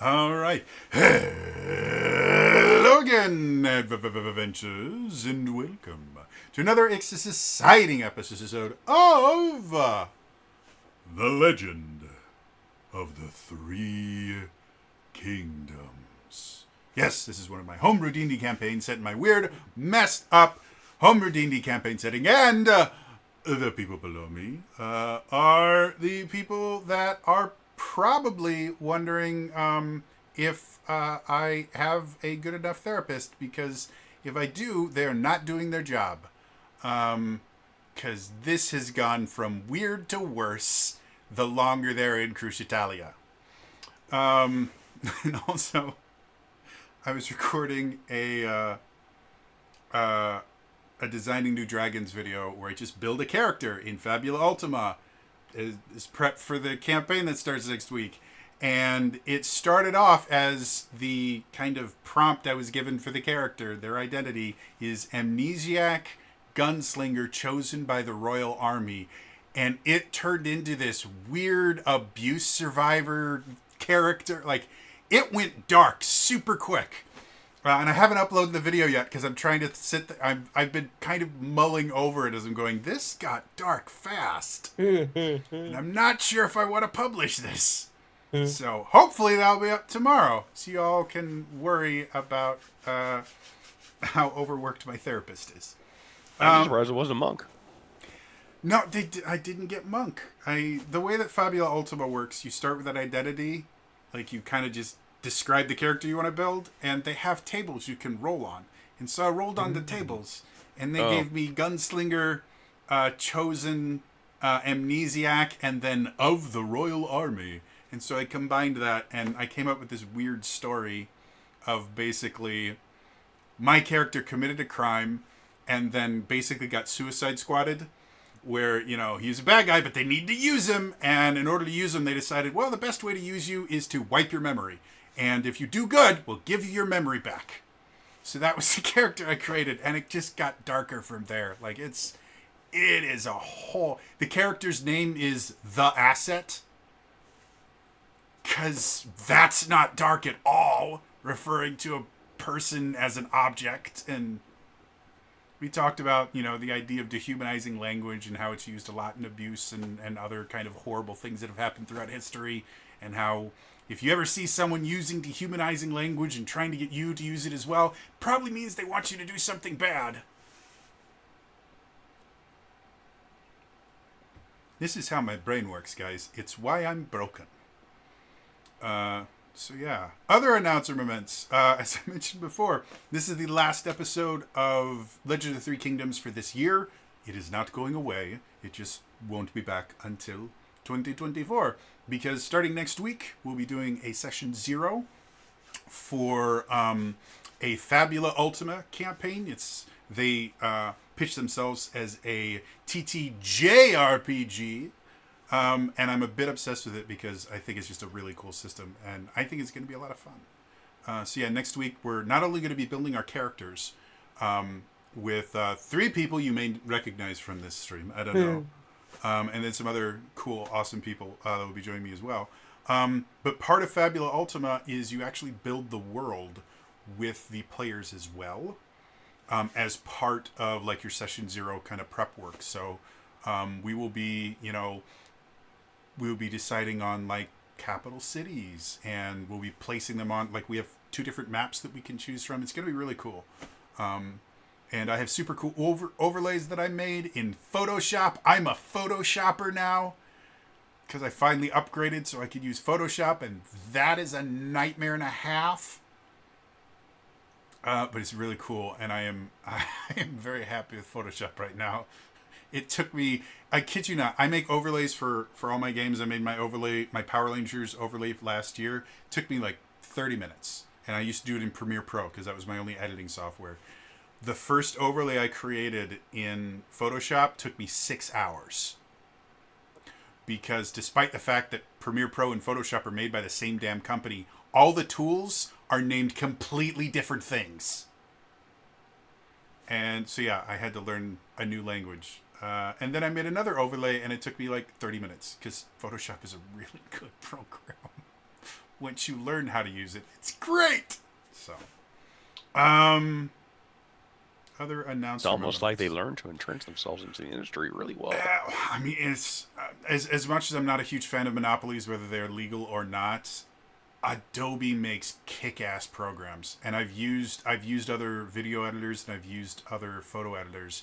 All right. Hello again, adventures, and welcome to another exciting episode of The Legend of the Three Kingdoms. Yes, this is one of my homebrew D&D campaigns set in my weird, messed up homebrew D&D campaign setting, and the people below me are the people that are probably wondering if I have a good enough therapist, because if I do, they're not doing their job. Because this has gone from weird to worse the longer they're in Crucitalia. And also, I was recording a Designing New Dragons video where I just build a character in Fabula Ultima is prep for the campaign that starts next week. And it started off as the kind of prompt I was given for the character. Their identity is amnesiac gunslinger chosen by the Royal Army. And it turned into this weird abuse survivor character. Like, it went dark super quick. And I haven't uploaded the video yet because I'm trying to I've been kind of mulling over it as I'm going, this got dark fast. And I'm not sure if I want to publish this. So hopefully that'll be up tomorrow, so you all can worry about how overworked my therapist is. I'm surprised it wasn't a monk. No, I didn't get monk. The way that Fabula Ultima works, you start with an identity, like you kind of just describe the character you want to build, and they have tables you can roll on. And so I rolled on the tables, and they gave me gunslinger, chosen, amnesiac, and then of the Royal Army. And so I combined that, and I came up with this weird story of basically my character committed a crime and then basically got suicide squatted, where, you know, he's a bad guy, but they need to use him. And in order to use him, they decided, well, the best way to use you is to wipe your memory. And if you do good, we'll give you your memory back. So that was the character I created, and it just got darker from there. Like, it is a whole... The character's name is The Asset, because that's not dark at all, referring to a person as an object. And we talked about, you know, the idea of dehumanizing language and how it's used a lot in abuse and other kind of horrible things that have happened throughout history, and how if you ever see someone using dehumanizing language and trying to get you to use it as well, probably means they want you to do something bad. This is how my brain works, guys. It's why I'm broken. So yeah. Other announcements. As I mentioned before, this is the last episode of Legend of the Three Kingdoms for this year. It is not going away. It just won't be back until 2024. Because starting next week, we'll be doing a session 0 for a Fabula Ultima campaign. They pitch themselves as a TTJ RPG. And I'm a bit obsessed with it because I think it's just a really cool system, and I think it's going to be a lot of fun. So yeah, next week we're not only going to be building our characters with 3 people you may recognize from this stream. I don't know. And then some other cool, awesome people that will be joining me as well. But part of Fabula Ultima is you actually build the world with the players as well, as part of like your session 0 kind of prep work. So we will be, you know, we'll be deciding on like capital cities, and we'll be placing them on, like, we have 2 different maps that we can choose from. It's going to be really cool. And I have super cool overlays that I made in Photoshop. I'm a Photoshopper now because I finally upgraded so I could use Photoshop, and that is a nightmare and a half. But it's really cool, and I am very happy with Photoshop right now. It took me, I kid you not, I make overlays for all my games. I made my Power Rangers overlay last year. It took me like 30 minutes. And I used to do it in Premiere Pro because that was my only editing software. The first overlay I created in Photoshop took me 6 hours. Because despite the fact that Premiere Pro and Photoshop are made by the same damn company, all the tools are named completely different things. And so yeah, I had to learn a new language. And then I made another overlay, and it took me like 30 minutes because Photoshop is a really good program. once you learn how to use it, it's great. So, other It's announcement. almost like they learned to entrench themselves into the industry really well. I mean, it's as much as I'm not a huge fan of monopolies, whether they're legal or not. Adobe makes kick-ass programs, and I've used other video editors and I've used other photo editors,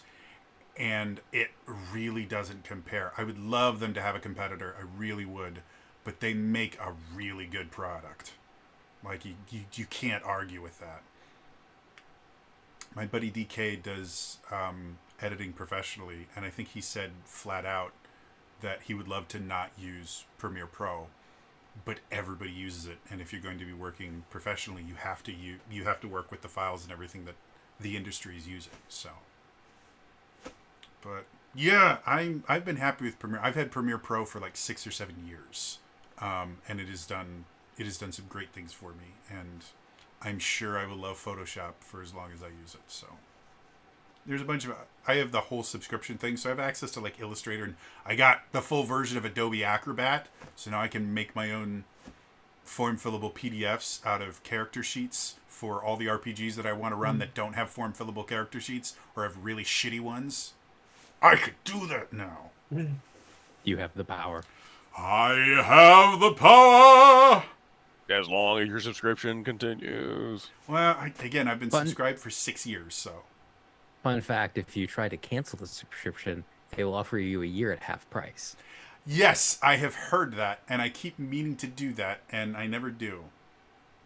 and it really doesn't compare. I would love them to have a competitor, I really would, but they make a really good product. Like you can't argue with that. My buddy DK does editing professionally, and I think he said flat out that he would love to not use Premiere Pro, but everybody uses it, and if you're going to be working professionally, you have to work with the files and everything that the industry is using. So, but yeah, I've been happy with Premiere. I've had Premiere Pro for like 6 or 7 years, and it has done some great things for me, and I'm sure I will love Photoshop for as long as I use it. So there's a bunch of, I have the whole subscription thing, so I have access to like Illustrator, and I got the full version of Adobe Acrobat, so now I can make my own form fillable PDFs out of character sheets for all the RPGs that I want to run that don't have form fillable character sheets or have really shitty ones. I could do that now. You have the power. I have the power. As long as your subscription continues. Well, again, I've been subscribed for 6 years, so. Fun fact, if you try to cancel the subscription, they will offer you a year at half price. Yes, I have heard that, and I keep meaning to do that, and I never do.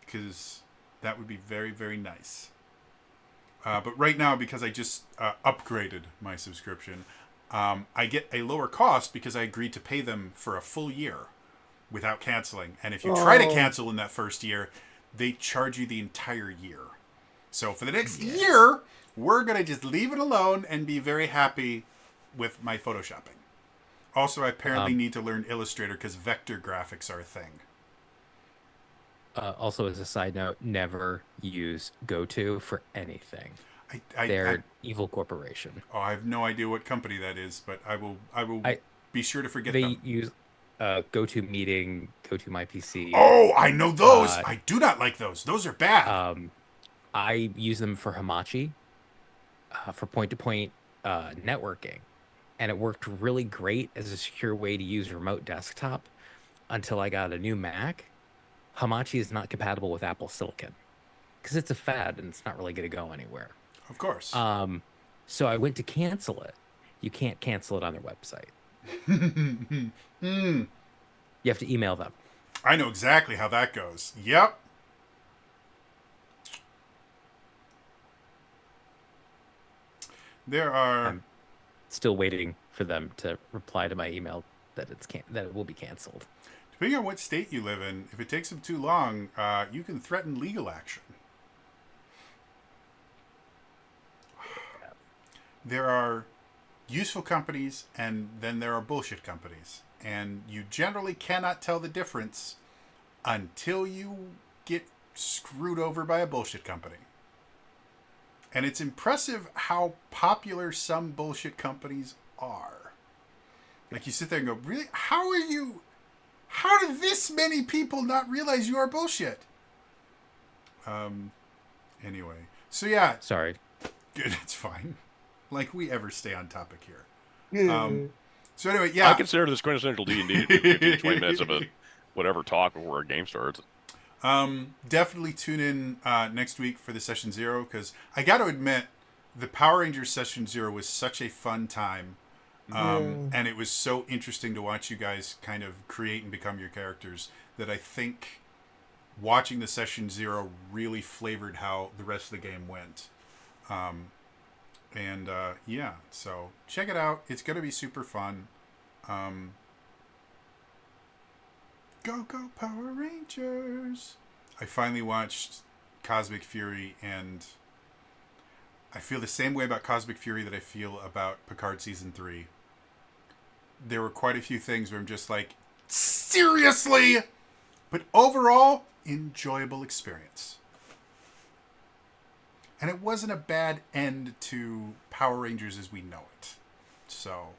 Because that would be very, very nice. But right now, because I just upgraded my subscription, I get a lower cost because I agreed to pay them for a full year without canceling. And if you try to cancel in that first year, they charge you the entire year. So for the next year, we're going to just leave it alone and be very happy with my photoshopping. Also, I apparently need to learn Illustrator because vector graphics are a thing. Also, as a side note, never use GoTo for anything. They're evil corporation. Oh, I have no idea what company that is, but I will be sure to forget them. They use GoToMeeting, GoToMyPC. Oh, I know those. I do not like those. Those are bad. I use them for Hamachi, for point-to-point networking, and it worked really great as a secure way to use remote desktop until I got a new Mac. Hamachi is not compatible with Apple Silicon because it's a fad and it's not really going to go anywhere. Of course. So I went to cancel it. You can't cancel it on their website. You have to email them. I know exactly how that goes. Yep. I'm still waiting for them to reply to my email that that it will be canceled. Depending on what state you live in, if it takes them too long, you can threaten legal action. There are useful companies, and then there are bullshit companies. And you generally cannot tell the difference until you get screwed over by a bullshit company. And it's impressive how popular some bullshit companies are. Like, you sit there and go, really? How do this many people not realize you are bullshit? Anyway. So, yeah. Sorry. Good, it's fine. Like we ever stay on topic here. So anyway, yeah. I consider this quintessential D&D 15, 20 minutes of a whatever talk before a game starts. Definitely tune in next week for the Session Zero, because I got to admit, the Power Rangers Session Zero was such a fun time. And it was so interesting to watch you guys kind of create and become your characters that I think watching the Session Zero really flavored how the rest of the game went. Yeah, so check it out. It's going to be super fun. Go Power Rangers! I finally watched Cosmic Fury, and I feel the same way about Cosmic Fury that I feel about Picard Season 3. There were quite a few things where I'm just like, seriously? But overall, enjoyable experience. And it wasn't a bad end to Power Rangers as we know it. So,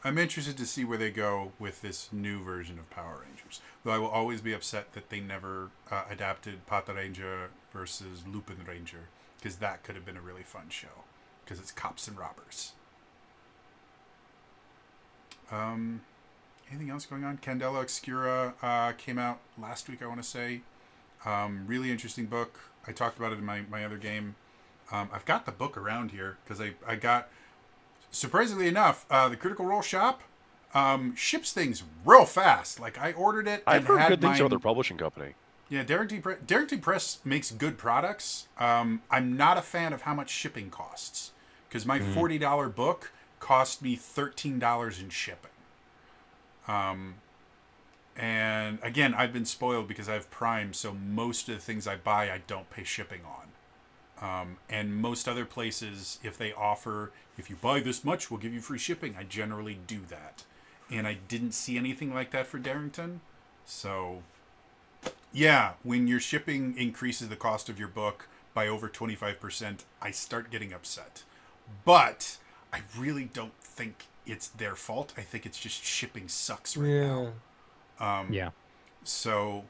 I'm interested to see where they go with this new version of Power Rangers. Though I will always be upset that they never adapted Pata Ranger versus Lupin Ranger, because that could have been a really fun show, because it's cops and robbers. Anything else going on? Candela Obscura came out last week, I want to say. Really interesting book. I talked about it in my other game. I've got the book around here because I got, surprisingly enough, the Critical Role shop ships things real fast. Like, I ordered it. I've and heard had good things mine- about their publishing company. Yeah, Darrington Press makes good products. I'm not a fan of how much shipping costs, because my $40 book cost me $13 in shipping. And again, I've been spoiled because I have Prime, so most of the things I buy, I don't pay shipping on. And most other places, if they offer, if you buy this much, we'll give you free shipping, I generally do that. And I didn't see anything like that for Darrington. So, yeah, when your shipping increases the cost of your book by over 25%, I start getting upset. But I really don't think it's their fault. I think it's just shipping sucks right now. Yeah. So,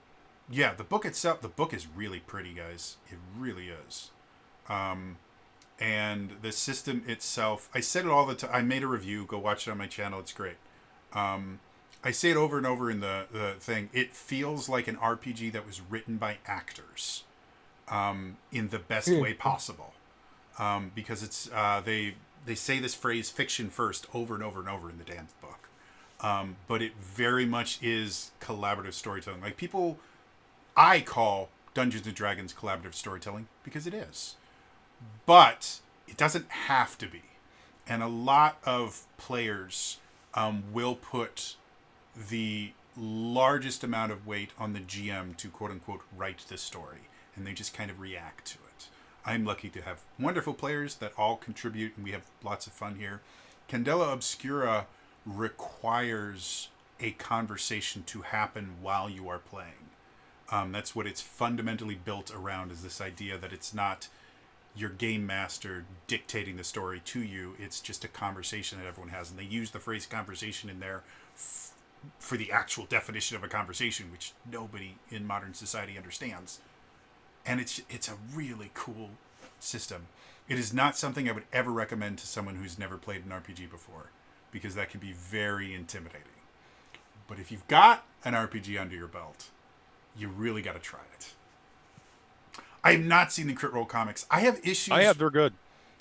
yeah, the book itself, the book is really pretty, guys. It really is. And the system itself, I said it all the time. I made a review. Go watch it on my channel. It's great. I say it over and over in the thing. It feels like an RPG that was written by actors in the best way possible. Because it's they say this phrase "fiction first" over and over and over in the damn book. But it very much is collaborative storytelling. Like, people, I call Dungeons and Dragons collaborative storytelling because it is. But it doesn't have to be. And a lot of players will put the largest amount of weight on the GM to quote-unquote write the story. And they just kind of react to it. I'm lucky to have wonderful players that all contribute, and we have lots of fun here. Candela Obscura requires a conversation to happen while you are playing. That's what it's fundamentally built around, is this idea that it's not your game master dictating the story to you. It's just a conversation that everyone has. And they use the phrase conversation in there for the actual definition of a conversation, which nobody in modern society understands. And it's a really cool system. It is not something I would ever recommend to someone who's never played an RPG before, because that can be very intimidating. But if you've got an RPG under your belt, you really got to try it. I have not seen the Crit Role comics. I have issues. They're good.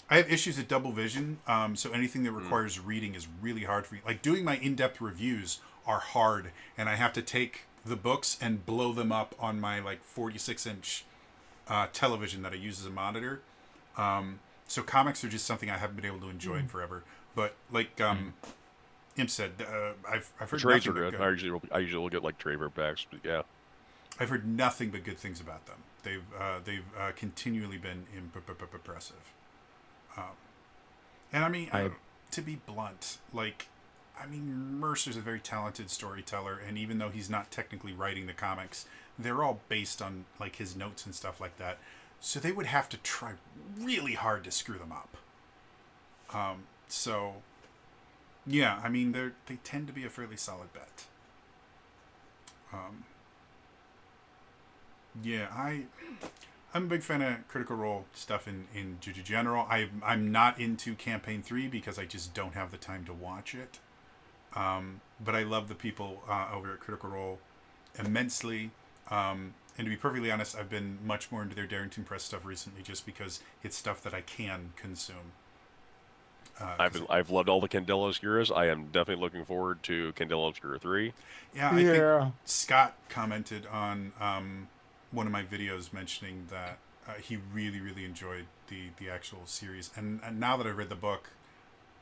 I have issues at double vision, so anything that requires reading is really hard for me. Like, doing my in-depth reviews are hard, and I have to take the books and blow them up on my, like, 46-inch television that I use as a monitor. So comics are just something I haven't been able to enjoy in forever. But, like Imp said, I've heard Trades are nothing good. but I usually will get like trade paperbacks, but yeah. I've heard nothing but good things about them. They've continually been impressive. And I mean, to be blunt, like, I mean, Mercer's a very talented storyteller, and even though he's not technically writing the comics, they're all based on, like, his notes and stuff like that. So they would have to try really hard to screw them up. So, yeah, I mean, they tend to be a fairly solid bet. Yeah, I'm a big fan of Critical Role stuff in general. I'm not into Campaign 3 because I just don't have the time to watch it. But I love the people over at Critical Role immensely. And to be perfectly honest, I've been much more into their Darrington Press stuff recently, just because it's stuff that I can consume. I've loved all the Candela Obscuras. I am definitely looking forward to Candela Obscura 3. Yeah, I think Scott commented on one of my videos mentioning that he really, really enjoyed the actual series. And now that I've read the book,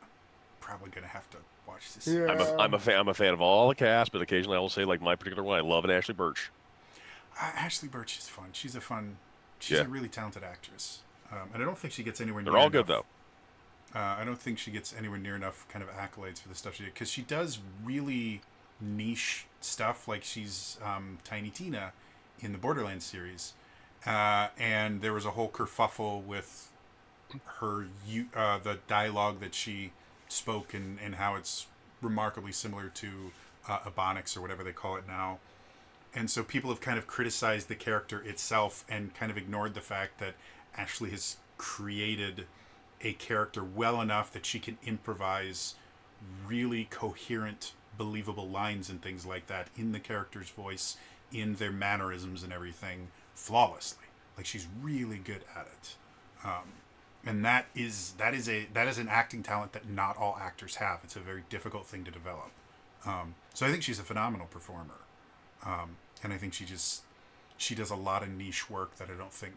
I'm probably going to have to watch this series. I'm a fan of all the cast, but occasionally I will say, like, my particular one, I love an Ashley Birch. Ashley Birch is fun. She's a really talented actress. And I don't think she gets anywhere near They're all enough. good, though. I don't think she gets anywhere near enough kind of accolades for the stuff she did, because she does really niche stuff. Like, she's Tiny Tina in the Borderlands series, and there was a whole kerfuffle with her the dialogue that she spoke and how it's remarkably similar to Ebonics or whatever they call it now. And so people have kind of criticized the character itself and kind of ignored the fact that Ashley has created a character well enough that she can improvise really coherent, believable lines and things like that in the character's voice, in their mannerisms and everything, flawlessly. Like, she's really good at it. And that is an acting talent that not all actors have. It's a very difficult thing to develop. So I think she's a phenomenal performer. And I think she does a lot of niche work that I don't think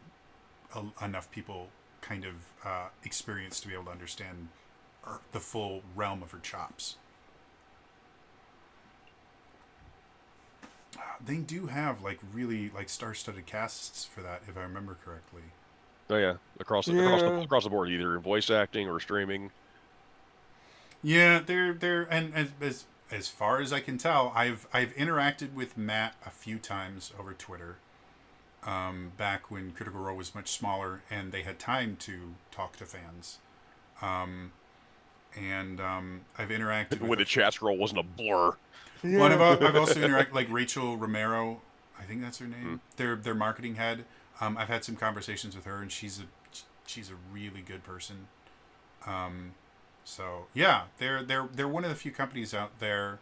enough people kind of experience to be able to understand the full realm of her chops. They do have like really like star-studded casts for that, if I remember correctly. Oh yeah, across the board, either in voice acting or streaming. Yeah, they're and as far as I can tell, I've interacted with Matt a few times over Twitter. Back when Critical Role was much smaller and they had time to talk to fans. I've interacted when the chat scroll wasn't a blur. Yeah. Well, I've also interacted like Rachel Romero, I think that's her name. Their marketing head. I've had some conversations with her, and she's a really good person. So yeah, they're one of the few companies out there.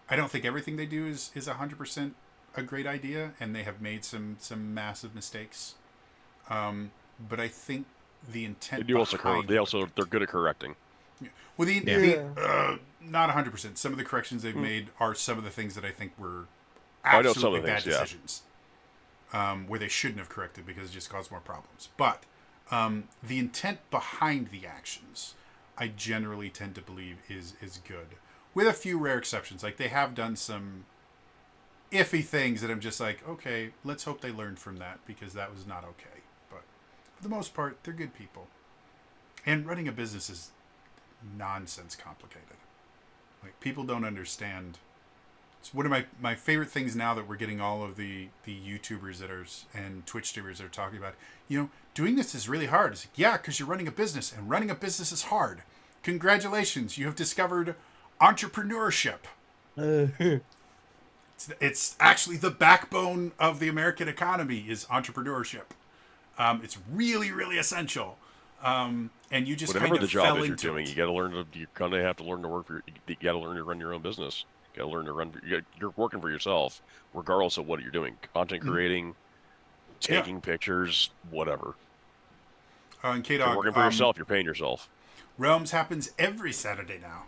I don't think everything they do is 100% a great idea, and they have made some massive mistakes. But I think the intent. They're good at correcting. Yeah. Well, not 100%. Some of the corrections they've made are some of the things that I think were absolutely bad decisions, where they shouldn't have corrected because it just caused more problems. But the intent behind the actions, I generally tend to believe is good, with a few rare exceptions. Like, they have done some iffy things that I'm just like, okay, let's hope they learned from that, because that was not okay. But for the most part, they're good people. And running a business is nonsense complicated. Like, people don't understand. It's one of my favorite things now that we're getting all of the YouTubers and Twitch streamers that are talking about, doing this is really hard. It's like, yeah, because you're running a business, and running a business is hard. Congratulations, you have discovered entrepreneurship. It's actually the backbone of the American economy is entrepreneurship. It's really, really essential. And you just whatever kind of the job fell is you're into doing, it. you're gonna have to learn to work for. You got to learn to run your own business. You got to learn to run. You're working for yourself, regardless of what you're doing. Content creating, taking pictures, whatever. And K-Dog, if you're working for yourself, you're paying yourself. Realms happens every Saturday now.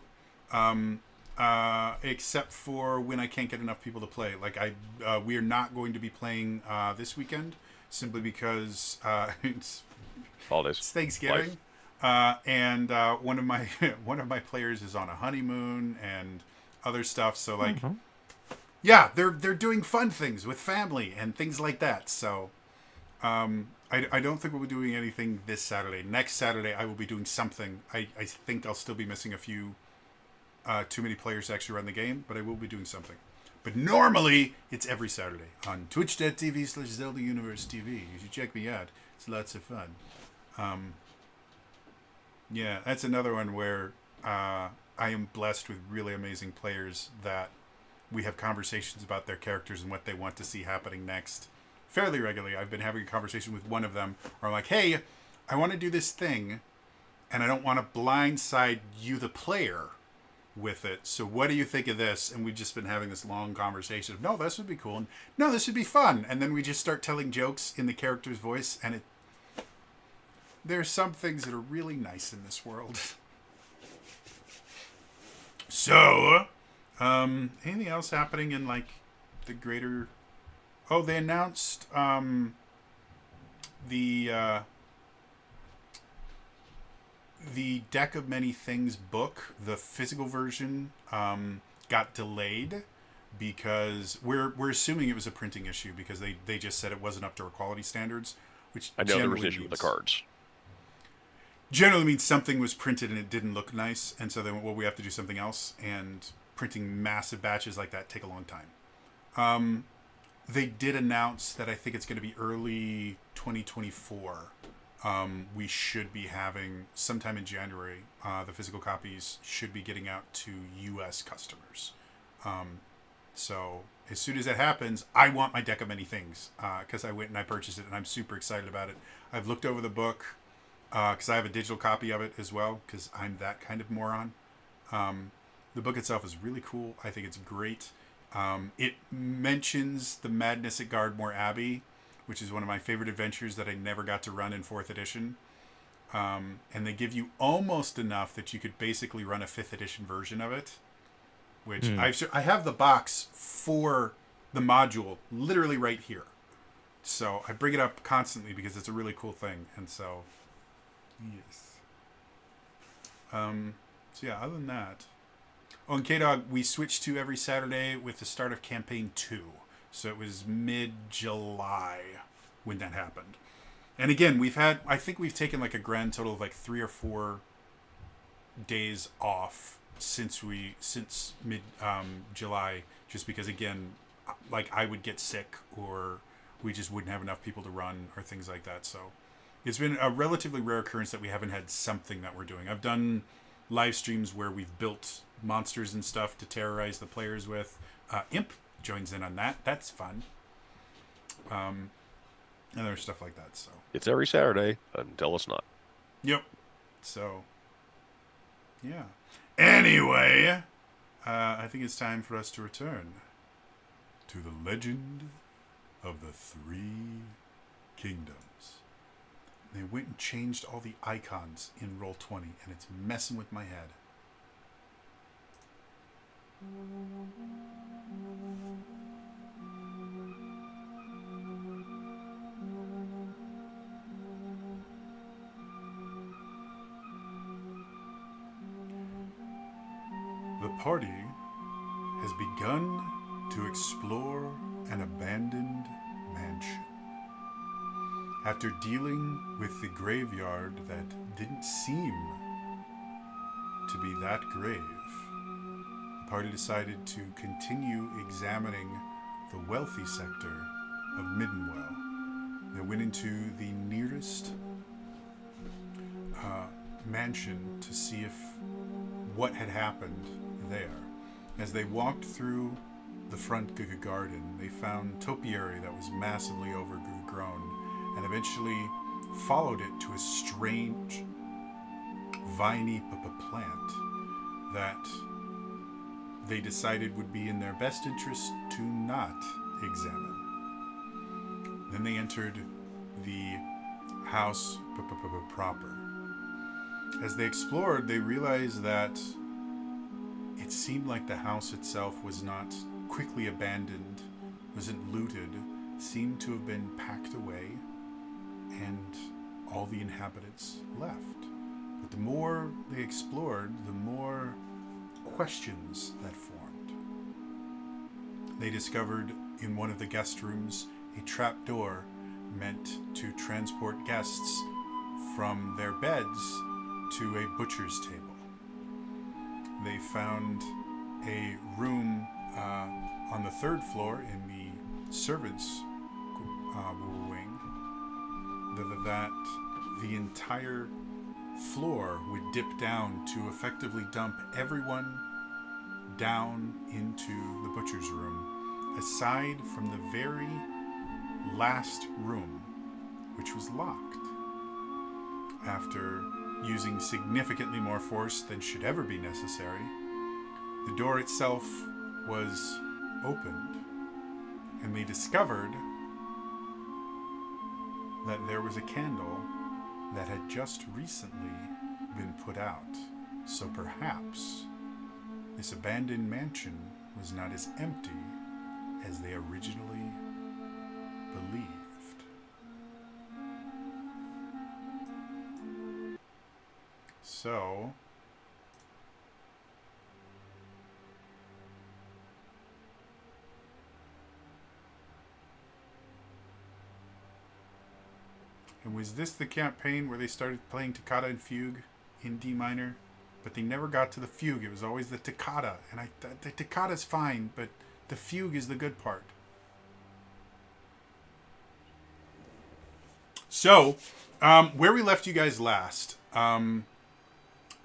Except for when I can't get enough people to play. Like, we are not going to be playing this weekend, simply because it's holidays, it's Thanksgiving, and one of my players is on a honeymoon and other stuff. So like, yeah, they're doing fun things with family and things like that. So I don't think we'll be doing anything this Saturday. Next Saturday I will be doing something. I think I'll still be missing a few. Too many players to actually run the game, but I will be doing something. But normally, it's every Saturday on twitch.tv/ZeldaUniverseTV. You should check me out. It's lots of fun. Yeah, that's another one where I am blessed with really amazing players that we have conversations about their characters and what they want to see happening next fairly regularly. I've been having a conversation with one of them where I'm like, hey, I want to do this thing, and I don't want to blindside you, the player, with it. So what do you think of this? And we've just been having this long conversation of, no, this would be cool. And no, this would be fun. And then we just start telling jokes in the character's voice. And there are some things that are really nice in this world. So, anything else happening in like the greater... Oh, they announced the Deck of Many Things book, the physical version, got delayed because we're assuming it was a printing issue, because they just said it wasn't up to our quality standards, which I know there was an issue with the cards. Generally means something was printed and it didn't look nice, and so they went, well, we have to do something else, and printing massive batches like that take a long time. They did announce that I think it's going to be early 2024 We should be having sometime in January. The physical copies should be getting out to U.S. customers. So as soon as that happens, I want my deck of many things because I went and I purchased it, and I'm super excited about it. I've looked over the book because I have a digital copy of it as well because I'm that kind of moron. The book itself is really cool. I think it's great. It mentions the madness at Gardmore Abbey, which is one of my favorite adventures that I never got to run in 4th edition. And they give you almost enough that you could basically run a 5th edition version of it, which I have the box for the module literally right here. So I bring it up constantly because it's a really cool thing. And so, yes. So yeah, other than that. Oh, and K-Dog, we switched to every Saturday with the start of Campaign 2. So it was mid-July when that happened. And again, I think we've taken like a grand total of like 3 or 4 days off since mid-July, just because, again, like I would get sick or we just wouldn't have enough people to run or things like that. So it's been a relatively rare occurrence that we haven't had something that we're doing. I've done live streams where we've built monsters and stuff to terrorize the players with. Imp joins in on that. That's fun. And there's stuff like that. So It's every Saturday until it's not. Yep. So, yeah. Anyway, I think it's time for us to return to the legend of the 3 kingdoms. They went and changed all the icons in Roll20, and it's messing with my head. The party has begun to explore an abandoned mansion. After dealing with the graveyard that didn't seem to be that grave, the party decided to continue examining the wealthy sector of Middenwell. They went into the nearest mansion to see if what had happened there. As they walked through the front garden, they found topiary that was massively overgrown, and eventually followed it to a strange viney plant that they decided would be in their best interest to not examine. Then they entered the house proper. As they explored, they realized that it seemed like the house itself was not quickly abandoned, wasn't looted, seemed to have been packed away, and all the inhabitants left. But the more they explored, the more questions that formed. They discovered in one of the guest rooms a trap door meant to transport guests from their beds to a butcher's table. They found a room on the 3rd floor in the servants' wing that the entire floor would dip down to effectively dump everyone down into the butcher's room, aside from the very last room, which was locked. After using significantly more force than should ever be necessary, the door itself was opened, and they discovered that there was a candle that had just recently been put out. So perhaps this abandoned mansion was not as empty as they originally believed. So, and was this the campaign where they started playing toccata and fugue in D minor? But they never got to the fugue. It was always the toccata. And the toccata's fine, but the fugue is the good part. So, Where we left you guys last,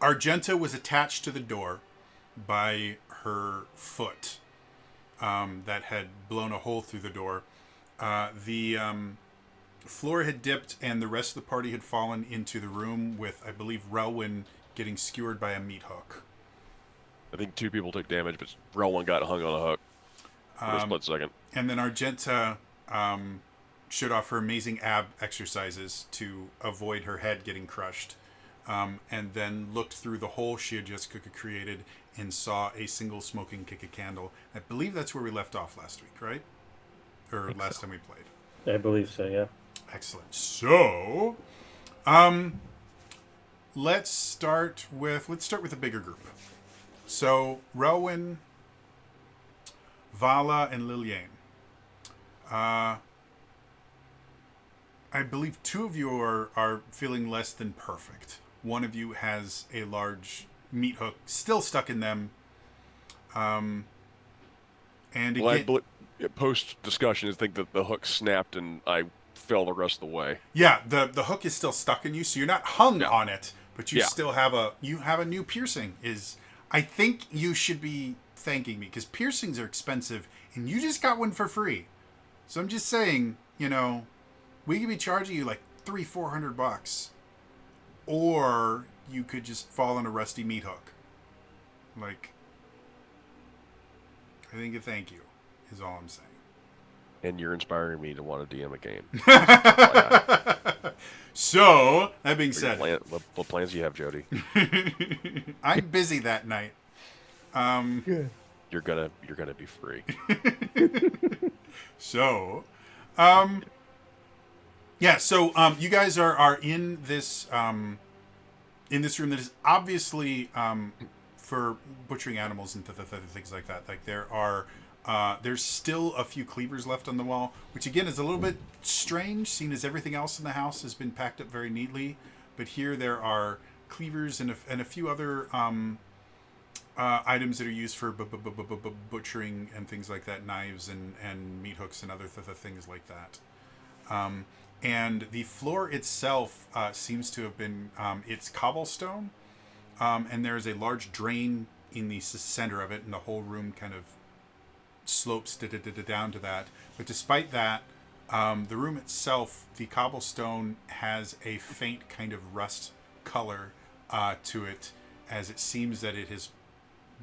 Argenta was attached to the door by her foot that had blown a hole through the door. The floor had dipped, and the rest of the party had fallen into the room with, I believe, Relwyn getting skewered by a meat hook. I think 2 people took damage, but Relwyn got hung on a hook for a split second. And then Argenta showed off her amazing ab exercises to avoid her head getting crushed. And then looked through the hole she had just created and saw a single smoking kick a candle. I believe that's where we left off last week, right? Or last time we played. I believe so, yeah. Excellent. So, let's start with a bigger group. So, Relwyn, Vala, and Liliane. I believe 2 of you are feeling less than perfect. One of you has a large meat hook still stuck in them. And again, Post discussion, I think that the hook snapped and I fell the rest of the way. yeah, the hook is still stuck in you, so you're not hung on it, but you still have a new piercing. I think you should be thanking me because piercings are expensive, and you just got one for free. So I'm just saying, we could be charging you like $300-400, or you could just fall on a rusty meat hook. Like, I think a thank you is all I'm saying. And you're inspiring me to want to DM a game. So, that being said, What plans do you have, Jody? I'm busy that night. Good. You're gonna be free. So, yeah. So, you guys are in this room that is obviously for butchering animals and things like that. Like there's still a few cleavers left on the wall, which again is a little bit strange, seeing as everything else in the house has been packed up very neatly. But here there are cleavers and a few other items that are used for butchering and things like that, knives and meat hooks and other things like that. And the floor itself seems to have been it's cobblestone, and there's a large drain in the center of it, and the whole room kind of slopes down to that. But despite that, the room itself, the cobblestone has a faint kind of rust color to it, as it seems that it has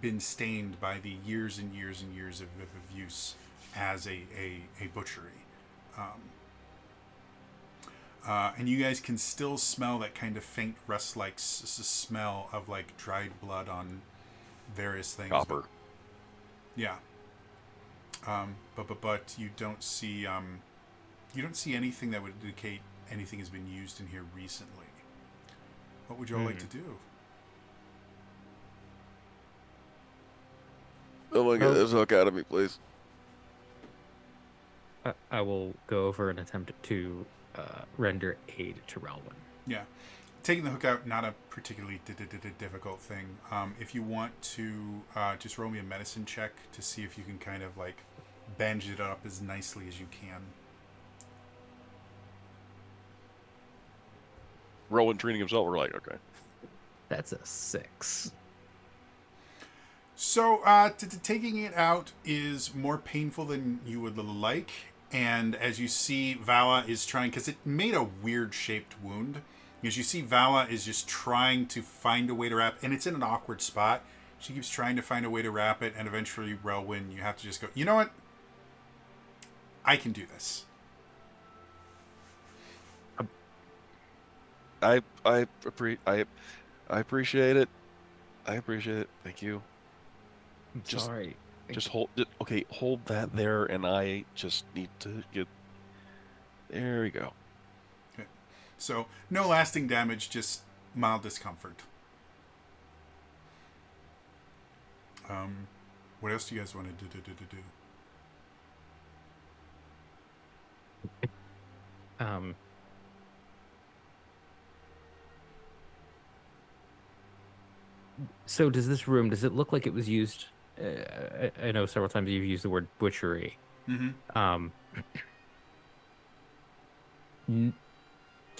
been stained by the years and years and years of use as a butchery. And you guys can still smell that kind of faint rust-like smell of like dried blood on various things. Copper. Yeah. But you don't see anything that would indicate anything has been used in here recently. What would you all like to do? Oh my God, this hook out of me, please. I will go over and attempt to render aid to Relwyn. Yeah. Taking the hook out, not a particularly difficult thing. If you want to just roll me a medicine check to see if you can kind of like bandage it up as nicely as you can. Relwyn treating himself, we're like, okay. That's a 6. So taking it out is more painful than you would like. And as you see, Vala is trying, because it made a weird shaped wound. As you see, Vala is just trying to find a way to wrap, and it's in an awkward spot. She keeps trying to find a way to wrap it, and eventually, Relwyn, you have to just go, you know what? I can do this. I appreciate it. I appreciate it. Thank you. Just- Sorry. Just hold that there, and I just need to get. There we go. Okay. So, no lasting damage, just mild discomfort. What else do you guys want to do? So does this room, does it look like it was used? I know several times you've used the word butchery. Mm-hmm.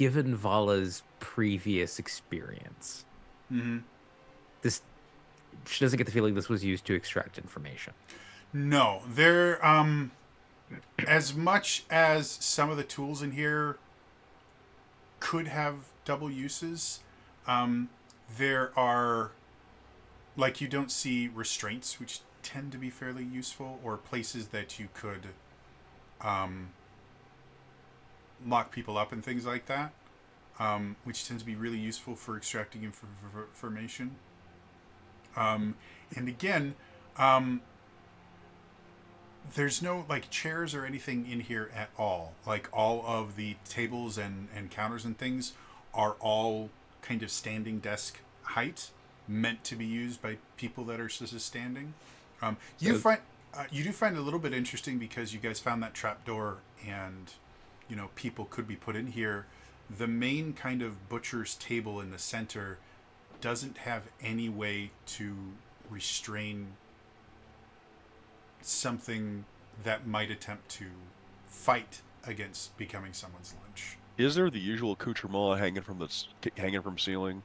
given Vala's previous experience, this she doesn't get the feeling this was used to extract information. No, they're as much as some of the tools in here could have double uses. There are, like, you don't see restraints, which tend to be fairly useful, or places that you could lock people up and things like that, which tends to be really useful for extracting information. And again, there's no, like, chairs or anything in here at all. Like, all of the tables and counters and things are all kind of standing desk height, meant to be used by people that are just standing. You do find it a little bit interesting because you guys found that trapdoor, and people could be put in here. The main kind of butcher's table in the center doesn't have any way to restrain something that might attempt to fight against becoming someone's lunch. Is there the usual accoutrement hanging from ceiling?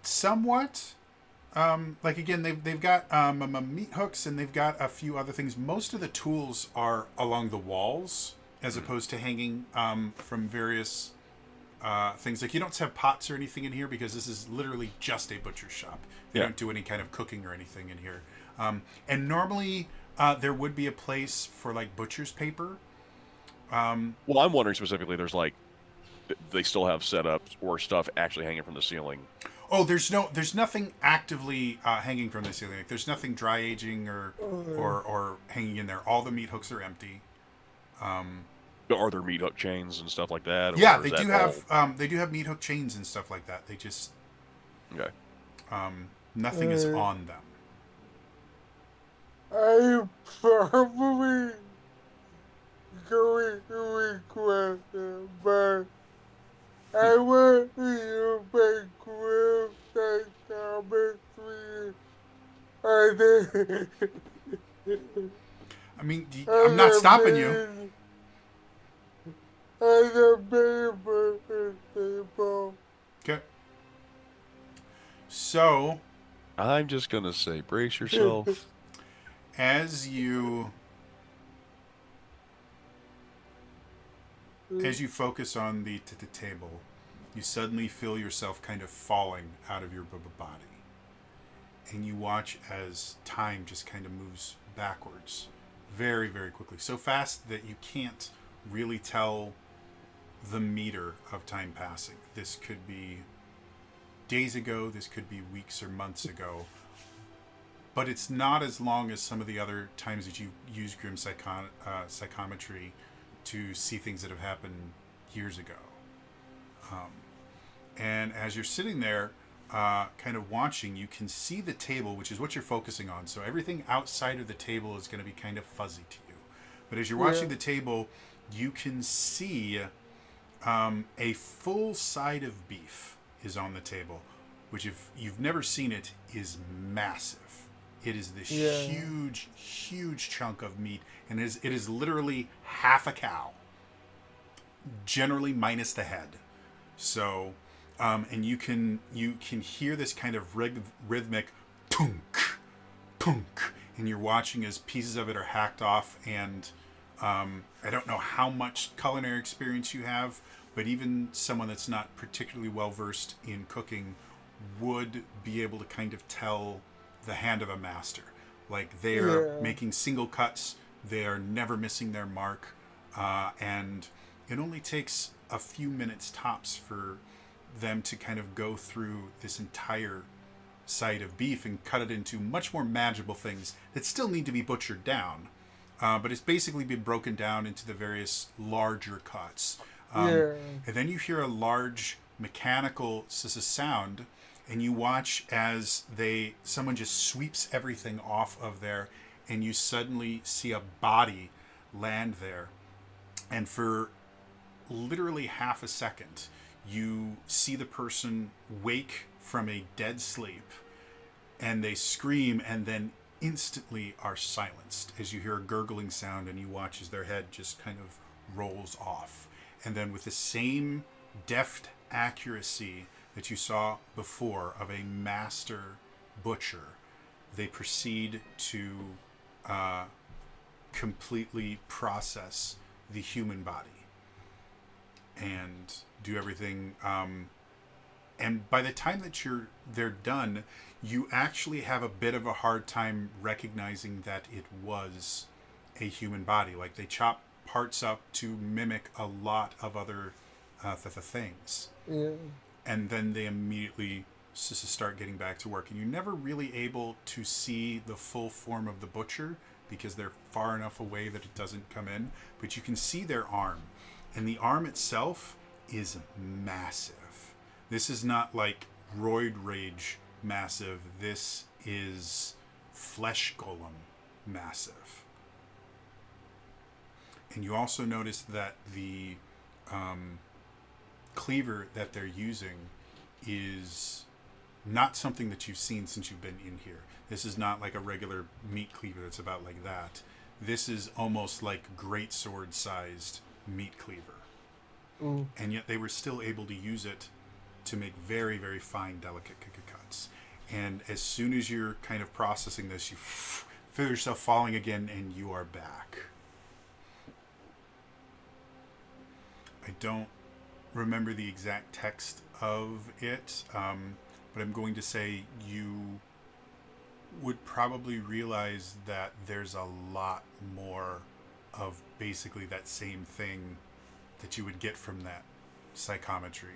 Somewhat. Like, again, they've got meat hooks, and they've got a few other things. Most of the tools are along the walls as opposed to hanging from various things. Like, you don't have pots or anything in here because this is literally just a butcher's shop. They don't do any kind of cooking or anything in here. And normally there would be a place for, like, butcher's paper. Well, I'm wondering specifically, there's like, they still have setups or stuff actually hanging from the ceiling. Oh, there's nothing actively hanging from the ceiling. Like, there's nothing dry aging or hanging in there. All the meat hooks are empty. Are there meat hook chains and stuff like that? Yeah, they do have meat hook chains and stuff like that. They just nothing is on them. I'm probably going to request it, but I want you to make real psychometry. I mean, I'm not stopping you. Okay. So, I'm just gonna say, brace yourself. as you focus on the table, you suddenly feel yourself kind of falling out of your body, and you watch as time just kind of moves backwards very, very quickly, so fast that you can't really tell the meter of time passing. This could be days ago, this could be weeks or months ago, but it's not as long as some of the other times that you use Grim Psychometry to see things that have happened years ago. And as you're sitting there kind of watching, you can see the table, which is what you're focusing on. So everything outside of the table is going to be kind of fuzzy to you. But as you're watching the table, you can see a full side of beef is on the table, which, if you've never seen it, is massive. It is this huge, huge chunk of meat, and it is literally half a cow, generally minus the head. So, and you can hear this kind of rhythmic tunk, tunk, and you're watching as pieces of it are hacked off. And I don't know how much culinary experience you have, but even someone that's not particularly well versed in cooking would be able to kind of tell the hand of a master. Like, they are making single cuts, they are never missing their mark, and it only takes a few minutes tops for them to kind of go through this entire side of beef and cut it into much more manageable things that still need to be butchered down, but it's basically been broken down into the various larger cuts. And then you hear a large mechanical sound, and you watch as someone just sweeps everything off of there, and you suddenly see a body land there. And for literally half a second, you see the person wake from a dead sleep, and they scream, and then instantly are silenced as you hear a gurgling sound, and you watch as their head just kind of rolls off. and then with the same deft accuracy that you saw before of a master butcher, they proceed to completely process the human body and do everything. And by the time that they're done, you actually have a bit of a hard time recognizing that it was a human body. Like, they chop parts up to mimic a lot of other things. Yeah. And then they immediately start getting back to work. And you're never really able to see the full form of the butcher because they're far enough away that it doesn't come in. But you can see their arm. And the arm itself is massive. This is not like Roid Rage massive. This is Flesh Golem massive. And you also notice that the cleaver that they're using is not something that you've seen since you've been in here. This is not like a regular meat cleaver that's about like that. This is almost like greatsword sized meat cleaver. Mm. And yet they were still able to use it to make very, very fine, delicate cuts. And as soon as you're kind of processing this, you feel yourself falling again, and you are back. I don't remember the exact text of it, but I'm going to say you would probably realize that there's a lot more of basically that same thing that you would get from that psychometry.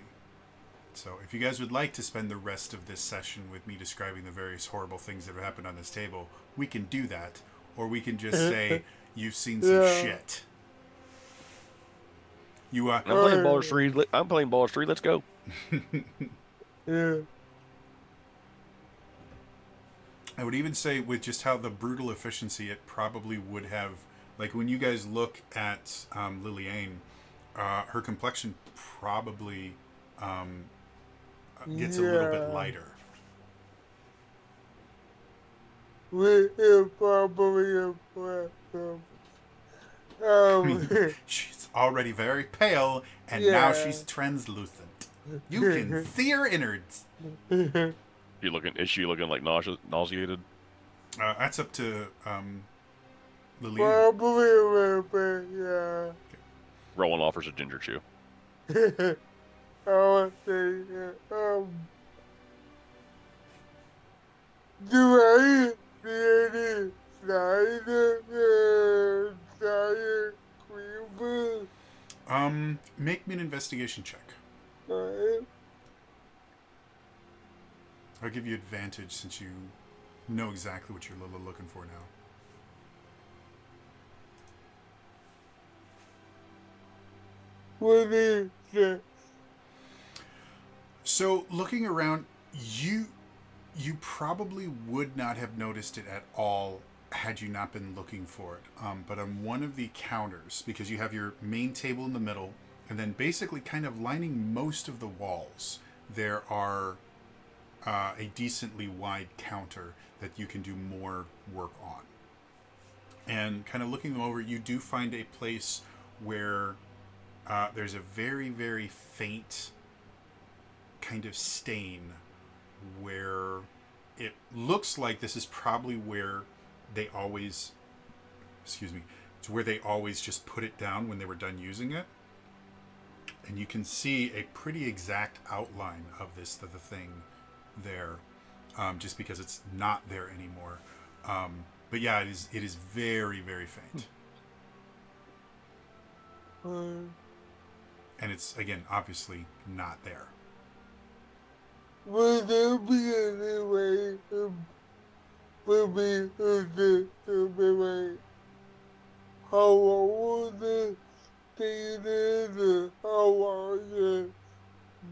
So if you guys would like to spend the rest of this session with me describing the various horrible things that have happened on this table, we can do that. Or we can just say, you've seen some shit. You, I'm playing Baldur's 3. I'm playing Baldur's 3. Let's go. Yeah. I would even say with just how the brutal efficiency, it probably would have, like when you guys look at Liliane, her complexion probably gets a little bit lighter. We're probably a problem. She's already very pale, and now she's translucent. You can see her innards. Is she looking like nauseated? That's up to Liliane. Probably a little bit, yeah. Rowan offers a ginger chew. I would say, do I see any sign of giant creeper? Make me an investigation check. I'll give you advantage since you know exactly what you're looking for now. What is it? So looking around, you probably would not have noticed it at all had you not been looking for it. But on one of the counters, because you have your main table in the middle, and then basically kind of lining most of the walls, there are a decently wide counter that you can do more work on. And kind of looking them over, you do find a place where there's a very, very faint kind of stain where it looks like this is probably where they always, it's where they always just put it down when they were done using it. And you can see a pretty exact outline of this, the thing there, just because it's not there anymore. But yeah, it is very, very faint. And it's, again, obviously not there. Would there be any way for me to like how old this thing is and how long it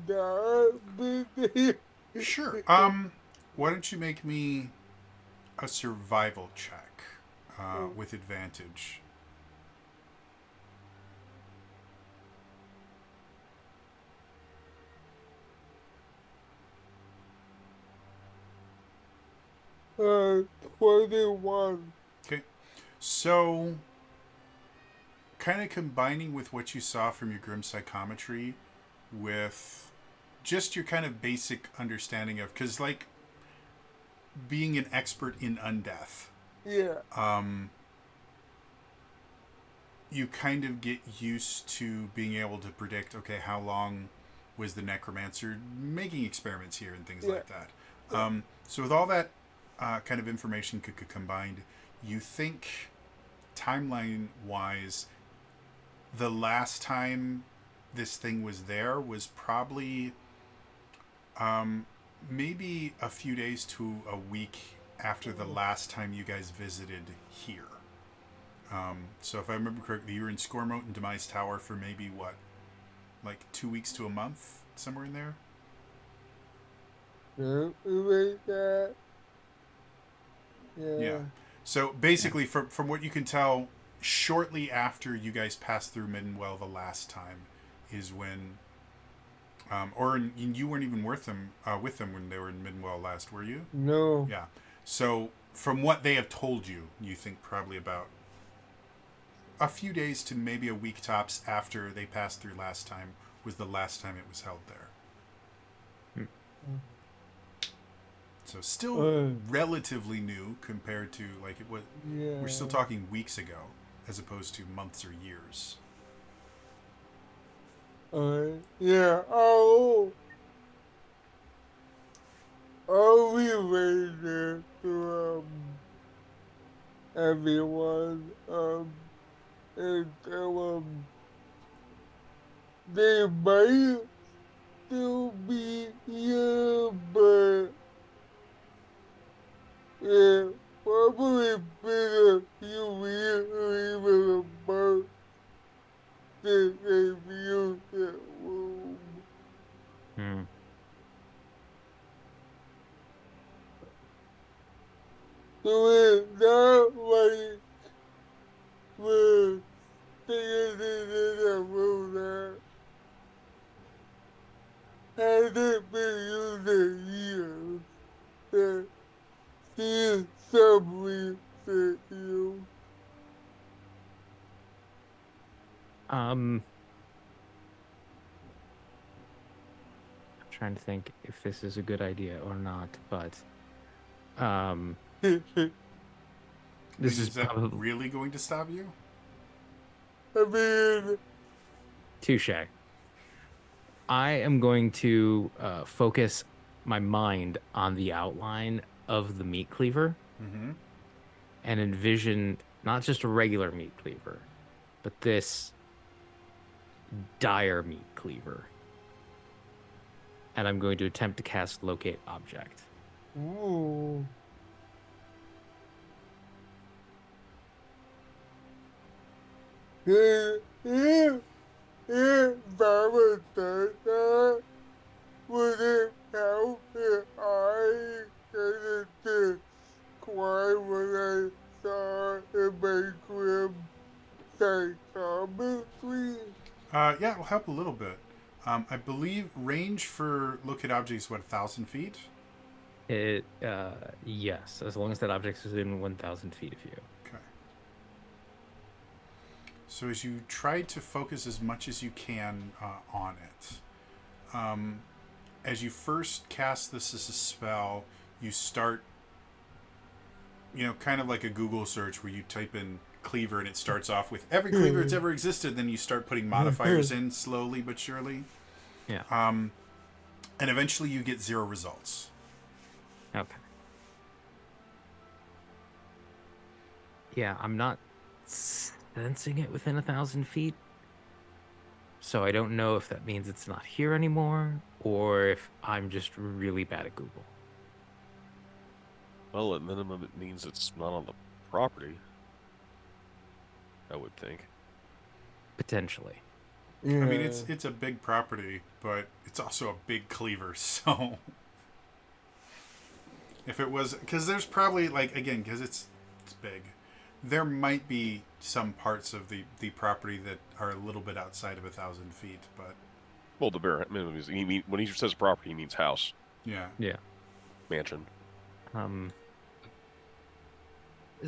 died? Sure. Why don't you make me a survival check with advantage? Uh, 21. Okay. So, kind of combining with what you saw from your grim psychometry with just your kind of basic understanding of, because like being an expert in undeath, Yeah. you kind of get used to being able to predict, okay, how long was the necromancer making experiments here and things like that. So with all that kind of information combined, you think timeline wise, the last time this thing was there was probably maybe a few days to a week after the last time you guys visited here. So if I remember correctly, you were in Scormote and Demise Tower for maybe what, like 2 weeks to a month, somewhere in there. Something like that. Yeah. So basically, from what you can tell, shortly after you guys passed through Middenwell the last time, is when, you weren't even with them when they were in Middenwell last, were you? No. Yeah. So from what they have told you, you think probably about a few days to maybe a week tops after they passed through last time was the last time it was held there. So still relatively new compared to like it was. Yeah. We're still talking weeks ago as opposed to months or years. Yeah. Oh. I'll be waiting to everyone and tell they might still be here, but it probably been a few weeks or even a month since they've used that room. Hmm. So it's not like we're staying in that room that hasn't been used in years. That seems some recent use. I'm trying to think if this is a good idea or not, but this is that probably really going to stop you? I mean, touche. I am going to focus my mind on the outline of the meat cleaver Mm-hmm. and envision not just a regular meat cleaver, but this dire meat cleaver. And I'm going to attempt to cast locate object. ooh. If Baba does that, would it help if I started to cry when I saw in my crib psychometry? Yeah, it will help a little bit. I believe range for look at objects, what, 1,000 feet? It yes, as long as that object is within 1,000 feet of you. Okay. So as you try to focus as much as you can on it, as you first cast this as a spell, you start, kind of like a Google search where you type in cleaver and it starts off with every cleaver that's ever existed. Then you start putting modifiers in slowly but surely. Yeah. And eventually you get 0 results. Okay. Yeah, I'm not sensing it within 1,000 feet. So I don't know if that means it's not here anymore or if I'm just really bad at Google. Well, at minimum, it means it's not on the property. I would think. Potentially. Yeah. I mean, it's a big property, but it's also a big cleaver. So if it was, because there's probably again, because it's big, there might be some parts of the property that are a little bit outside of 1,000 feet, but Well, the bare minimum is when he says property, he means house, yeah. Yeah. mansion. Has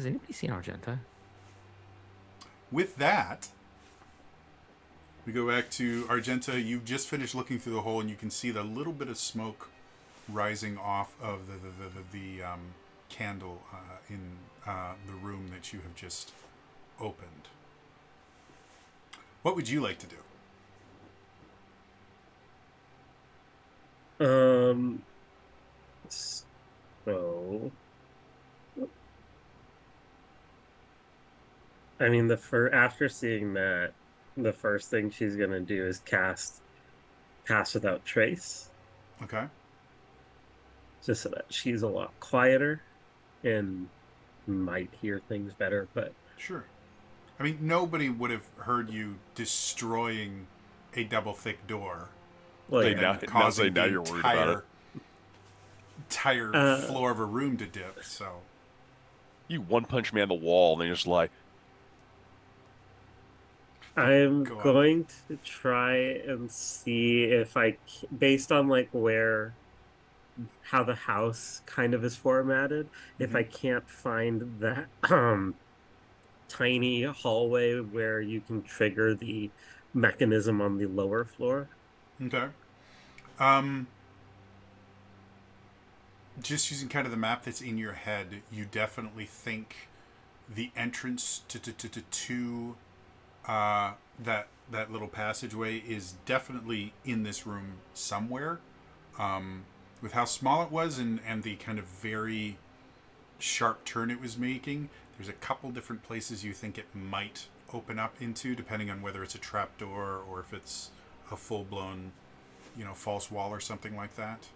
anybody seen Argenta? With that, We go back to Argenta. You've just finished looking through the hole, and you can see the little bit of smoke rising off of the candle in the room that you have just opened. What would you like to do? So, I mean, after seeing that, the first thing she's gonna do is cast Pass Without Trace, Okay. just so that she's a lot quieter and might hear things better. But Sure. I mean, nobody would have heard you destroying a double thick door. well, Hey, yeah, now- and causing now the you're worried about it. entire floor of a room to dip. So You One Punch Man the wall, and then just like, I'm Go on. going to try and see if based on like how the house kind of is formatted, if I can't find that tiny hallway where you can trigger the mechanism on the lower floor. okay. Just using kind of the map that's in your head, you definitely think the entrance to that little passageway is definitely in this room somewhere. With how small it was and the kind of very sharp turn it was making, there's a couple different places you think it might open up into, depending on whether it's a trapdoor or if it's a full-blown, false wall or something like that.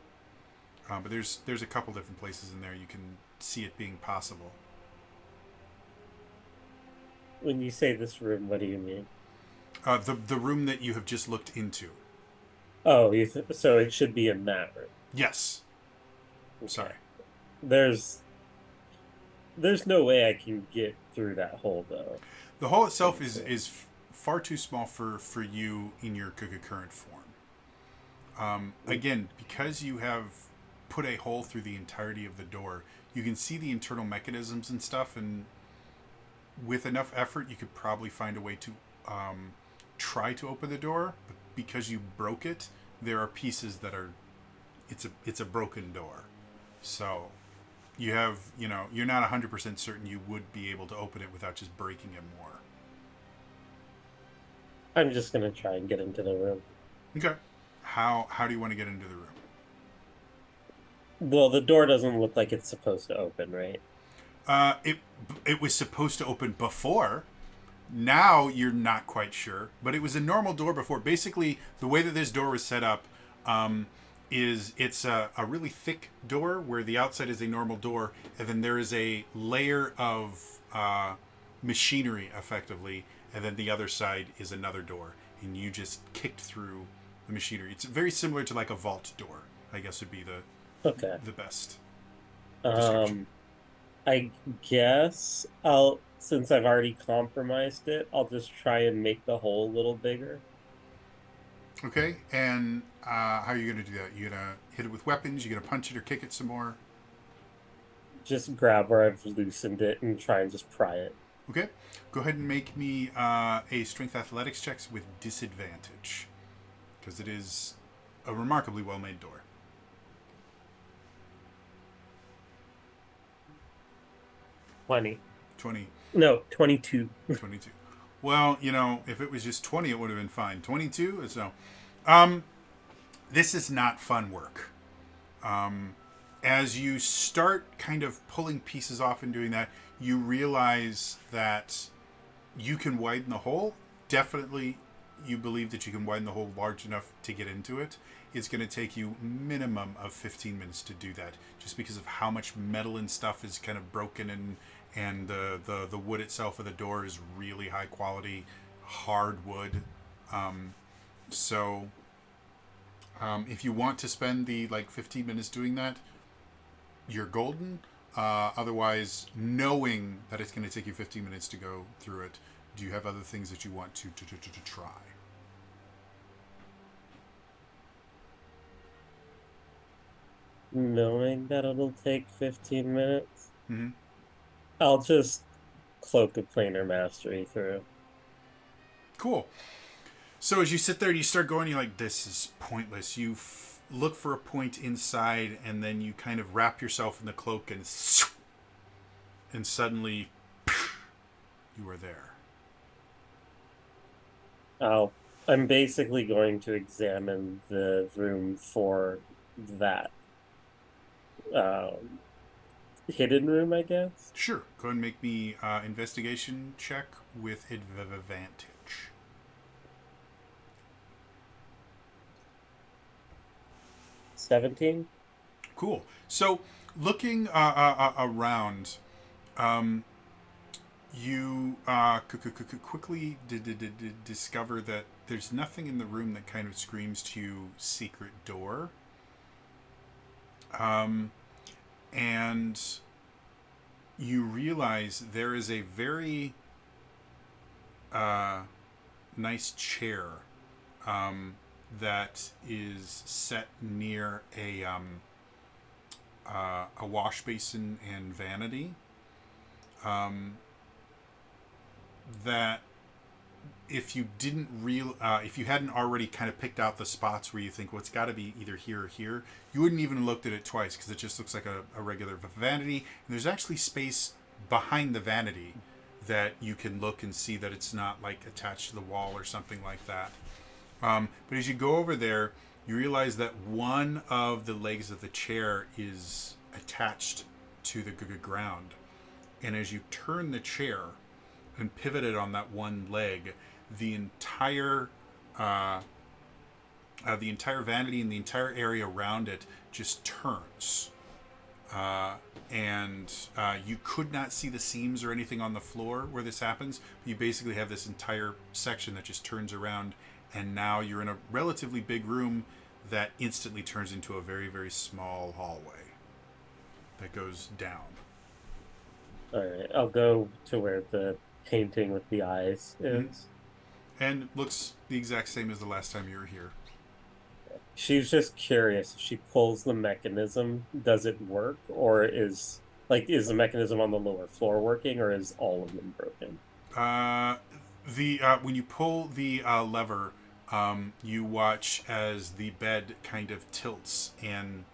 But there's a couple different places in there you can see it being possible. When you say this room, what do you mean? The room that you have just looked into. Oh, so it should be in that room. Yes. Okay. Sorry. There's no way I can get through that hole though. The hole itself is far too small for you in your current form. Again, because you have put a hole through the entirety of the door, you can see the internal mechanisms and stuff, and with enough effort, you could probably find a way to try to open the door. But because you broke it, there are pieces that are it's a broken door. So you have, you're not 100% certain you would be able to open it without just breaking it more. I'm just gonna try and get into the room. Okay. How do you want to get into the room? Well, the door doesn't look like it's supposed to open, right? It was supposed to open before. Now you're not quite sure, but it was a normal door before. Basically, the way that this door was set up is it's a really thick door where the outside is a normal door, and then there is a layer of machinery, effectively, and then the other side is another door, and you just kicked through the machinery. It's very similar to like a vault door, I guess would be the best description. I guess since I've already compromised it, I'll just try and make the hole a little bigger. Okay, and how are you going to do that? You going to hit it with weapons? You going to punch it or kick it some more? Just grab where I've loosened it and try and just pry it. Okay, go ahead and make me a strength athletics checks with disadvantage, because it is a remarkably well-made door. 20. 20. No, 22. 22. Well, if it was just 20, it would have been fine. 22? So, this is not fun work. As you start kind of pulling pieces off and doing that, you realize that you can widen the hole. Definitely, you believe that you can widen the hole large enough to get into it. It's going to take you minimum of 15 minutes to do that, just because of how much metal and stuff is kind of broken, and the wood itself of the door is really high quality hard wood. So if you want to spend the 15 minutes doing that, you're golden. Otherwise, knowing that it's going to take you 15 minutes to go through it, do you have other things that you want to try? Knowing that it'll take 15 minutes, Mm-hmm. I'll just cloak of planar mastery through. Cool. So as you sit there and you start going, you're like, this is pointless. You look for a point inside, and then you kind of wrap yourself in the cloak, and suddenly you are there. Oh, I'm basically going to examine the room for that hidden room, I guess. Sure. Go ahead and make me investigation check with advantage. 17. Cool. So, looking around, you quickly discover that there's nothing in the room that kind of screams to you secret door. And you realize there is a very nice chair that is set near a wash basin and vanity. That if you if you hadn't already kind of picked out the spots where you think, well, it's got to be either here or here, you wouldn't even looked at it twice, because it just looks like a regular vanity. And there's actually space behind the vanity that you can look and see that it's not like attached to the wall or something like that. But as you go over there, you realize that one of the legs of the chair is attached to the ground. And as you turn the chair and pivot it on that one leg, the entire vanity and the entire area around it just turns. And you could not see the seams or anything on the floor where this happens. But you basically have this entire section that just turns around, and now you're in a relatively big room that instantly turns into a very, very small hallway that goes down. All right, I'll go to where the painting with the eyes is. Mm-hmm. And looks the exact same as the last time you were here. She's just curious. If she pulls the mechanism, does it work, or is the mechanism on the lower floor working, or is all of them broken? When you pull the lever, you watch as the bed kind of tilts, and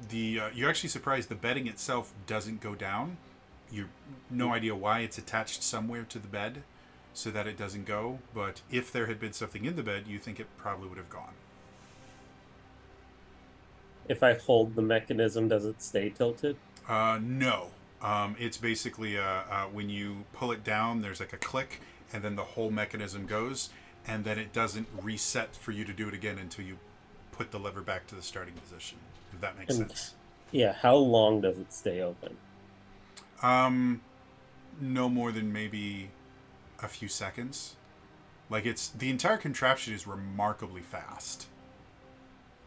you're actually surprised the bedding itself doesn't go down. You no idea why. It's attached somewhere to the bed so that it doesn't go, but if there had been something in the bed, you think it probably would have gone. If I hold the mechanism, does it stay tilted? No. It's basically when you pull it down, there's like a click, and then the whole mechanism goes, and then it doesn't reset for you to do it again until you put the lever back to the starting position, if that makes sense. Yeah, how long does it stay open? No more than maybe a few seconds. Like, the entire contraption is remarkably fast.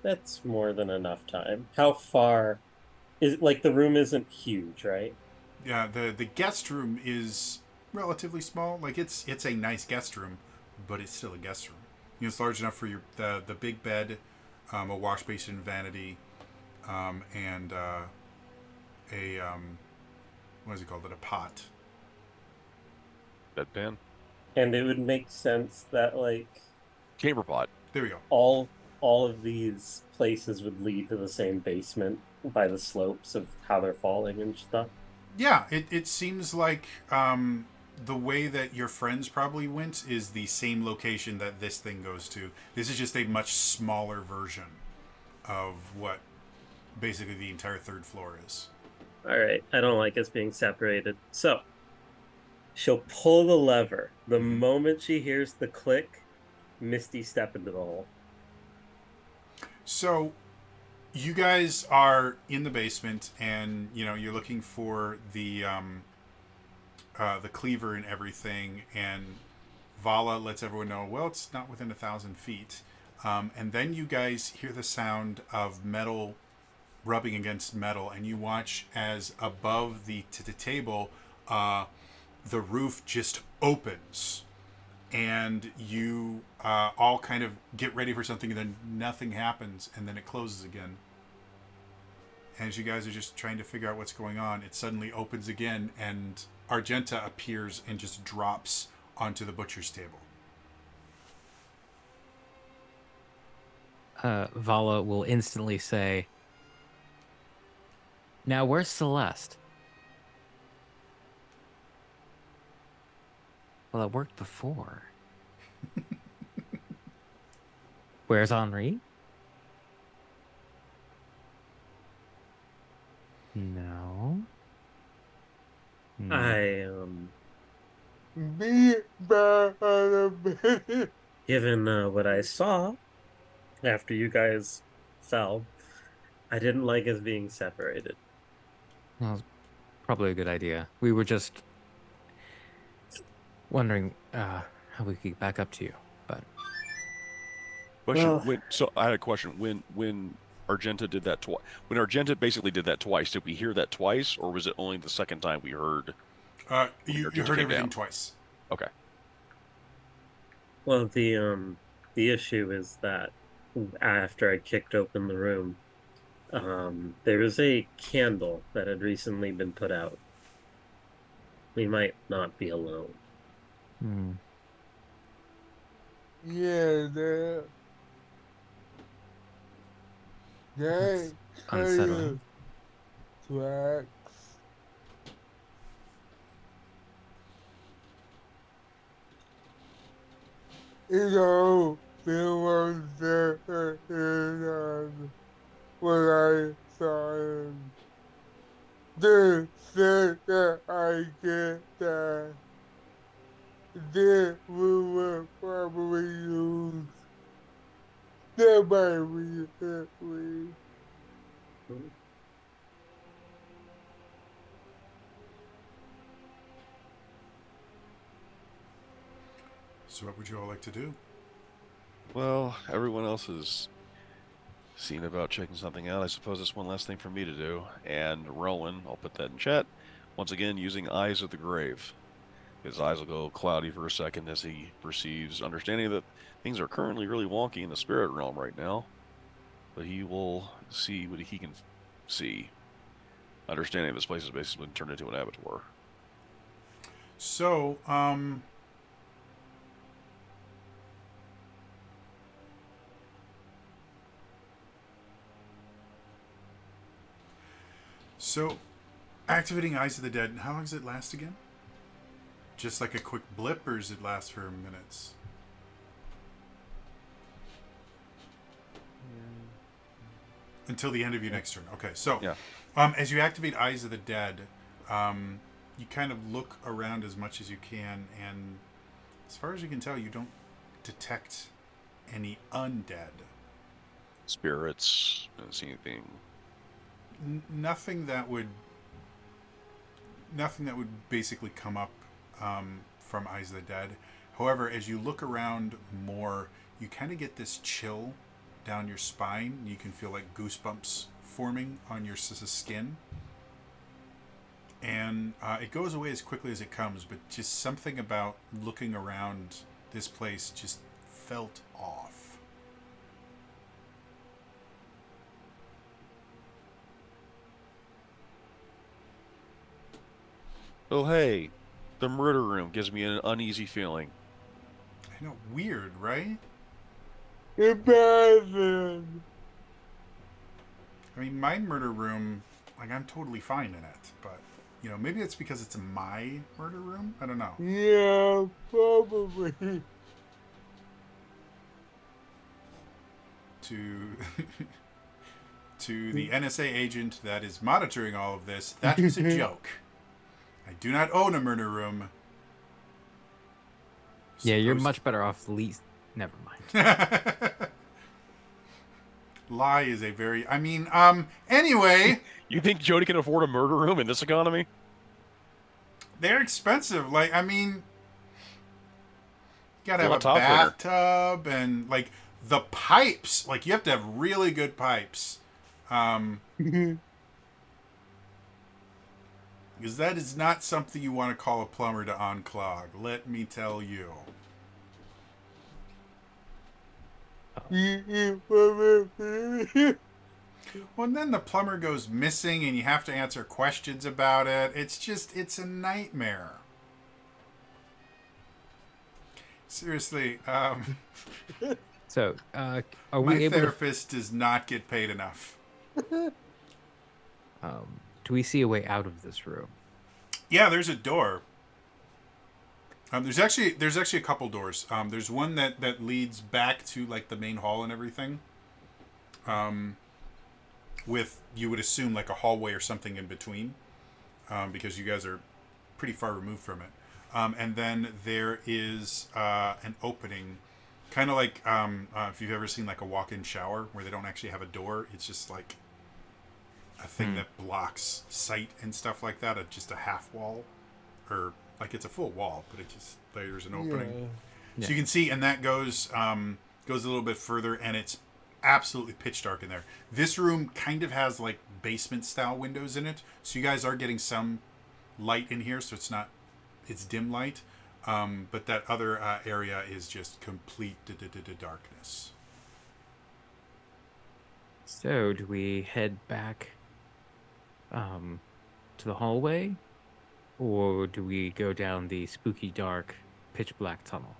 That's more than enough time. How far is it? Like, the room isn't huge, right? Yeah, the guest room is relatively small. Like, it's a nice guest room, but it's still a guest room. You know, it's large enough for the big bed, a wash basin, vanity, and what is it called? A pot. Bedpan? And it would make sense that, like, Chamber pot. There we go. all of these places would lead to the same basement by the slopes of how they're falling and stuff. Yeah, it seems like the way that your friends probably went is the same location that this thing goes to. This is just a much smaller version of what basically the entire third floor is. All right, I don't like us being separated. So, she'll pull the lever. The moment she hears the click, Misty step into the hole. So, you guys are in the basement, and you're looking for the cleaver and everything. And Vala lets everyone know, well, it's not within 1,000 feet. And then you guys hear the sound of metal rubbing against metal, and you watch as above the table, the roof just opens, and you all kind of get ready for something, and then nothing happens, and then it closes again. And as you guys are just trying to figure out what's going on, it suddenly opens again, and Argenta appears and just drops onto the butcher's table. Vala will instantly say, "Now, where's Celeste?" Well, it worked before. Where's Henri? No. Hmm. Be back on a minute. Given what I saw after you guys fell, I didn't like us being separated. Well, it's probably a good idea. We were just wondering how we could get back up to you, but Question. Well- So I had a question. When Argenta did that twice, when Argenta basically did that twice, did we hear that twice, or was it only the second time we heard? You Argenta heard came everything down. twice. Okay. Well, the issue is that after I kicked open the room, there was a candle that had recently been put out. We might not be alone. Yeah, that kind of unsettling. tracks. You know, there was there when I saw him. They said that I get that. They will probably use that might be that way. So what would you all like to do? Well, everyone else has seen about checking something out. I suppose it's one last thing for me to do. And Rowan, I'll put that in chat. Once again, using Eyes of the Grave. His eyes will go cloudy for a second as he perceives, understanding that things are currently really wonky in the spirit realm right now. But he will see what he can see. Understanding this place has basically been turned into an abattoir. So, activating Eyes of the Dead, how long does it last again? Just like a quick blip, or does it last for minutes? Until the end of your next turn. Okay, so Yeah. As you activate Eyes of the Dead, you kind of look around as much as you can, and as far as you can tell, you don't detect any undead. Spirits, don't see anything. Nothing that would basically come up from Eyes of the Dead. However, as you look around more, you kind of get this chill down your spine. You can feel like goosebumps forming on your skin. And it goes away as quickly as it comes, but just something about looking around this place just felt off. Oh, hey, the murder room gives me an uneasy feeling. I know, weird, right? Imagine. I mean, my murder room, like, I'm totally fine in it, but, you know, maybe it's because it's my murder room? I don't know. Yeah, probably. To the NSA agent that is monitoring all of this, that was a joke. I do not own a murder room. yeah, you're Supposed- much better off least. Never mind. Lie is a very. I mean, anyway, You think Jody can afford a murder room in this economy? they're expensive. Like, I mean, you gotta have Well, a top cleaner. bathtub and, like, the pipes. Like, you have to have really good pipes. Because that is not something you want to call a plumber to unclog. Let me tell you. Well, and then the plumber goes missing and you have to answer questions about it. It's a nightmare. Seriously, So, are my we able therapist does not get paid enough. to? Do we see a way out of this room? Yeah, there's a door. There's actually a couple doors. There's one that leads back to like the main hall and everything. With you would assume like a hallway or something in between, because you guys are pretty far removed from it. And then there is an opening, kind of like if you've ever seen like a walk-in shower where they don't actually have a door. It's just like a thing that blocks sight and stuff like that. Just a half wall, or like it's a full wall, but it just there's an opening. So you can see, and that goes a little bit further, and it's absolutely pitch dark in there. This room kind of has like basement style windows in it, so you guys are getting some light in here. So it's dim light, but that other area is just complete darkness. So, do we head back to the hallway, or do we go down the spooky, dark, pitch black tunnel?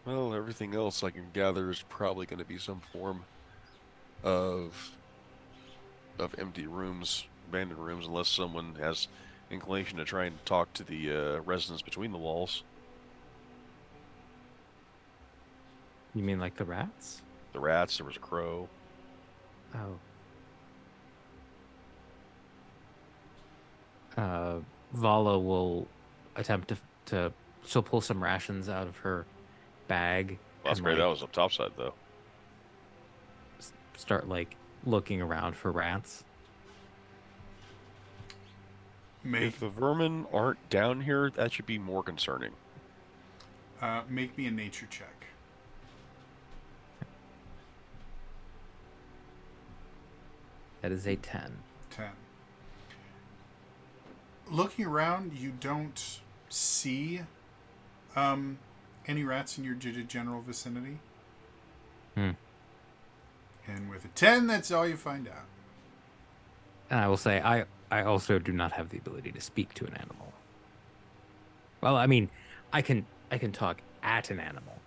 Well, everything else I can gather is probably going to be some form of empty rooms, abandoned rooms, unless someone has inclination to try and talk to the residents between the walls. You mean like the rats? The rats, there was a crow. Oh. Vala will attempt to she'll pull some rations out of her bag. Well, that's and, great. like, That was up top side, though. start like looking around for rats. If the vermin aren't down here, that should be more concerning. Make me a nature check. That is a 10. 10. Looking around, you don't see any rats in your general vicinity. Hmm. And with a 10, that's all you find out. And I will say, I also do not have the ability to speak to an animal. Well, I mean, I can talk at an animal.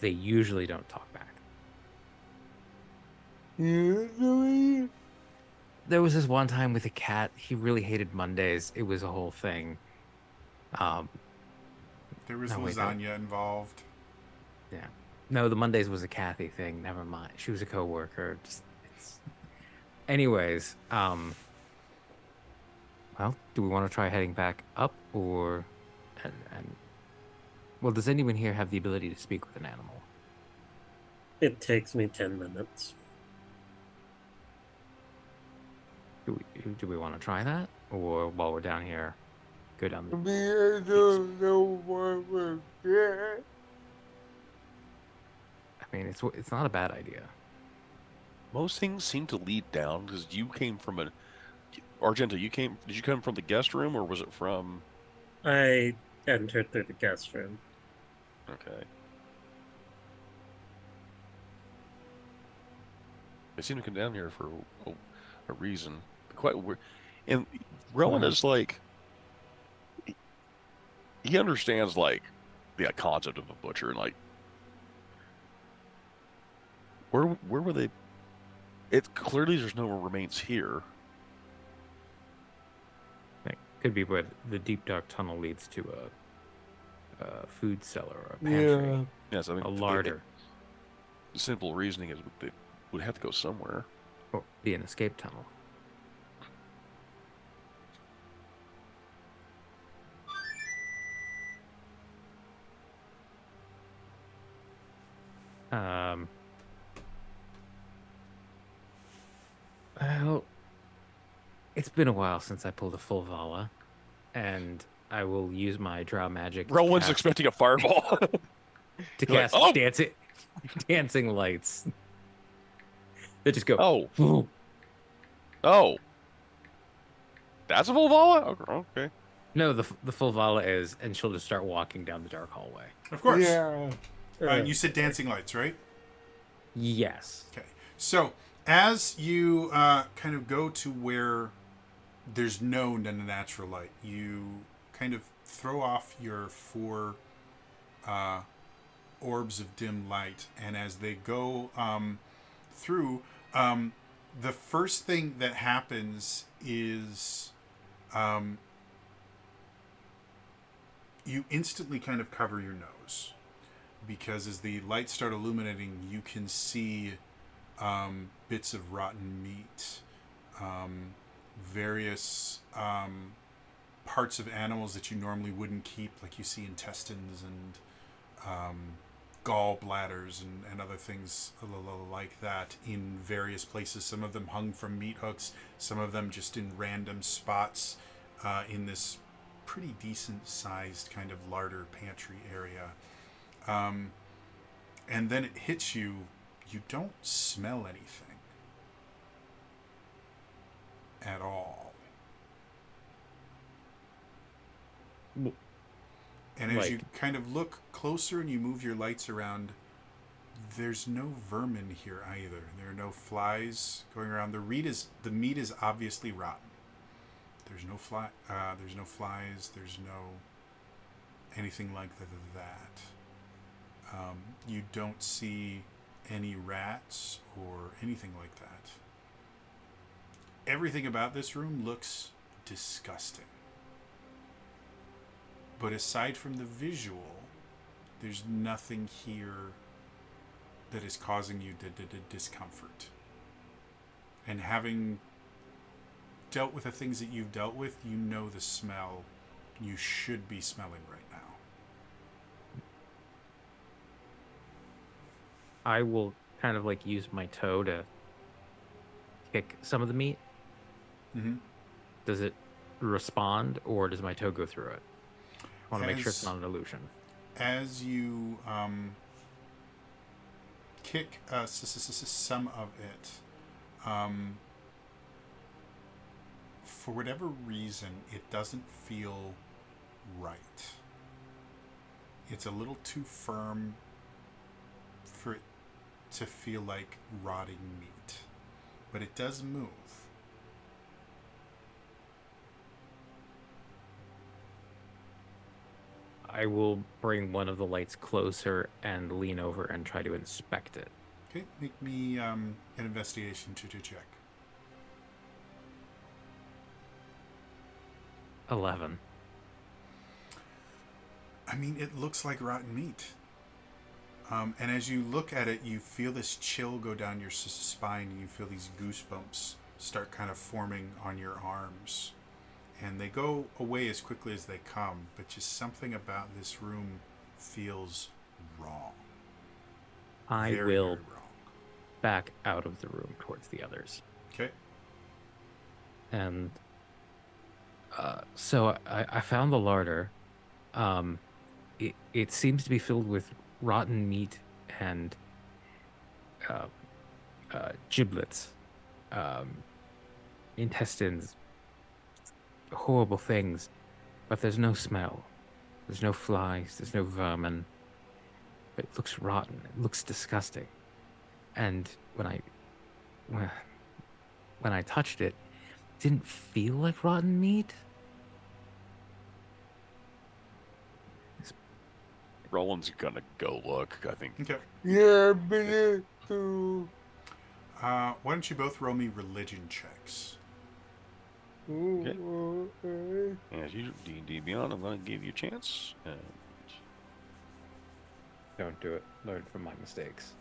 They usually don't talk back. Usually? There was this one time with a cat. He really hated Mondays. It was a whole thing. There was No, wait, lasagna involved. Yeah. No, the Mondays was a Kathy thing. Never mind. She was a coworker. Anyways, well, do we want to try heading back up, or and well, does anyone here have the ability to speak with an animal? It takes me 10 minutes. Do we want to try that, or while we're down here, go down the? I don't know what we're getting. I mean, it's not a bad idea. Most things seem to lead down, because you came from a... Argento, did you come from the guest room, or was it from... I entered through the guest room. Okay. They seem to come down here for a reason. Quite weird. And Rowan is like... He understands, like, the concept of a butcher, and, like... Where were they... It clearly there's no remains here. It could be where the deep dark tunnel leads to a food cellar or a pantry, Yeah. Yes, I mean a larder, the simple reasoning is they would have to go somewhere. or be an escape tunnel. Well, it's been a while since I pulled a full Vala, and I will use my Drow magic to Rowan's cast, expecting a fireball. to You're like, cast "Oh!" dancing lights. They just go. Oh, "Whoa." oh, that's a full Vala? Okay. No, the full Vala is, and she'll just start walking down the dark hallway. Of course. Yeah. You said dancing lights, right? Yes. Okay. So as you kind of go to where there's no natural light. You kind of throw off your 4 orbs of dim light, and as they go through, the first thing that happens is you instantly kind of cover your nose, because as the lights start illuminating, you can see bits of rotten meat, various parts of animals that you normally wouldn't keep, like you see intestines and gallbladders and other things like that in various places. Some of them hung from meat hooks, some of them just in random spots in this pretty decent sized kind of larder pantry area. And then it hits you. You don't smell anything at all. And as you kind of look closer and you move your lights around, there's no vermin here either. There are no flies going around. The meat is obviously rotten. There's no there's no flies. There's no anything like that. You don't see any rats or anything like that. Everything about this room looks disgusting. But aside from the visual, there's nothing here that is causing you discomfort. And having dealt with the things that you've dealt with, you know the smell you should be smelling right now. I will kind of like use my toe to kick some of the meat. Mm-hmm. Does it respond, or does my toe go through it? I want to make sure it's As- not an illusion. As you kick some of it, for whatever reason, it doesn't feel right. It's a little too firm for it to feel like rotting meat, but it does move. I will bring one of the lights closer and lean over and try to inspect it. Okay, make me an investigation to check. 11. I mean, it looks like rotten meat. And as you look at it, you feel this chill go down your spine, and you feel these goosebumps start kind of forming on your arms. And they go away as quickly as they come, but just something about this room feels wrong. I Very, will very wrong. back out of the room towards the others. Okay. And so I found the larder. It seems to be filled with rotten meat and giblets, intestines, horrible things. But there's no smell. There's no flies. There's no vermin. But it looks rotten. It looks disgusting. And when I touched it, it didn't feel like rotten meat. Roland's gonna go look, I think. Okay. Yeah, me too. Why don't you both roll me religion checks? Okay. As you D&D Beyond, I'm gonna give you a chance. And Don't do it. Learn from my mistakes.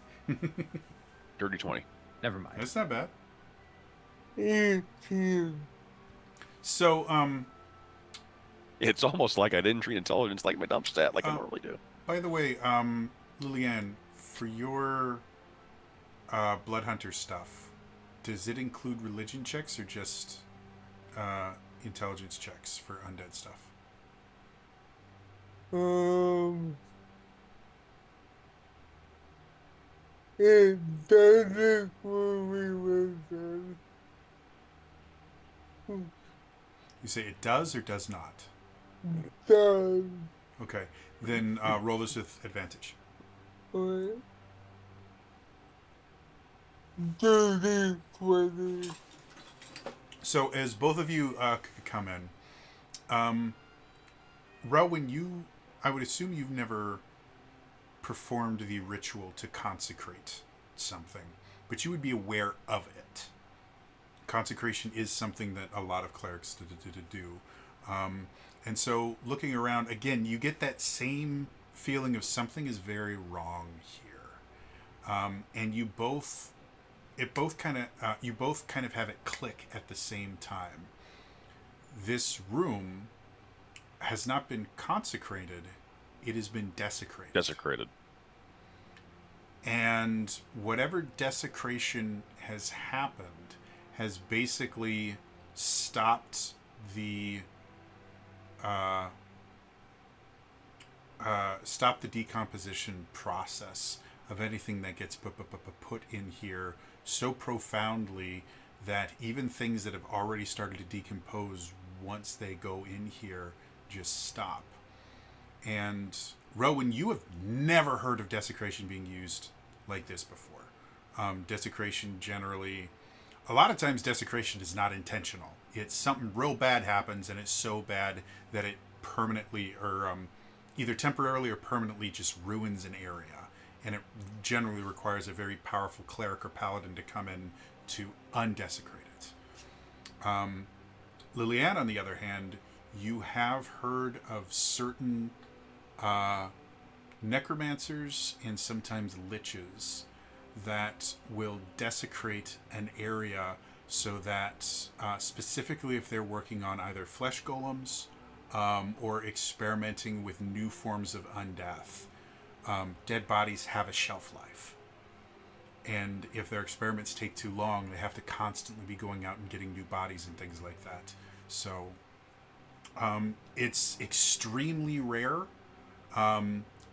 dirty 20. Never mind. That's not bad. 18. So, It's almost like I didn't treat intelligence like my dump stat, like I Uh, normally do. by the way, Lilianne, for your Blood Hunter stuff, does it include religion checks or just intelligence checks for undead stuff? It doesn't for me with You say it does or does not? does. Okay, then roll this with advantage. Dirty 20. So as both of you come in, Rowan, I would assume you've never performed the ritual to consecrate something, but you would be aware of it. Consecration is something that a lot of clerics do. And so looking around, again, you get that same feeling of something is very wrong here. And you both kind of have it click at the same time. This room has not been consecrated, it has been desecrated. Desecrated. And whatever desecration has happened has basically stopped the decomposition process of anything that gets put in here so profoundly that even things that have already started to decompose once they go in here just stop. And Rowan, you have never heard of desecration being used like this before. Desecration generally, a lot of times desecration is not intentional. It's something real bad happens, and it's so bad that it permanently or either temporarily or permanently just ruins an area. And it generally requires a very powerful cleric or paladin to come in to undesecrate it. Liliana, on the other hand, you have heard of certain necromancers and sometimes liches that will desecrate an area so that specifically if they're working on either flesh golems or experimenting with new forms of undeath, dead bodies have a shelf life. And if their experiments take too long, they have to constantly be going out and getting new bodies and things like that. So it's extremely rare.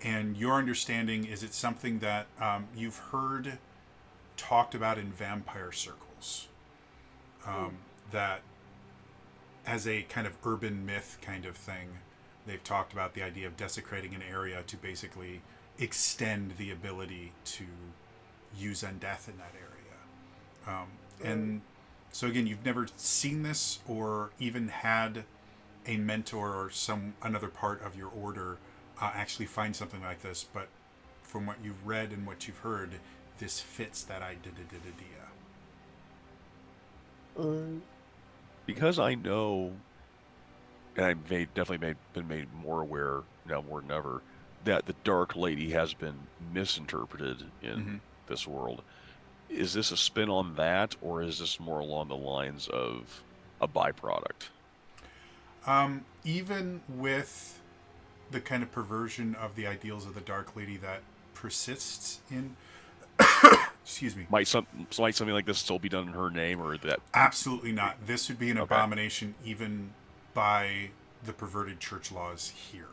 And your understanding is it's something that you've heard talked about in vampire circles. That as a kind of urban myth kind of thing, they've talked about the idea of desecrating an area to basically extend the ability to use undeath in that area. And so again, you've never seen this or even had a mentor or another part of your order actually find something like this, but from what you've read and what you've heard, this fits that idea. Because I know, and I've definitely been made more aware now more than ever, that the Dark Lady has been misinterpreted in this world. Is this a spin on that, or is this more along the lines of a byproduct? Even with the kind of perversion of the ideals of the Dark Lady that persists in excuse me. Might something like this still be done in her name, or that? Absolutely not. This would be an abomination even by the perverted church laws here.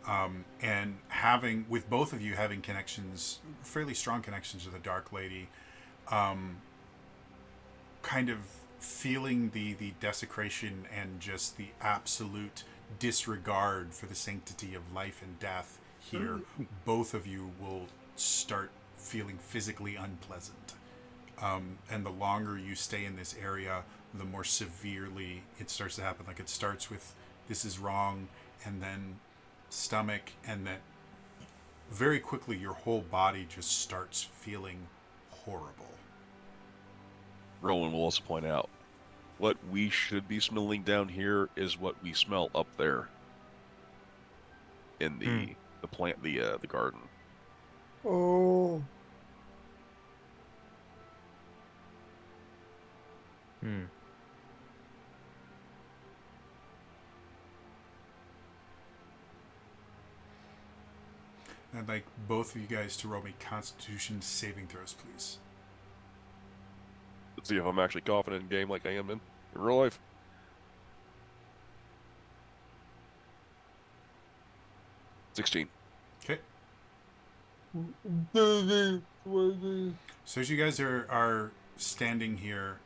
And with both of you having connections, fairly strong connections to the Dark Lady, kind of feeling the desecration and just the absolute disregard for the sanctity of life and death here, both of you will start feeling physically unpleasant. And the longer you stay in this area, the more severely it starts to happen. Like it starts with, this is wrong, and then stomach, and then very quickly your whole body just starts feeling horrible. Rowan will also point out, what we should be smelling down here is what we smell up there in the plant, the garden. Oh. I'd like both of you guys to roll me Constitution saving throws, please. Let's see if I'm actually confident in game like I am in real life. $16. Okay. 30, 20. So as you guys are standing here,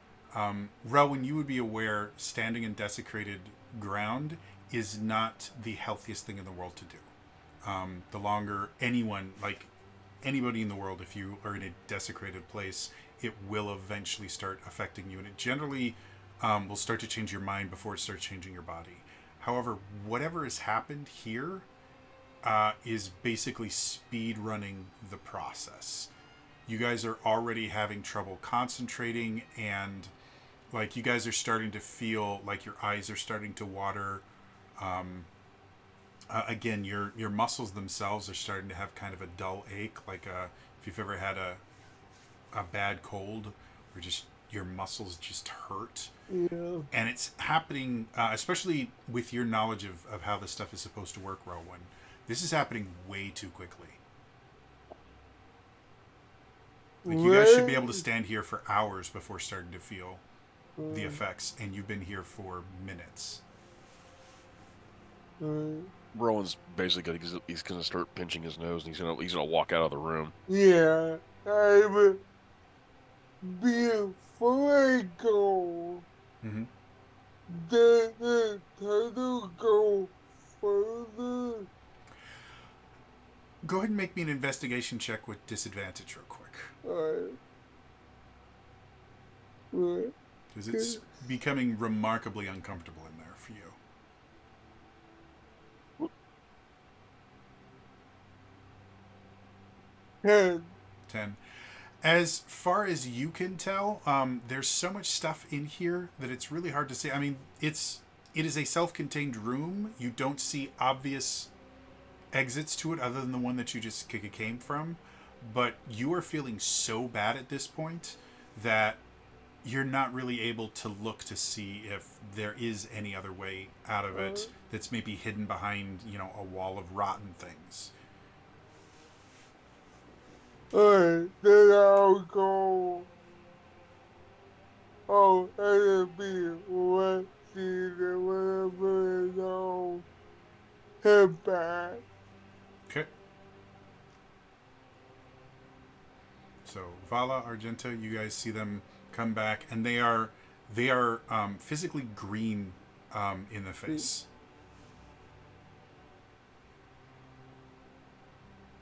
Rowan, you would be aware standing in desecrated ground is not the healthiest thing in the world to do. The longer anybody in the world, if you are in a desecrated place, it will eventually start affecting you. And it generally, will start to change your mind before it starts changing your body. However, whatever has happened here is basically speed running the process. You guys are already having trouble concentrating, and like you guys are starting to feel like your eyes are starting to water. Again, your muscles themselves are starting to have kind of a dull ache, like if you've ever had a bad cold, or just your muscles just hurt. Yeah. And it's happening, especially with your knowledge of how this stuff is supposed to work, Rowan. This is happening way too quickly. Like, you guys should be able to stand here for hours before starting to feel the effects, and you've been here for minutes. Rowan's basically he's gonna start pinching his nose, and he's gonna walk out of the room. Yeah, I'm before I go. Mm-hmm. Does the turtle go further? Go ahead and make me an investigation check with disadvantage real quick. Right. Because it's becoming remarkably uncomfortable in there for you. 10. As far as you can tell, there's so much stuff in here that it's really hard to say. I mean, it is a self-contained room. You don't see obvious exits to it other than the one that you just came from. But you are feeling so bad at this point that you're not really able to look to see if there is any other way out of it that's maybe hidden behind, a wall of rotten things. Alright, then I'll go. Oh, it'll be one season, whatever, and I'll head back. Okay. So Vala, Argenta, you guys see them come back, and they are physically green in the face.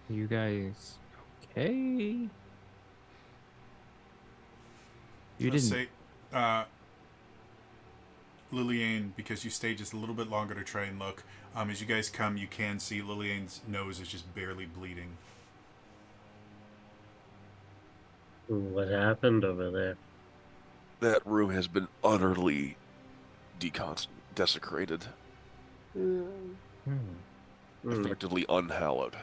You guys okay? You Let's didn't. say, Liliane, because you stayed just a little bit longer to try and look. As you guys come, you can see Liliane's nose is just barely bleeding. What happened over there? That room has been utterly desecrated, Yeah. effectively unhallowed.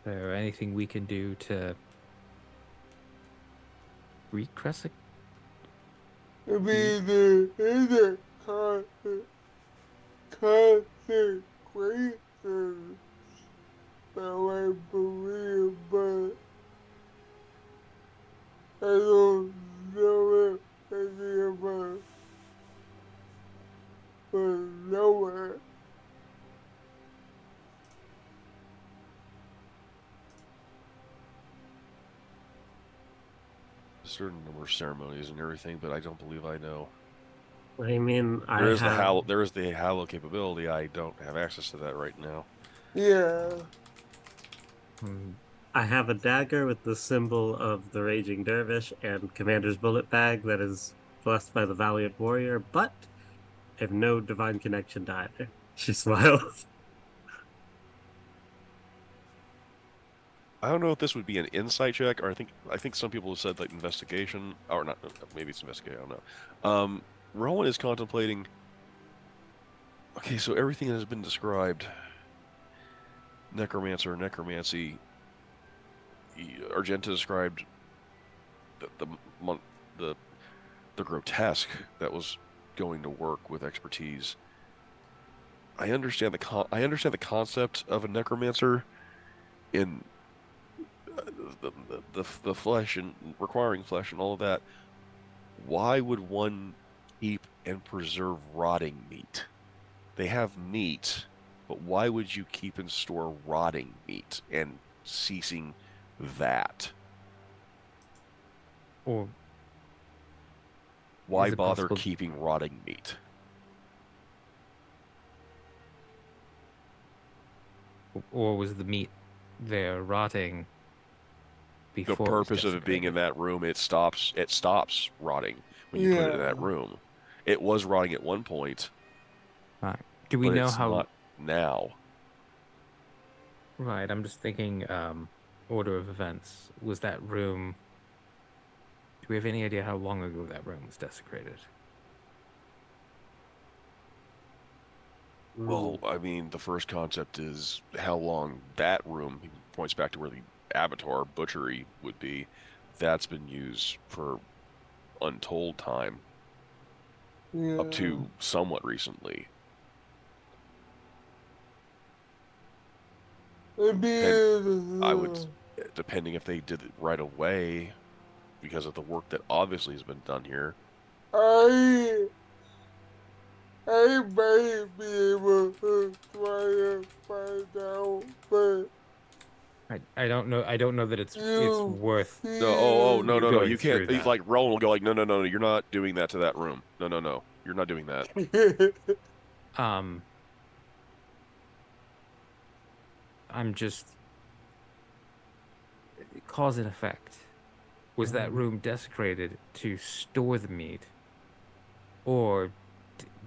Is there anything we can do to recrest it? I mean, there is a consecration that I believe, but I don't know anything about it. A certain number of ceremonies and everything, but I don't believe I know. I mean, There is the hallow capability. I don't have access to that right now. Yeah. I have a dagger with the symbol of the Raging Dervish and Commander's bullet bag that is blessed by the Valiant Warrior, but I have no divine connection to either. She smiles. I don't know if this would be an insight check, or I think some people have said like investigation, or not. Maybe it's investigation. I don't know. Rowan is contemplating. Okay, so everything that has been described, necromancy. Argenta described the grotesque that was going to work with expertise. I understand the concept of a necromancer in the flesh and requiring flesh and all of that. Why would one keep and preserve rotting meat? They have meat, but why would you keep and store rotting meat and ceasing that? Or why is it bother possible- keeping rotting meat? Or was the meat there rotting The before it was purpose of it being in desecrated. that room, it stops rotting when you put it in Yeah. that room. It was rotting at one point, Right. Do we but know it's how? not now. Right. I'm just thinking. Order of events. Was that room? Do we have any idea how long ago that room was desecrated? Well, I mean, the first concept is how long that room he points back to where the abattoir butchery would be. That's been used for untold time up Yeah. to somewhat recently. I Depend, I would, mean, depending if they did it right away because of the work that obviously has been done here. I I may be able to try to find out, but I don't know. I don't know that it's you worth No, see, no, you no, no. going You can't. through He's that. like Roland will go like, no, no, no, no. You're not doing that to that room. No, no, no. You're not doing that. Um, I'm just cause and effect. Was that room desecrated to store the meat, or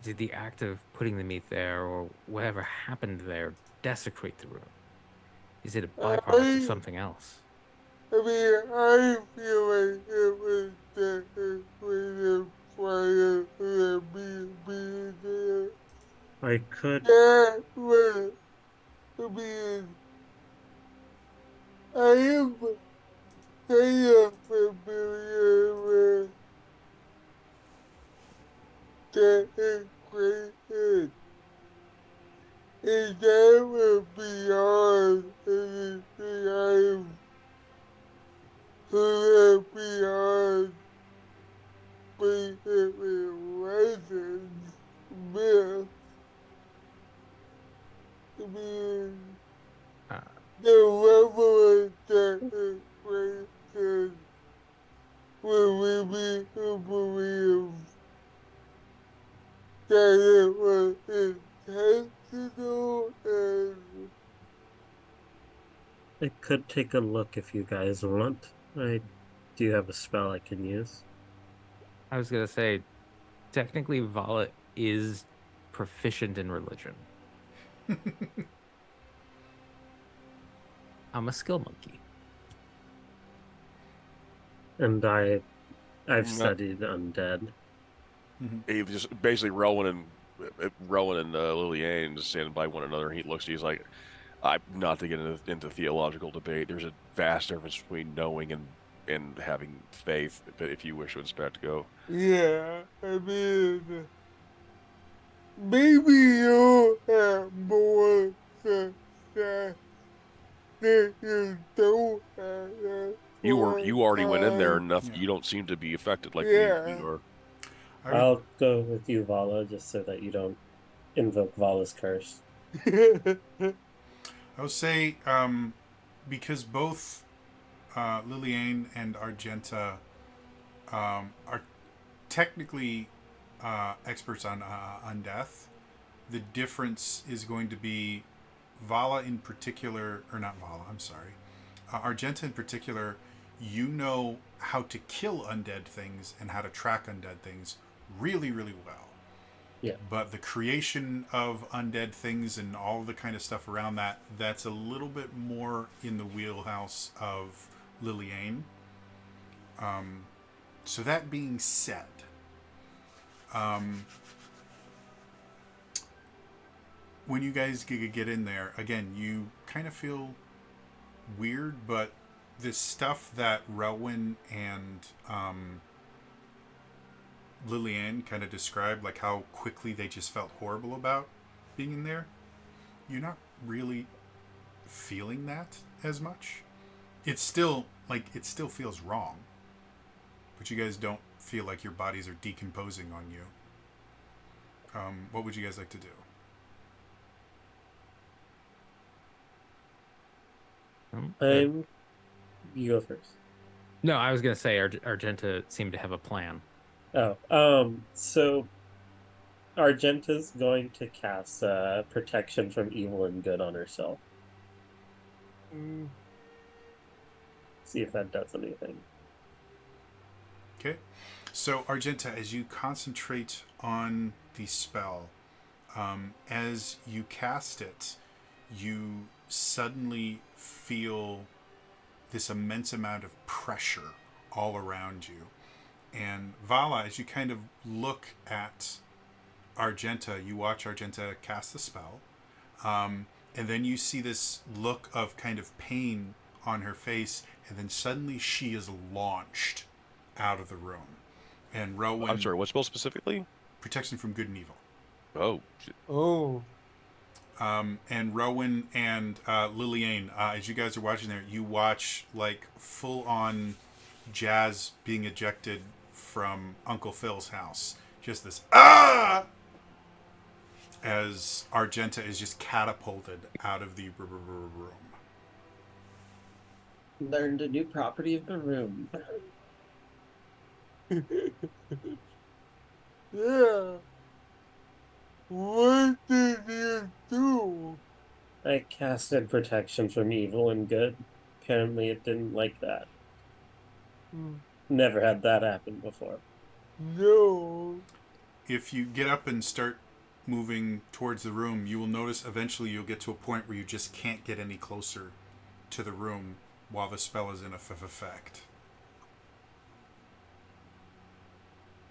did the act of putting the meat there or whatever happened there desecrate the room? Is it a byproduct of I something else? I mean, I feel like it was the way to try to be there. I could That was, I mean, I am kind of familiar with the equation. And that would be beyond anything I've heard of beyond basically lessons, myth. I mean, Uh, the level of the equation would lead me to believe that it was intentional and I could take a look if you guys want. I do have a spell I can use. I was gonna say, technically, Vala is proficient in religion. I'm a skill monkey. And I've No, studied undead. he just basically Rowan and Liliane just standing by one another. He looks. He's like, I'm not to get into theological debate. There's a vast difference between knowing and having faith. But if you wish to inspect, go. yeah, I mean, maybe you'll have more success than you don't have that for You already went in there time. enough. Yeah. You don't seem to be affected like we Yeah. are. I would I'll go with you, Vala, just so that you don't invoke Vala's curse. I would say because both Liliane and Argenta are technically experts on death. The difference is going to be Vala in particular, or not Vala. I'm sorry, Argenta in particular. You know how to kill undead things and how to track undead things really, really well. Yeah. But the creation of undead things and all the kind of stuff around that, that's a little bit more in the wheelhouse of Liliane. So that being said, when you guys get in there, again, you kind of feel weird, but this stuff that Rowan and Liliane kind of described, like how quickly they just felt horrible about being in there, you're not really feeling that as much. It's still like it still feels wrong, but you guys don't feel like your bodies are decomposing on you. What would you guys like to do? You go first. No, I was gonna say Argenta seemed to have a plan. So Argenta's going to cast protection from evil and good on herself. Mm, See if that does anything. Okay. So, Argenta, as you concentrate on the spell, as you cast it, you suddenly feel this immense amount of pressure all around you. And Vala, as you kind of look at Argenta, you watch Argenta cast the spell, and then you see this look of kind of pain on her face, and then suddenly she is launched out of the room. And Rowan, I'm sorry, what spell specifically? protection from good and evil. Oh, shit. Oh. And Rowan and Liliane, as you guys are watching there, you watch like full on Jazz being ejected from Uncle Phil's house. Just this as Argenta is just catapulted out of the room. Learned a new property of the room. Yeah. What did you do? I casted protection from evil and good. Apparently, it didn't like that. Never had that happen before. No. If you get up and start moving towards the room, you will notice eventually you'll get to a point where you just can't get any closer to the room while the spell is in effect.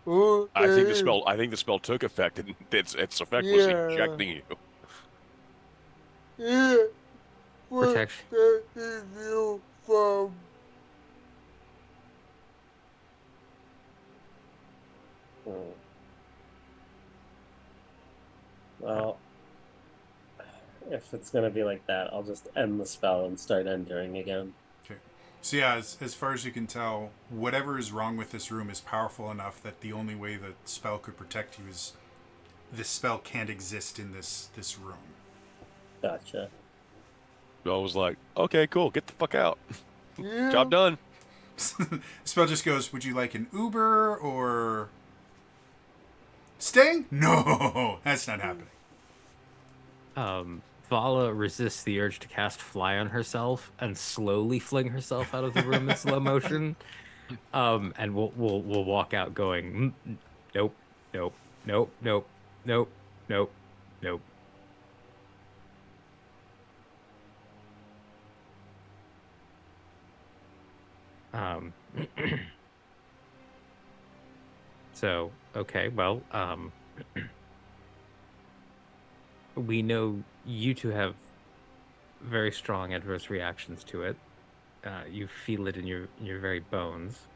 Okay. I think the spell took effect, and its effect was Yeah. ejecting you. Yeah. What Protection. is you from? Hmm. Well, if it's gonna be like that, I'll just end the spell and start entering again. Okay. So yeah, as far as you can tell, whatever is wrong with this room is powerful enough that the only way the spell could protect you is this spell can't exist in this room. Gotcha. So I was like, okay, cool, get the fuck out. Yeah. Job done. The spell just goes, would you like an Uber or staying? No, that's not happening. Vala resists the urge to cast Fly on herself and slowly fling herself out of the room in slow motion. And we'll walk out going, nope, nope, nope, nope, nope, nope, nope. So okay, well, we know you two have very strong adverse reactions to it. You feel it in your very bones.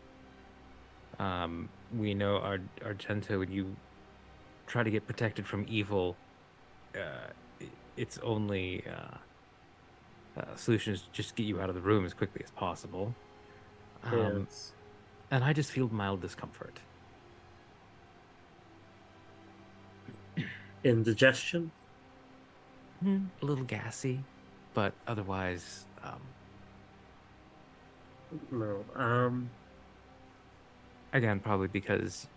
We know Argento, when you try to get protected from evil, its only solution is to just get you out of the room as quickly as possible. Yes. And I just feel mild discomfort. Indigestion? A little gassy, but otherwise, No. again, probably because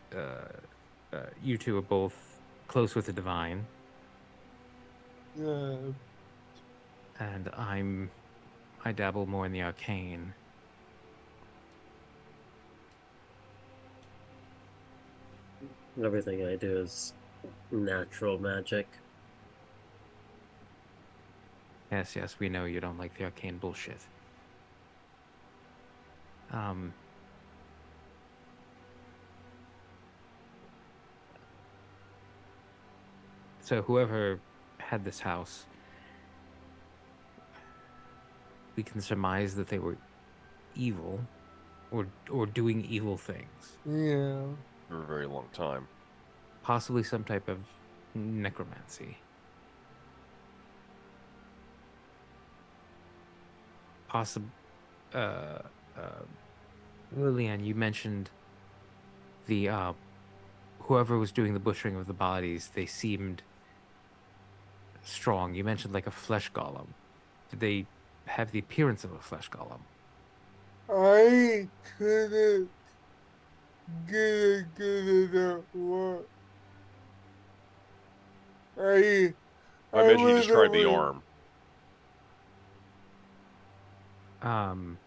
you two are both close with the divine, Yeah. and I dabble more in the arcane. Everything I do is natural magic. Yes, we know you don't like the arcane bullshit. So whoever had this house, we can surmise that they were evil, or doing evil things. Yeah. For a very long time. Possibly some type of necromancy. Lillian, you mentioned the whoever was doing the butchering of the bodies, they seemed strong. You mentioned like a flesh golem. Did they have the appearance of a flesh golem? I couldn't get it at what. I imagine you was described the away. arm.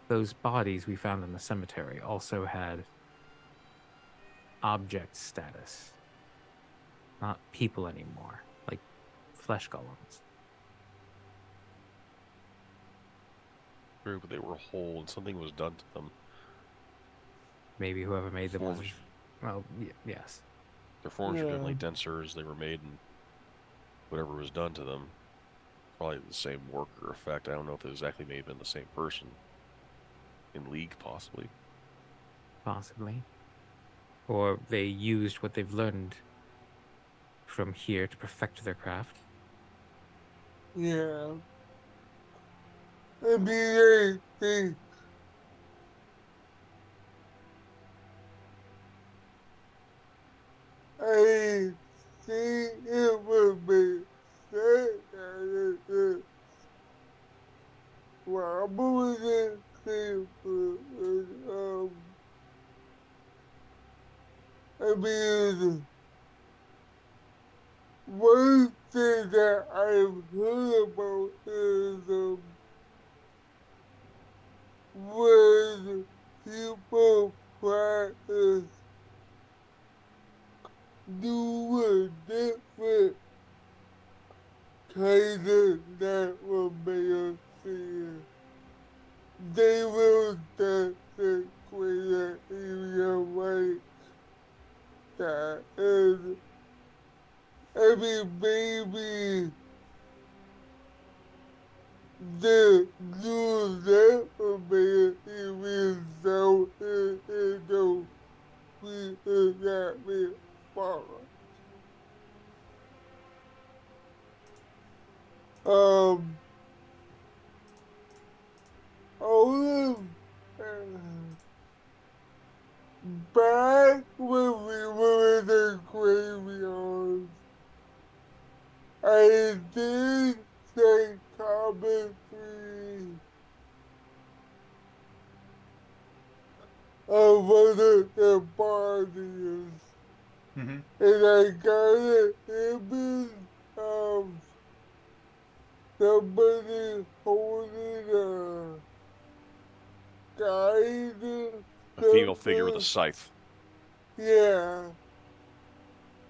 those bodies we found in the cemetery also had object status, not people anymore, like flesh golems. True, but they were whole and something was done to them. Maybe whoever made them was, Forms- well, yes. Their forms were definitely Yeah. denser as they were made, and whatever was done to them, probably the same work or effect. I don't know if it exactly may have been the same person. In League, possibly. Possibly. Or they used what they've learned from here to perfect their craft. Yeah. I mean, I think it would be said that it probably I mean, one thing that I've heard about is when people practice doing different kind of necromancy, they will desecrate an area like that. And I mean, maybe the new necromancy resulted in the creatures that we follow. All of back when we were in the graveyard, I did say commentary of one of the bodies, Mm-hmm. and I got an image of somebody holding a guide. A female figure with a scythe. Yeah.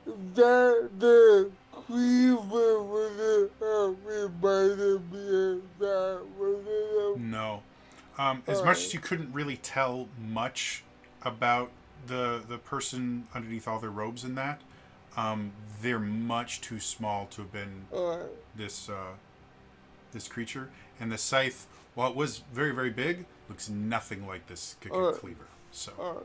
That the Cleveland was reminded me of that. Was it No. As much as you couldn't really tell much about the person underneath all their robes in that, they're much too small to have been this this creature. And the scythe, while it was very, very big, looks nothing like this cleaver. So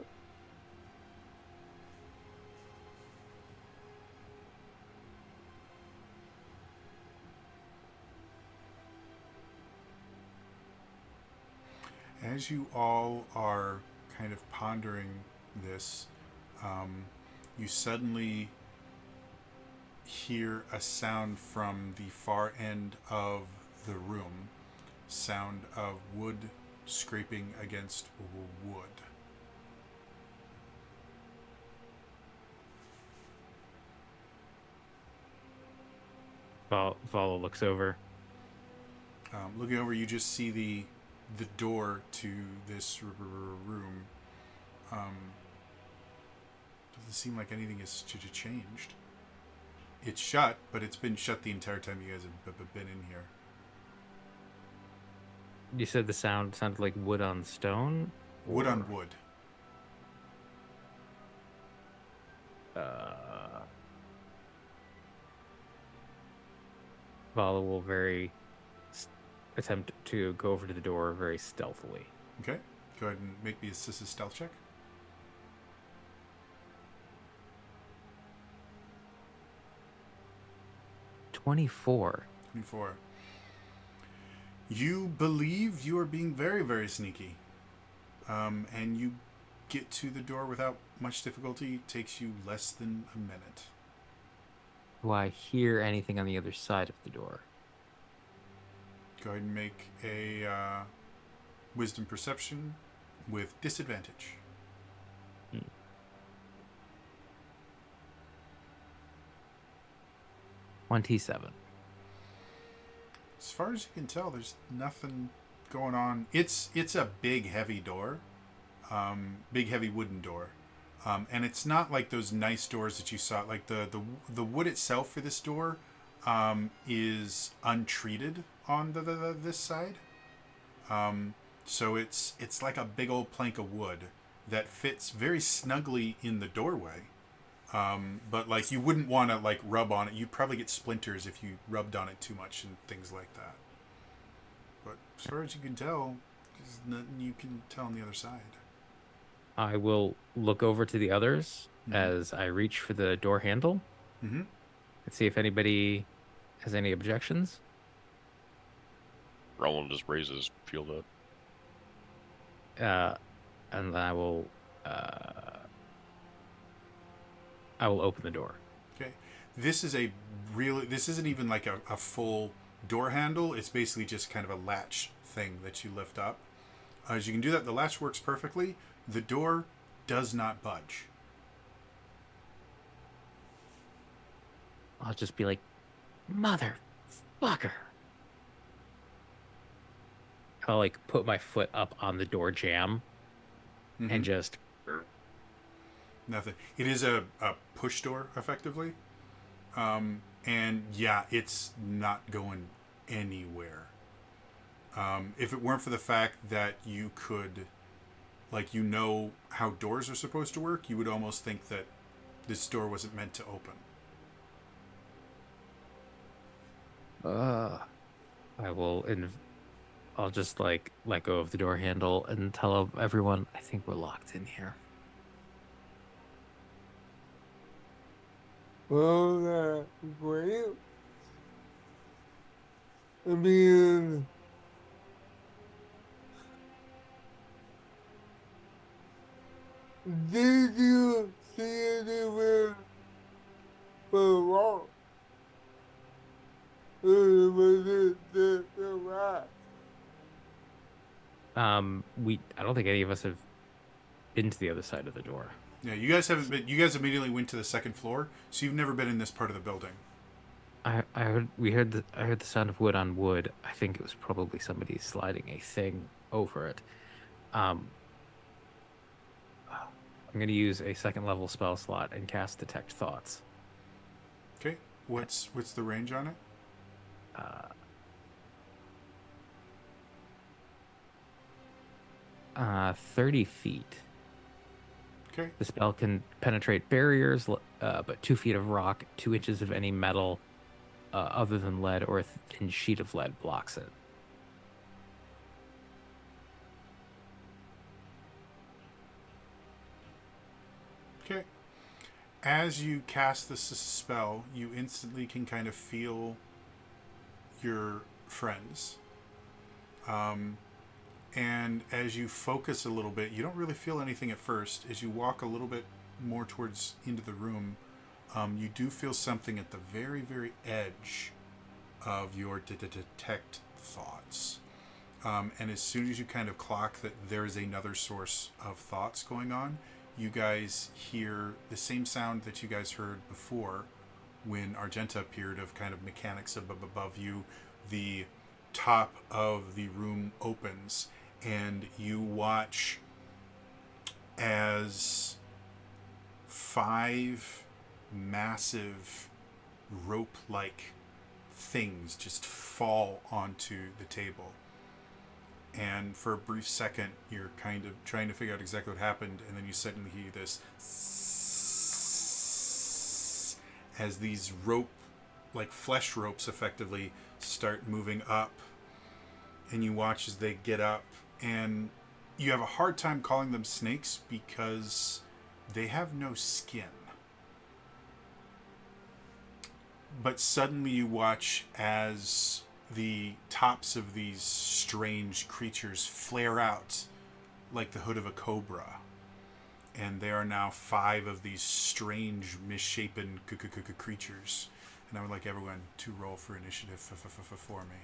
as you all are kind of pondering this, you suddenly hear a sound from the far end of the room. Sound of wood scraping against wood. Vala looks over. Looking over, you just see the door to this room. Doesn't seem like anything has changed. It's shut, but it's been shut the entire time you guys have been in here. You said the sound sounded like wood on stone? Wood on Or- wood. Vala will attempt to go over to the door very stealthily. Okay. Go ahead and make me a stealth check. 24. 24. You believe you are being very, very sneaky. And you get to the door without much difficulty. It takes you less than a minute. Do I hear anything on the other side of the door? Go ahead and make a wisdom perception with disadvantage. 27. As far as you can tell, there's nothing going on. It's a big heavy door, big heavy wooden door, and it's not like those nice doors that you saw. Like the wood itself for this door is untreated on the this side. So it's like a big old plank of wood that fits very snugly in the doorway. But like you wouldn't want to like rub on it. You'd probably get splinters if you rubbed on it too much and things like that. But as far as you can tell, there's nothing you can tell on the other side. I will look over to the others Mhm. as I reach for the door handle Mm-hmm. and see if anybody has any objections. Roland just raises shield up. And then I will open the door. Okay. This isn't even like a full door handle. It's basically just kind of a latch thing that you lift up. As you can do that, the latch works perfectly. The door does not budge. I'll just be like, motherfucker. I'll like put my foot up on the door jamb Mhm. and just Nothing. It is a push door, effectively. And yeah, it's not going anywhere. If it weren't for the fact that you could, like, you know how doors are supposed to work, you would almost think that this door wasn't meant to open. I'll just like let go of the door handle and tell everyone I think we're locked in here. Well, that's great. I mean, did you see anywhere for walk? Or was it the rock? I don't think any of us have been to the other side of the door. Yeah, you guys haven't been. You guys immediately went to the second floor, so you've never been in this part of the building. I heard the sound of wood on wood. I think it was probably somebody sliding a thing over it. I'm gonna use a second level spell slot and cast Detect Thoughts. Okay, what's the range on it? 30 feet. Okay, The spell can penetrate barriers, but 2 feet of rock, 2 inches of any metal other than lead or a thin sheet of lead blocks it. okay. As you cast this spell, you instantly can kind of feel your friends. And as you focus a little bit, you don't really feel anything at first. As you walk a little bit more towards into the room, you do feel something at the very, very edge of your detect thoughts. And as soon as you kind of clock that there is another source of thoughts going on, you guys hear the same sound that you guys heard before when Argenta appeared, of kind of mechanics above you. The top of the room opens and you watch as 5 massive rope-like things just fall onto the table. And for a brief second, you're kind of trying to figure out exactly what happened, and then you suddenly hear this as these rope, like flesh ropes, effectively start moving up. And you watch as they get up, and you have a hard time calling them snakes because they have no skin. But suddenly you watch as the tops of these strange creatures flare out like the hood of a cobra. And there are now 5 of these strange, misshapen creatures. And I would like everyone to roll for initiative for me.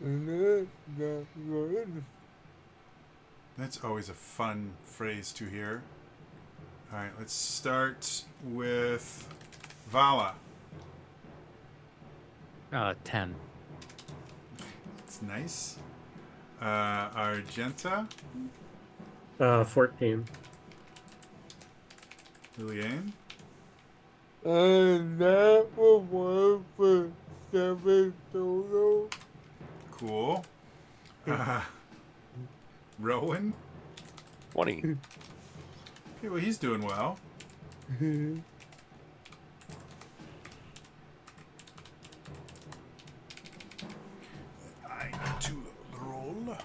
And that's not good. That's always a fun phrase to hear. All right, let's start with Vala. 10. It's nice. Argenta. 14. Liliane. That was one for 7 total. Cool. Rowan. 20. Okay, well, he's doing well. I need to roll.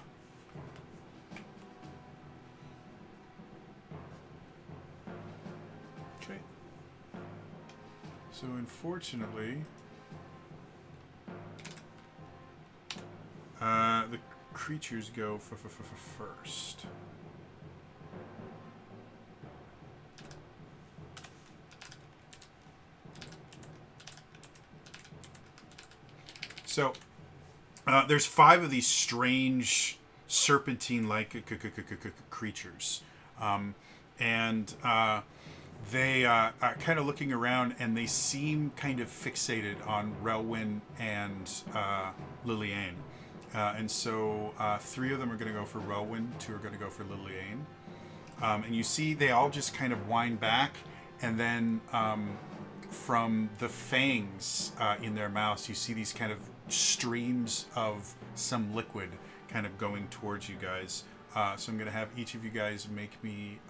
Okay. So, unfortunately, the creatures go first. So, there's 5 of these strange serpentine-like creatures, and they are kind of looking around, and they seem kind of fixated on Relwyn and Liliane. And so 3 of them are going to go for Relwyn, 2 are going to go for Liliane. And you see they all just kind of wind back, and then from the fangs in their mouths, you see these kind of streams of some liquid kind of going towards you guys. So I'm going to have each of you guys make me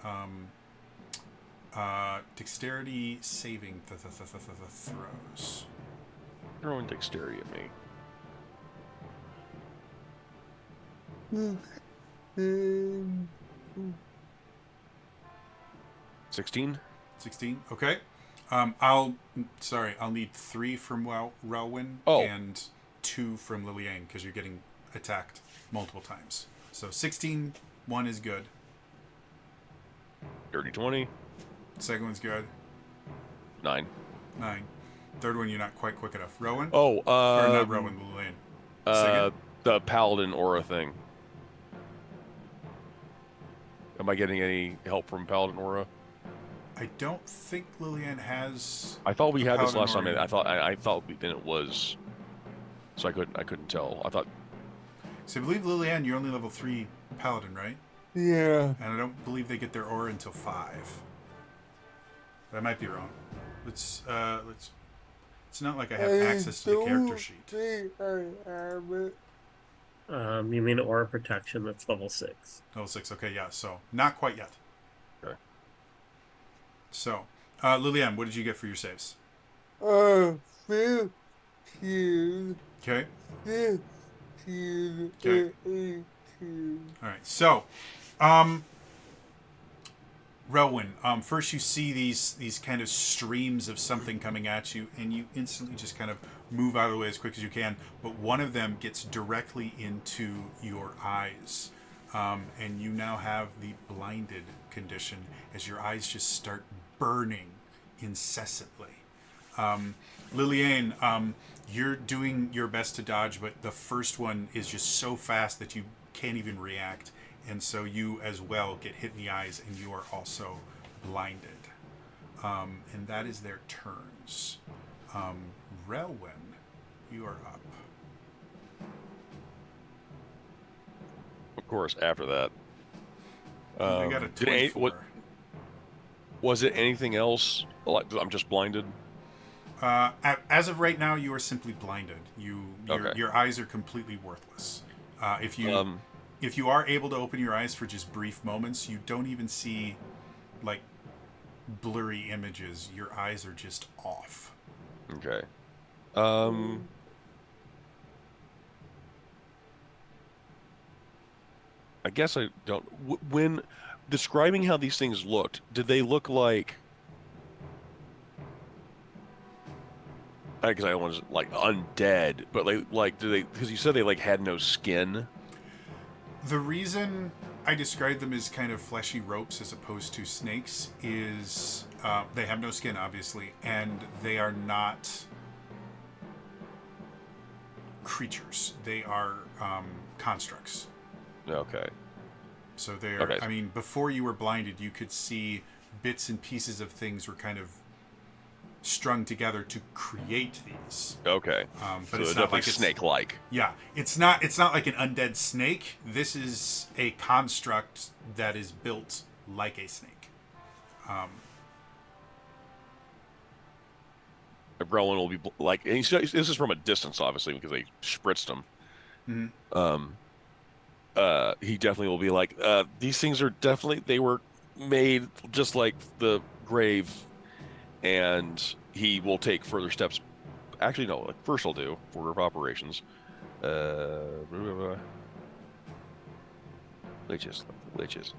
dexterity saving throws. Throwing dexterity at me. 16. 16. Okay. I'll need 3 from Relwyn and 2 from Liliane because you're getting attacked multiple times. So 16, 1 is good. Dirty 20. Second one's good. 9. 9. Third one, you're not quite quick enough. Rowan? Oh, Or not Rowan, Liliane. Second? the paladin aura thing. Am I getting any help from paladin aura? I don't think Liliane has. I thought we a had this paladin last time. aura. I thought then it was. So I couldn't tell. I thought. So I believe Liliane, you're only level 3 paladin, right? Yeah. And I don't believe they get their aura until 5. But I might be wrong. Let's. It's not like I have access to the character sheet. Think I have it. You mean aura protection? That's level 6. Level 6. Okay, yeah. So not quite yet. Okay. So, Liliane, what did you get for your saves? 15, Okay. 16, Okay. and 18. All right. So, Relwyn, first you see these kind of streams of something coming at you, and you instantly just kind of move out of the way as quick as you can. But one of them gets directly into your eyes, and you now have the blinded condition as your eyes just start burning incessantly. Liliane, you're doing your best to dodge, but the first one is just so fast that you can't even react. And so you as well get hit in the eyes, and you are also blinded. And that is their turns. Relwyn, you are up. Of course, after that. I got a 24. Was it anything else? Like I'm just blinded. As of right now, you are simply blinded. Okay. Your eyes are completely worthless. If you are able to open your eyes for just brief moments, you don't even see like blurry images. Your eyes are just off. Okay. I guess I don't. When describing how these things looked, did they look like? Because I don't want to like undead, but do they? Because you said they like had no skin. The reason I describe them as kind of fleshy ropes as opposed to snakes is they have no skin, obviously, and they are not creatures. They are constructs. Okay. So they're, Okay. I mean, before you were blinded, you could see bits and pieces of things were kind of strung together to create these. Okay. But So it's they're not like definitely it's snake-like. Yeah, it's not like an undead snake. This is a construct that is built like a snake. Rowan will be like, and this is from a distance, obviously, because they spritzed him. Mhm. He definitely will be like, these things are definitely, they were made just like the grave, and he will take further steps. Actually, no, like first I'll do order of operations. Which is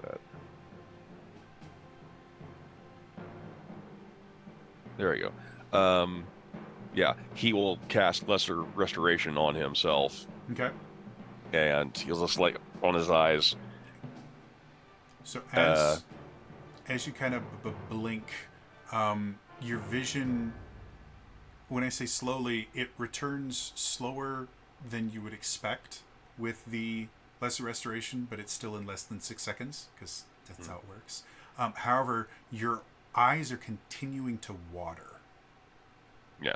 that? There we go. Yeah, he will cast Lesser Restoration on himself, Okay. and he'll just like on his eyes. So Uh, as you kind of blink, your vision, when I say slowly, it returns slower than you would expect with the lesser restoration, but it's still in less than 6 seconds because that's how it works. However, your eyes are continuing to water. Yeah.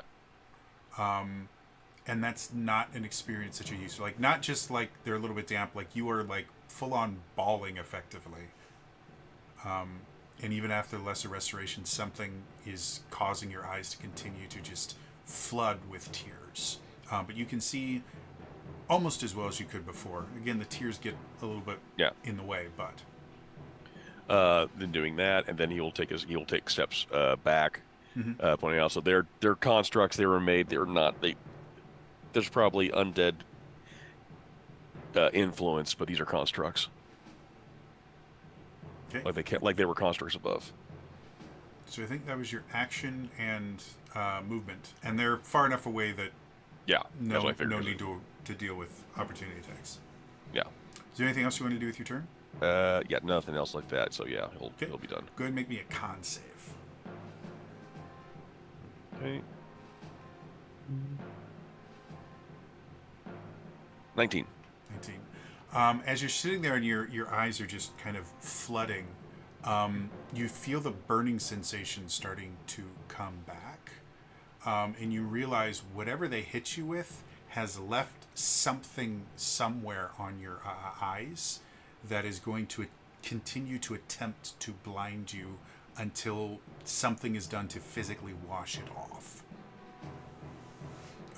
And that's not an experience that you're used to. Like, not just like they're a little bit damp, like you are like full on bawling effectively. And even after lesser restoration, something is causing your eyes to continue to just flood with tears. But you can see almost as well as you could before. Again, the tears get a little bit in the way, but Then doing that, and then he'll take steps back, Mhm. pointing out. So they're constructs. They were made. They're not. There's probably undead influence, but these are constructs. okay. Like they were constructs above. So I think that was your action and movement, and they're far enough away that Yeah, that's what I no figured. need to deal with opportunity attacks. Yeah. Is there anything else you want to do with your turn? Yeah, nothing else like that. So yeah, Okay. he'll be done. Go ahead and make me a con save. Okay. 19. 19. As you're sitting there and your eyes are just kind of flooding, you feel the burning sensation starting to come back. And you realize whatever they hit you with has left something somewhere on your eyes that is going to continue to attempt to blind you until something is done to physically wash it off.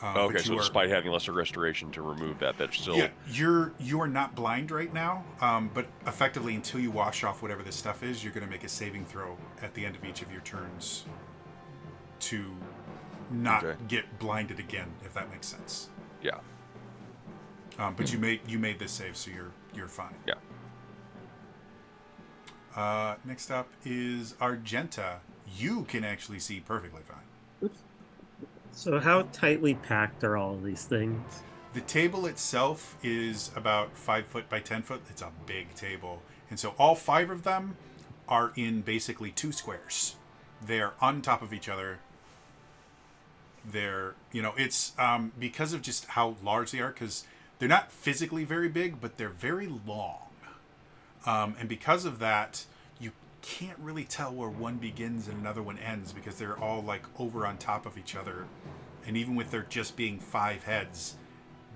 Okay, But so you are, despite having lesser restoration to remove that, that's still yeah, you are not blind right now, but effectively until you wash off whatever this stuff is, you're going to make a saving throw at the end of each of your turns to not Okay. get blinded again, if that makes sense. yeah. But you made this save, so you're fine. Yeah. Next up is Argenta. You can actually see perfectly fine. So how tightly packed are all of these things? The table itself is about 5 foot by 10 foot. It's a big table. And so all 5 of them are in basically 2 squares. They're on top of each other. They're, it's because of just how large they are, because they're not physically very big, but they're very long. And because of that, you can't really tell where one begins and another one ends because they're all like over on top of each other. And even with there just being 5 heads,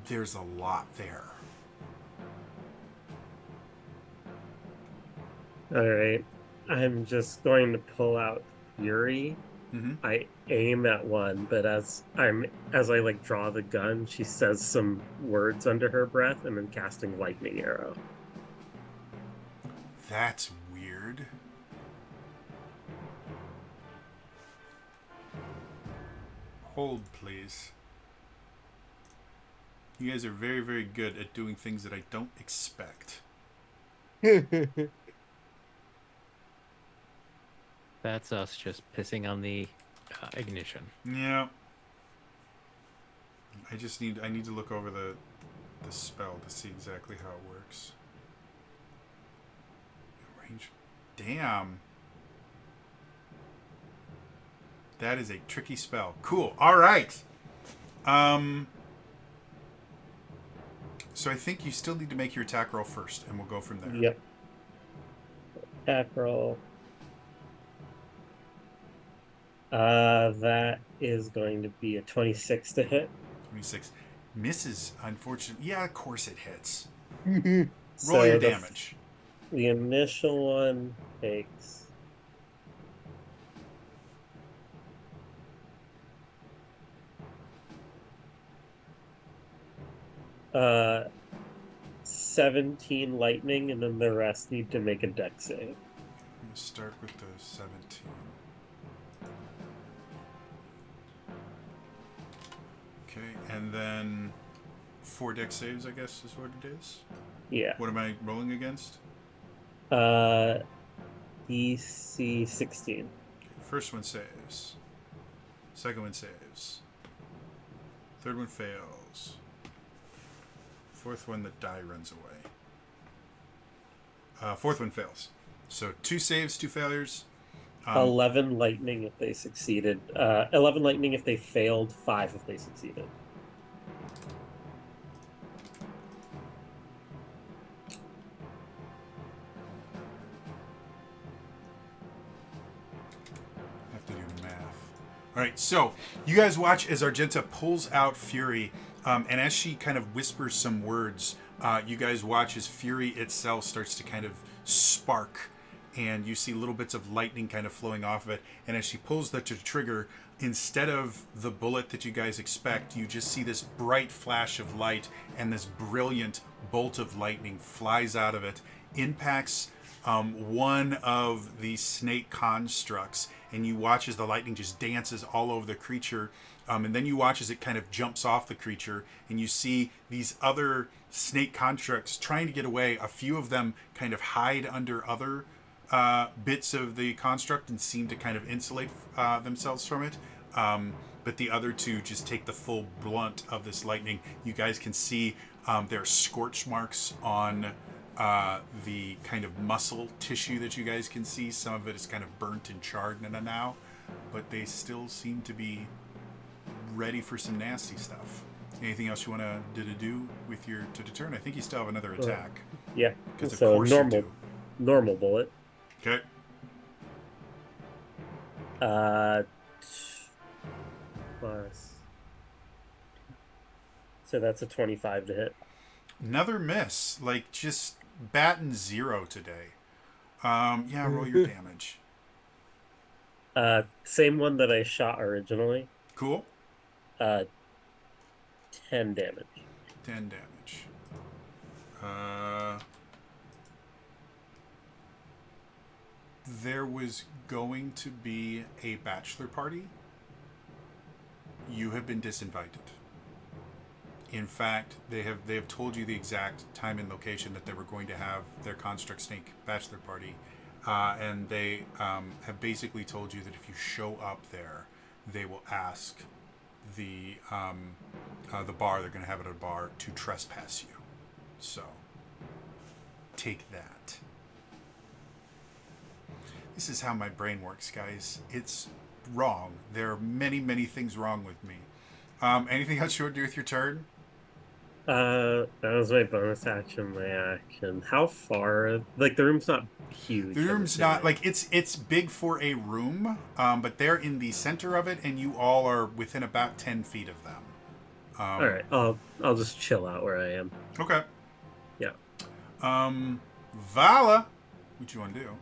there's a lot there. All right, I'm just going to pull out Fury. Mm-hmm. I aim at one, but as I like draw the gun, she says some words under her breath and then casting lightning arrow. That's weird. Hold, please. You guys are very, very good at doing things that I don't expect. That's us just pissing on the ignition. Yeah. I need to look over the spell to see exactly how it works. Range. Damn. That is a tricky spell. Cool. All right. So I think you still need to make your attack roll first, and we'll go from there. Yep. attack roll. That is going to be a 26 to hit. 26 misses. Unfortunately, yeah, of course it hits. So Roll your damage. The initial one takes 17 lightning, and then the rest need to make a dex save. I'm going to start with the 17. Okay, and then 4 dex saves, I guess, is what it is. Yeah. What am I rolling against? DC 16. Okay, first one saves. Second one saves. Third one fails. Fourth one, the die runs away. Fourth one fails. So 2 saves, 2 failures. 11 lightning if they succeeded. 11 lightning if they failed. 5 if they succeeded. I have to do math. All right, so you guys watch as Argenta pulls out Fury, and as she kind of whispers some words, you guys watch as Fury itself starts to kind of spark, and you see little bits of lightning kind of flowing off of it. And as she pulls the trigger, instead of the bullet that you guys expect, you just see this bright flash of light, and this brilliant bolt of lightning flies out of it, impacts one of the snake constructs, and you watch as the lightning just dances all over the creature, and then you watch as it kind of jumps off the creature, and you see these other snake constructs trying to get away. A few of them kind of hide under other bits of the construct and seem to kind of insulate themselves from it, but the other 2 just take the full blunt of this lightning. You guys can see there are scorch marks on the kind of muscle tissue that you guys can see. Some of it is kind of burnt and charred now, but they still seem to be ready for some nasty stuff. Anything else you want to do with your turn? I think you still have another attack. Yeah. 'Cause of So course you do. normal bullet. Okay. Plus. So that's a 25 to hit. Another miss. Like, just batting 0 today. Yeah, roll your damage. Same one that I shot originally. Cool. 10 damage. 10 damage. There was going to be a bachelor party. You have been disinvited. In fact, they have told you the exact time and location that they were going to have their Construct Snake bachelor party, and they have basically told you that if you show up there, they will ask the bar, they're going to have it at a bar, to trespass you. So take that. This is how my brain works, guys. It's wrong. There are many, many things wrong with me. Anything else you want to do with your turn? That was my bonus action, my action. How far? Like, the room's not huge. The room's not, like, it's big for a room, but they're in the center of it, and you all are within about 10 feet of them. All right, I'll just chill out where I am. Okay. Yeah. Vala, what you want to do?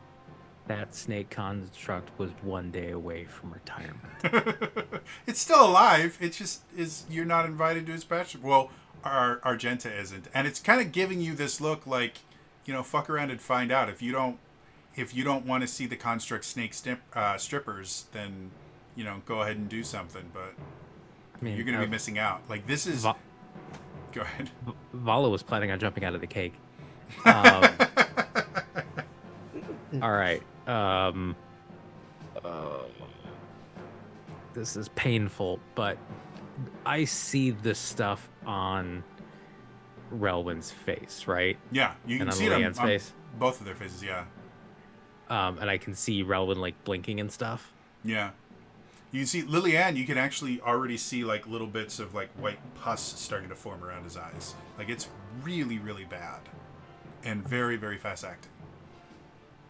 That snake construct was 1 day away from retirement. It's still alive. It just is, you're not invited to his bachelor. Well, Argenta isn't, and it's kind of giving you this look like, fuck around and find out. If you don't want to see the construct snake strippers, then go ahead and do something. But I mean, you're going to be missing out. Like, this is. Go ahead. Vala was planning on jumping out of the cake. All right. This is painful, but I see the stuff on Relwyn's face, right? Yeah, you can and see it on face. Both of their faces. Yeah. And I can see Relwyn like blinking and stuff. Yeah. You can see Lillian. You can actually already see like little bits of like white pus starting to form around his eyes. Like, it's really, really bad, and very, very fast acting.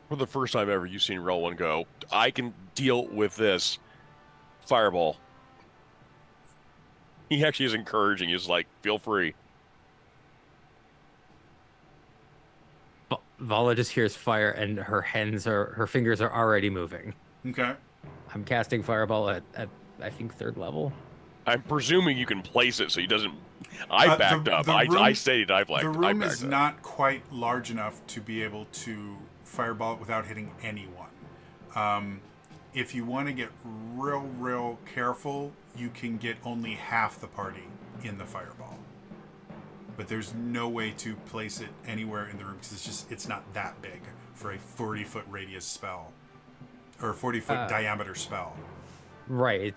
For the first time ever, you've seen Rowan go, I can deal with this. Fireball. He actually is encouraging. He's like, feel free. Vala just hears fire, and her fingers are already moving. Okay. I'm casting fireball at I think 3rd level. I'm presuming you can place it so he doesn't. I backed up. I room, stayed. I the room backed is up. not quite large enough to be able to fireball it without hitting anyone. If you want to get real careful, you can get only half the party in the fireball. But there's no way to place it anywhere in the room because it's not that big for a 40-foot radius spell or a 40-foot diameter spell. Right, a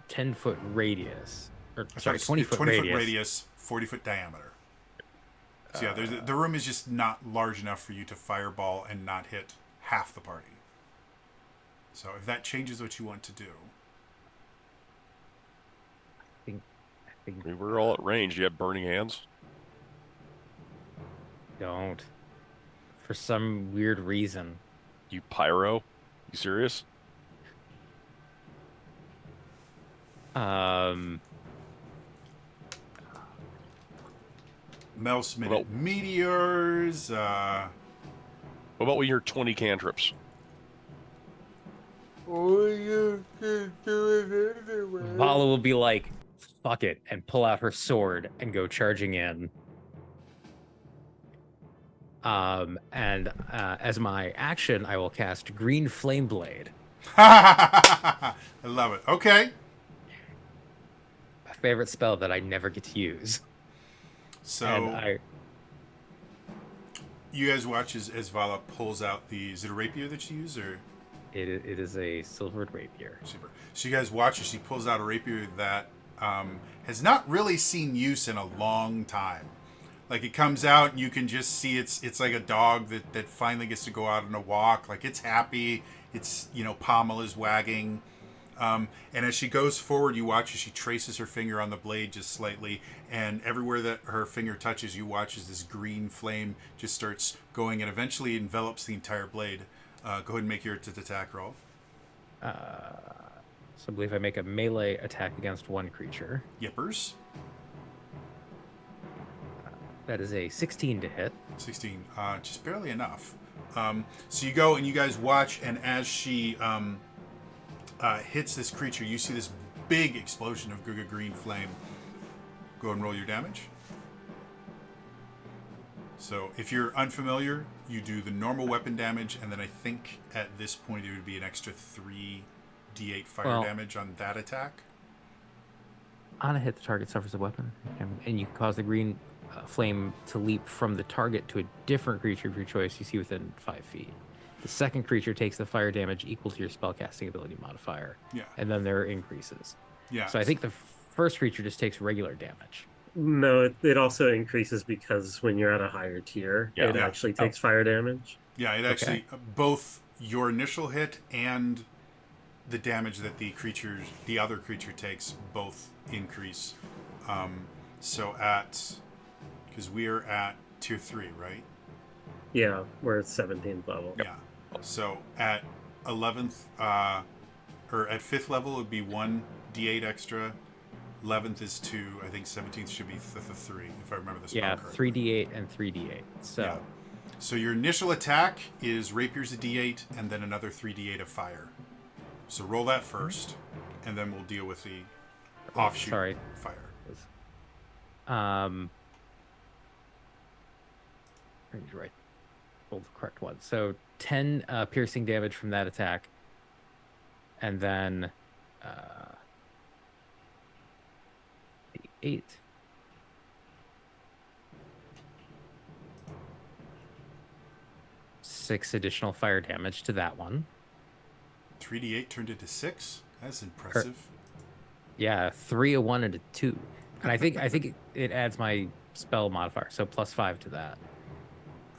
10-foot radius. Or, sorry, 20-foot 20-foot radius, 40-foot diameter. So yeah, the room is just not large enough for you to fireball and not hit half the party. So if that changes what you want to do. I think We were all at range. You have burning hands. don't. For some weird reason. You pyro. You serious? Mel-smithted Well- meteors. What about when you're 20 cantrips? Or you can do it anyway. Vala will be like, fuck it, and pull out her sword and go charging in. And as my action, I will cast Green Flame Blade. I love it. Okay. My favorite spell that I never get to use. So And you guys watch as Vala pulls out the... Is it a rapier that you use or... it is a silvered rapier. Super. So you guys watch as she pulls out a rapier that has not really seen use in a long time. Like it comes out and you can just see it's like a dog that finally gets to go out on a walk. Like it's happy. It's, pommel is wagging. And as she goes forward, you watch as she traces her finger on the blade just slightly. And everywhere that her finger touches, you watch as this green flame just starts going and eventually envelops the entire blade. Go ahead and make your attack roll. So I believe I make a melee attack against one creature. Yippers. That is a 16 to hit. 16. Just barely enough. So you go and you guys watch, and as she hits this creature, you see this big explosion of green flame. Go ahead and roll your damage. So if you're unfamiliar, you do the normal weapon damage, and then I think at this point it would be an extra 3d8 fire damage on that attack. On a hit, the target suffers a weapon, and you cause the green flame to leap from the target to a different creature of your choice you see within 5 feet. The second creature takes the fire damage equal to your spellcasting ability modifier. Yeah. And then there are increases. Yeah. So I think the first creature just takes regular damage. No, it also increases because when you're at a higher tier, Yeah. it Yeah. actually takes fire damage. Yeah, it actually both your initial hit and the damage that the other creature takes both increase. So because we're at tier 3, right? Yeah, we're at 17th level. Yeah. So at 11th or at 5th level it would be 1d8 extra. 11th is 2. I think 17th should be 3 if I remember the spell Yeah, correctly. 3d8 and 3d8. So Yeah. So your initial attack is rapier's a d8 and then another 3d8 of fire. So roll that first, and then we'll deal with the offshoot sorry. fire. Right. Roll the correct one. So 10 piercing damage from that attack. And then 8. Six additional fire damage to that one. 3d8 turned into 6. That's impressive. Yeah, 3, a 1, and a 2. And I think it adds my spell modifier, so +5 to that.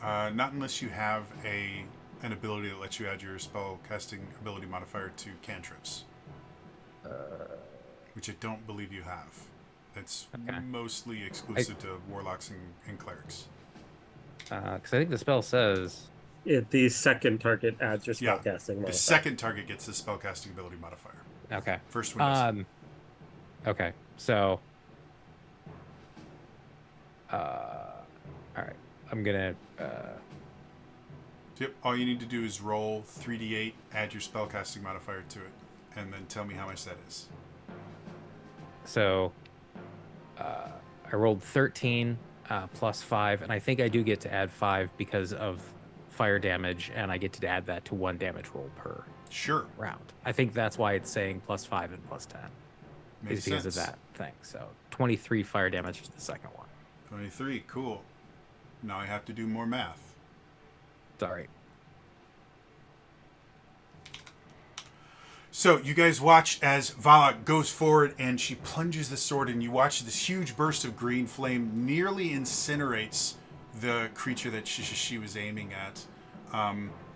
Not unless you have an ability that lets you add your spell casting ability modifier to cantrips, which I don't believe you have. That's Okay. mostly exclusive to warlocks and clerics. Because I think the spell says The second target adds your Yeah. spellcasting The modifier. second target gets the spellcasting ability modifier. Okay. First one doesn't. Okay. So all right. I'm gonna Yep. All you need to do is roll 3d8, add your spellcasting modifier to it, and then tell me how much that is. so I rolled 13 plus 5, and I think I do get to add 5 because of fire damage, and I get to add that to 1 damage roll per Sure. round. I think that's why it's saying plus 5 and plus 10 Makes is because sense. of that thing. So 23 fire damage is the second one. 23. Cool. Now I have to do more math. Sorry. So you guys watch as Vala goes forward and she plunges the sword, and you watch this huge burst of green flame nearly incinerates the creature that she was aiming at.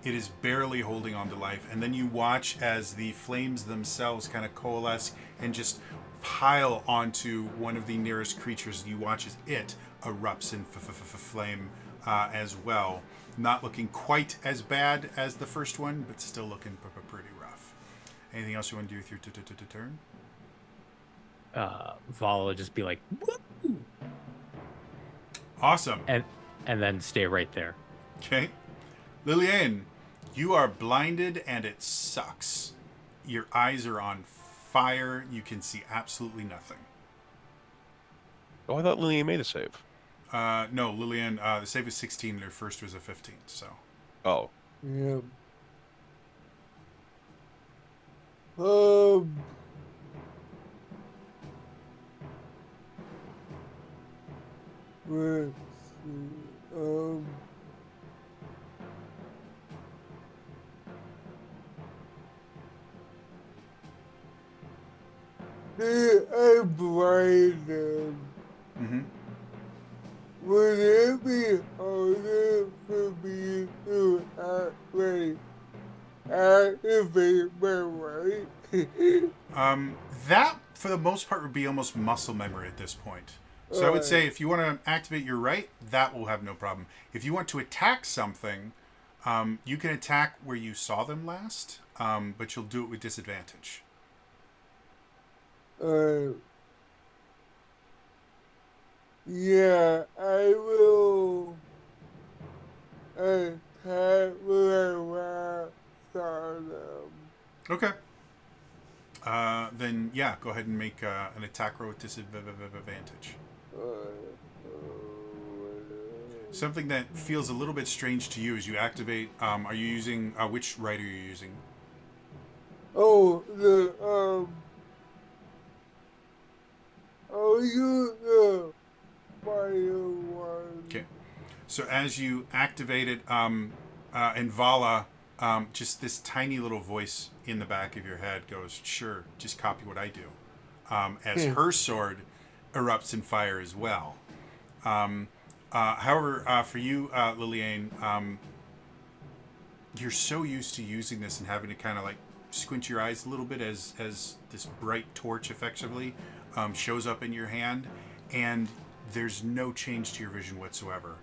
It is barely holding on to life, and then you watch as the flames themselves kind of coalesce and just pile onto one of the nearest creatures. You watch as it erupts in flame as well. Not looking quite as bad as the first one, but still looking pretty rough. Anything else you want to do with your turn? Vala would just be like, "Woo!" Awesome. and then stay right there. Okay. Lillian, you are blinded and it sucks. Your eyes are on fire. You can see absolutely nothing. Oh, I thought Lillian made a save. No, Lillian, the save was 16. Their first was a 15. So. Oh. Yeah. Let's see. I blinded. Mm-hmm. Would it be harder for me to activate my right? That, for the most part, would be almost muscle memory at this point. So I would say if you want to activate your right, that will have no problem. If you want to attack something, you can attack where you saw them last, but you'll do it with disadvantage. Yeah, I will attack where I last saw them. Okay. Then, yeah, go ahead and make an attack roll with disadvantage. Something that feels a little bit strange to you as you activate. Are you using which right are you using? Oh, I'll use the fire one. Okay. So as you activate it, and Vala, just this tiny little voice in the back of your head goes, "Sure, just copy what I do." As her sword erupts in fire as well. However, for you, Lillian, you're so used to using this and having to kind of like squint your eyes a little bit as this bright torch effectively shows up in your hand, and there's no change to your vision whatsoever.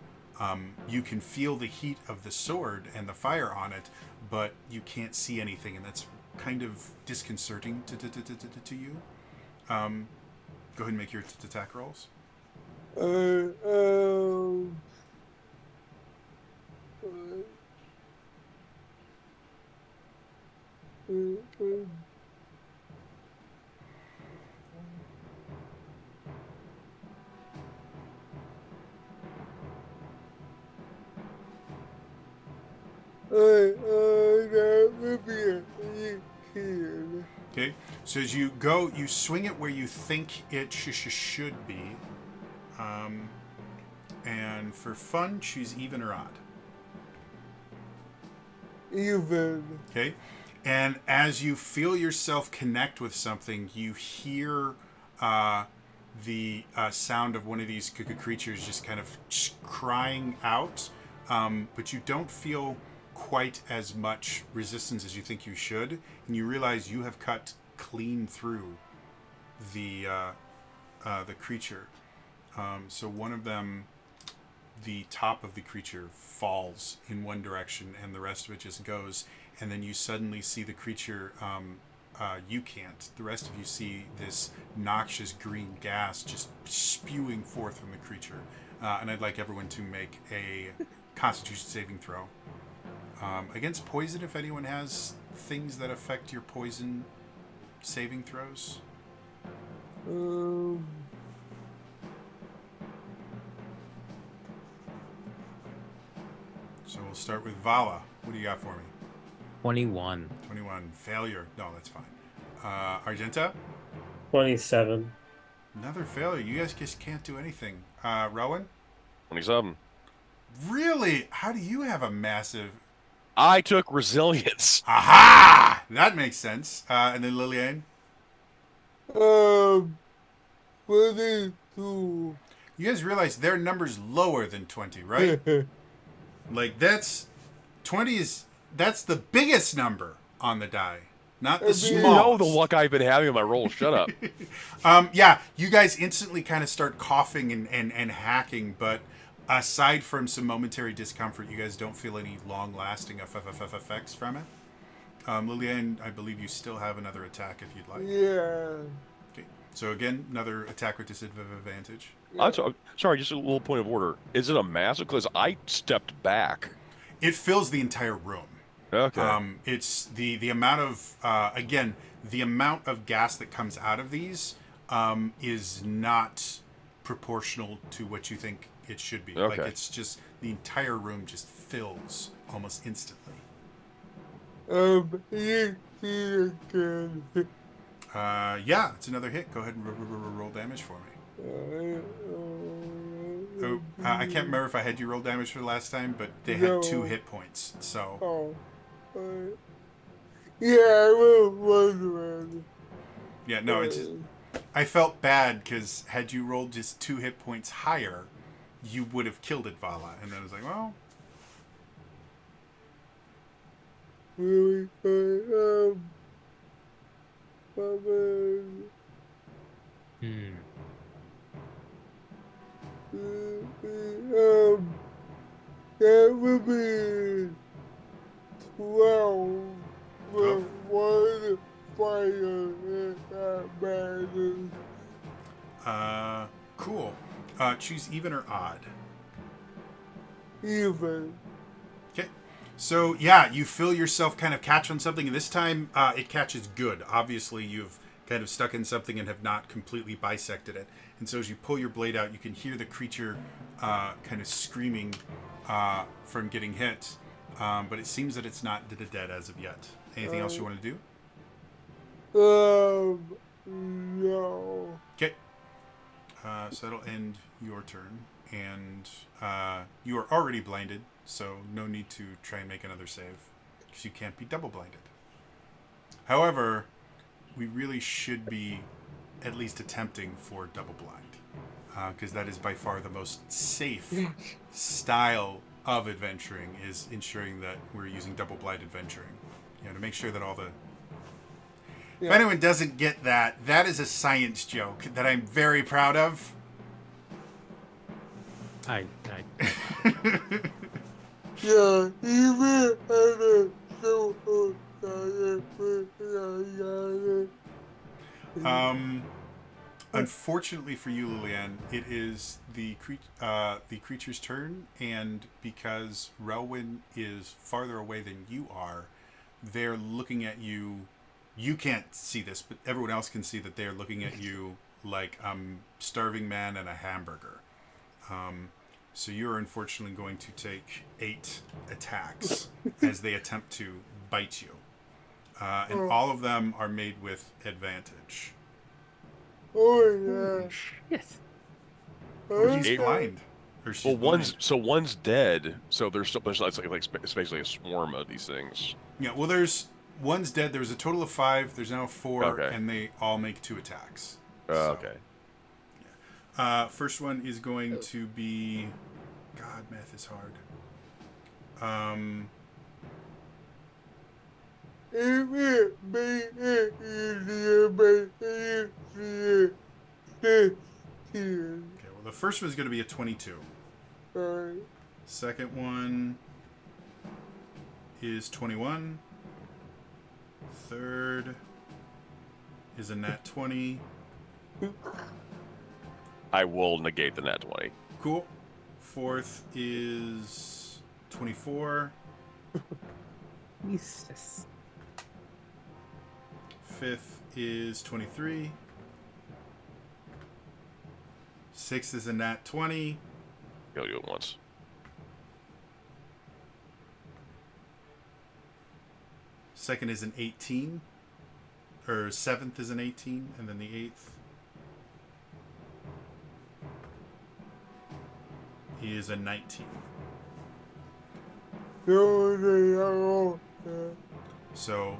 You can feel the heat of the sword and the fire on it, but you can't see anything, and that's kind of disconcerting to you. Go ahead and make your attack rolls. That would be a Okay, so as you go, you swing it where you think it should be. And for fun, choose even or odd. even. Okay, and as you feel yourself connect with something, you hear the sound of one of these creatures just kind of crying out, but you don't feel quite as much resistance as you think you should, and you realize you have cut clean through the creature. So one of them the top of the creature falls in one direction and the rest of it just goes. And then you suddenly see the creature, you can't. The rest of you see this noxious green gas just spewing forth from the creature. And I'd like everyone to make a Constitution saving throw. Against poison, if anyone has things that affect your poison saving throws. So we'll start with Vala. What do you got for me? 21. 21. Failure. No, that's fine. Argenta? 27. Another failure. You guys just can't do anything. Rowan? 27. Really? How do you have a massive... I took resilience. Aha! That makes sense. And then Lillian? 22. You guys realize their number's lower than 20, right? Like, that's... 20 is... That's the biggest number on the die. Not the You You smallest. know the luck I've been having in my rolls. Shut up. Yeah, you guys instantly kind of start coughing and hacking, but aside from some momentary discomfort, you guys don't feel any long-lasting effects from it. Lillian, I believe you still have another attack if you'd like. Yeah. Okay. So again, another attack with disadvantage. I'm sorry, just a little point of order. Is it a massive? Because I stepped back. It fills the entire room. Okay. It's the amount of again, the amount of gas that comes out of these is not proportional to what you think it should be. Like, Okay. it's just the entire room just fills almost instantly. You see again. Yeah, it's another hit. Go ahead and roll damage for me. Oh, I can't remember if I had you roll damage for the last time, but they had 2 hit points. So Oh. Yeah, I was wondering. yeah, no, it's just, I felt bad because had you rolled just 2 hit points higher, you would have killed it, Vala. And then I was like, well, Really? That would be 12 with one fire in that battle. cool. Choose even or odd. Even. Okay. So, yeah, you feel yourself kind of catch on something, and this time it catches good. Obviously, you've kind of stuck in something and have not completely bisected it. And so as you pull your blade out, you can hear the creature kind of screaming from getting hit. But it seems that it's not dead as of yet. Anything else you want to do? No. Okay. So that'll end your turn. And you are already blinded, so no need to try and make another save, because you can't be double blinded. However, we really should be at least attempting for double blind, because that is by far the most safe style of adventuring, is ensuring that we're using double blind adventuring. You know, to make sure that all the... If anyone doesn't get that, that is a science joke that I'm very proud of. Yeah, even at a so Unfortunately for you, Lillian, it is the creature's turn, and because Relwyn is farther away than you are, they're looking at you. You can't see this, but everyone else can see that they're looking at you like starving man and a hamburger. So you're unfortunately going to take 8 attacks as they attempt to bite you. And all of them are made with advantage. Oh, Yes. Or he's Eight. blind. Or she's Well, blind. one's dead, so there's it's basically a swarm of these things. Yeah, well, one's dead. There was a total of 5. There's now 4, Okay. and they all make 2 attacks. Okay. First one is going to be... God, math is hard. If it made it easier, but it is 16. Okay, well, the first one is going to be a 22. Second one is 21. Third is a nat 20. I will negate the nat 20. Cool. Fourth is 24. Jesus. Fifth is 23. Sixth is a nat 20. Go do it once. Second is an 18. Or seventh is an 18. And then the eighth is a 19. So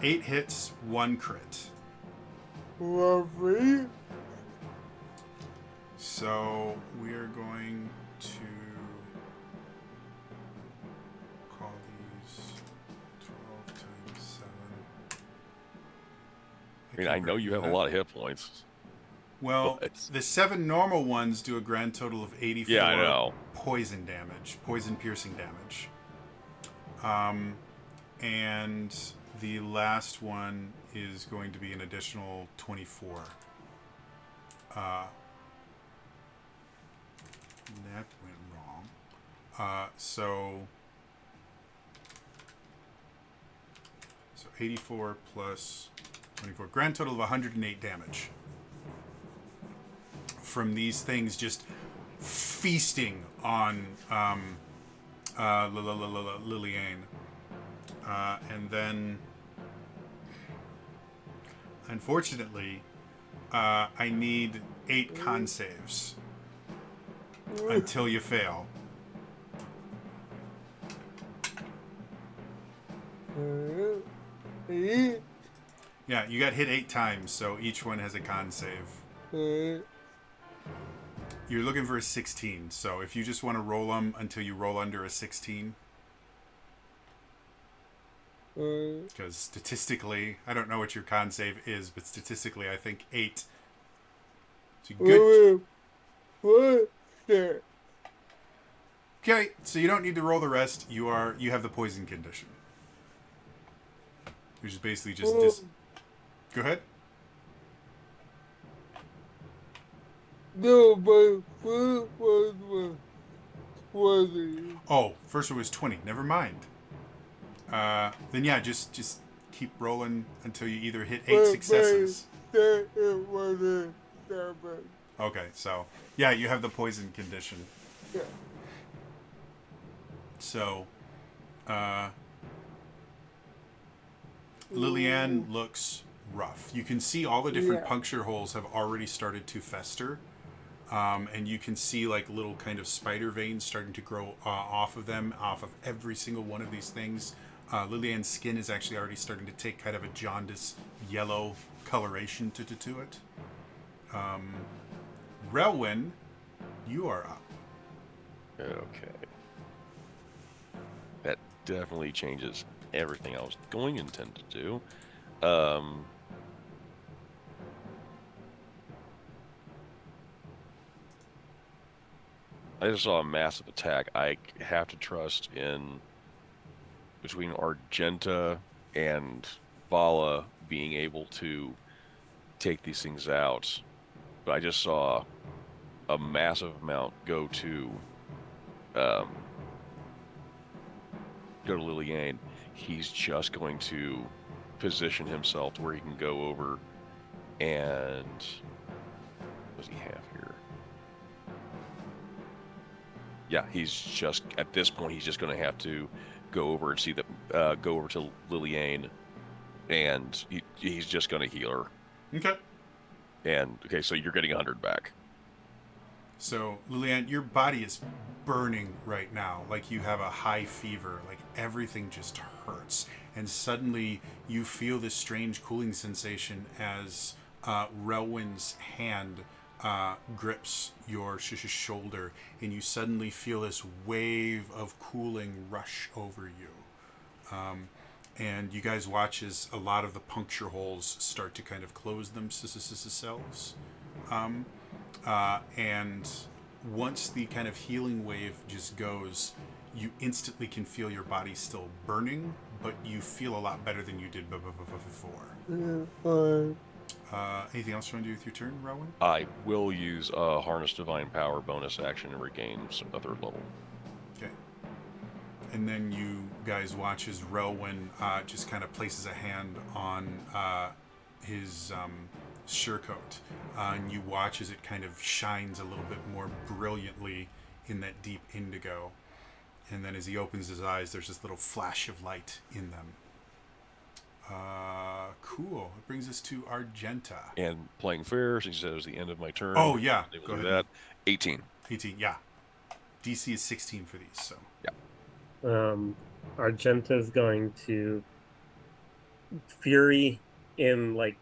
8 hits, 1 crit. Lovely. So we are going to call these 12 times 7. I mean, I know you have a lot of hit points. Well, but- the 7 normal ones do a grand total of 84 Yeah, I know. poison damage, poison piercing damage. And the last one is going to be an additional 24. That went wrong. So 84 plus 24. Grand total of 108 damage. From these things just feasting on Liliane. And then, unfortunately, I need 8 con saves until you fail. Yeah, you got hit 8 times, so each one has a con save. You're looking for a 16, so if you just want to roll them until you roll under a 16. Because statistically, I don't know what your con save is, but statistically, I think 8. It's a good. Okay, so you don't need to roll the rest. You have the poison condition, which is basically just. Go ahead. No, but first one was 20. Oh, first one was 20. Never mind. Then yeah, just keep rolling until you either hit 8 successes. Then it was a 7. Okay, so yeah, you have the poison condition. Yeah. So, Liliane looks rough. You can see all the different Yeah. puncture holes have already started to fester. And you can see like little kind of spider veins starting to grow off of them, off of every single one of these things. Liliane's skin is actually already starting to take kind of a jaundice yellow coloration to it. Relwyn, you are up. Okay. That definitely changes everything I was going to intend to do. I just saw a massive attack. I have to trust in between Argenta and Vala being able to take these things out. But I just saw a massive amount go to Liliane. He's just going to position himself to where he can go over and what does he have here? Yeah, he's just at this point he's just going to have to go over and see that go over to Liliane, and he's just going to heal her. Okay. And okay, so you're getting 100 back. So, Liliane, your body is burning right now. Like you have a high fever. Like everything just hurts. And suddenly you feel this strange cooling sensation as Relwyn's hand grips your shoulder. And you suddenly feel this wave of cooling rush over you. And you guys watch as a lot of the puncture holes start to kind of close themselves. And once the kind of healing wave just goes, you instantly can feel your body still burning, but you feel a lot better than you did before. Anything else you want to do with your turn, Rowan? I will use Harness Divine Power bonus action and regain a third level. Okay. And then you guys watch as Relwyn just kind of places a hand on his surecoat. And you watch as it kind of shines a little bit more brilliantly in that deep indigo. And then as he opens his eyes, there's this little flash of light in them. Cool. It brings us to Argenta. And playing fair, since you said it was the end of my turn. Oh, yeah. Able Go to do ahead. that. 18. 18, yeah. DC is 16 for these, so. Argenta's going to Fury in like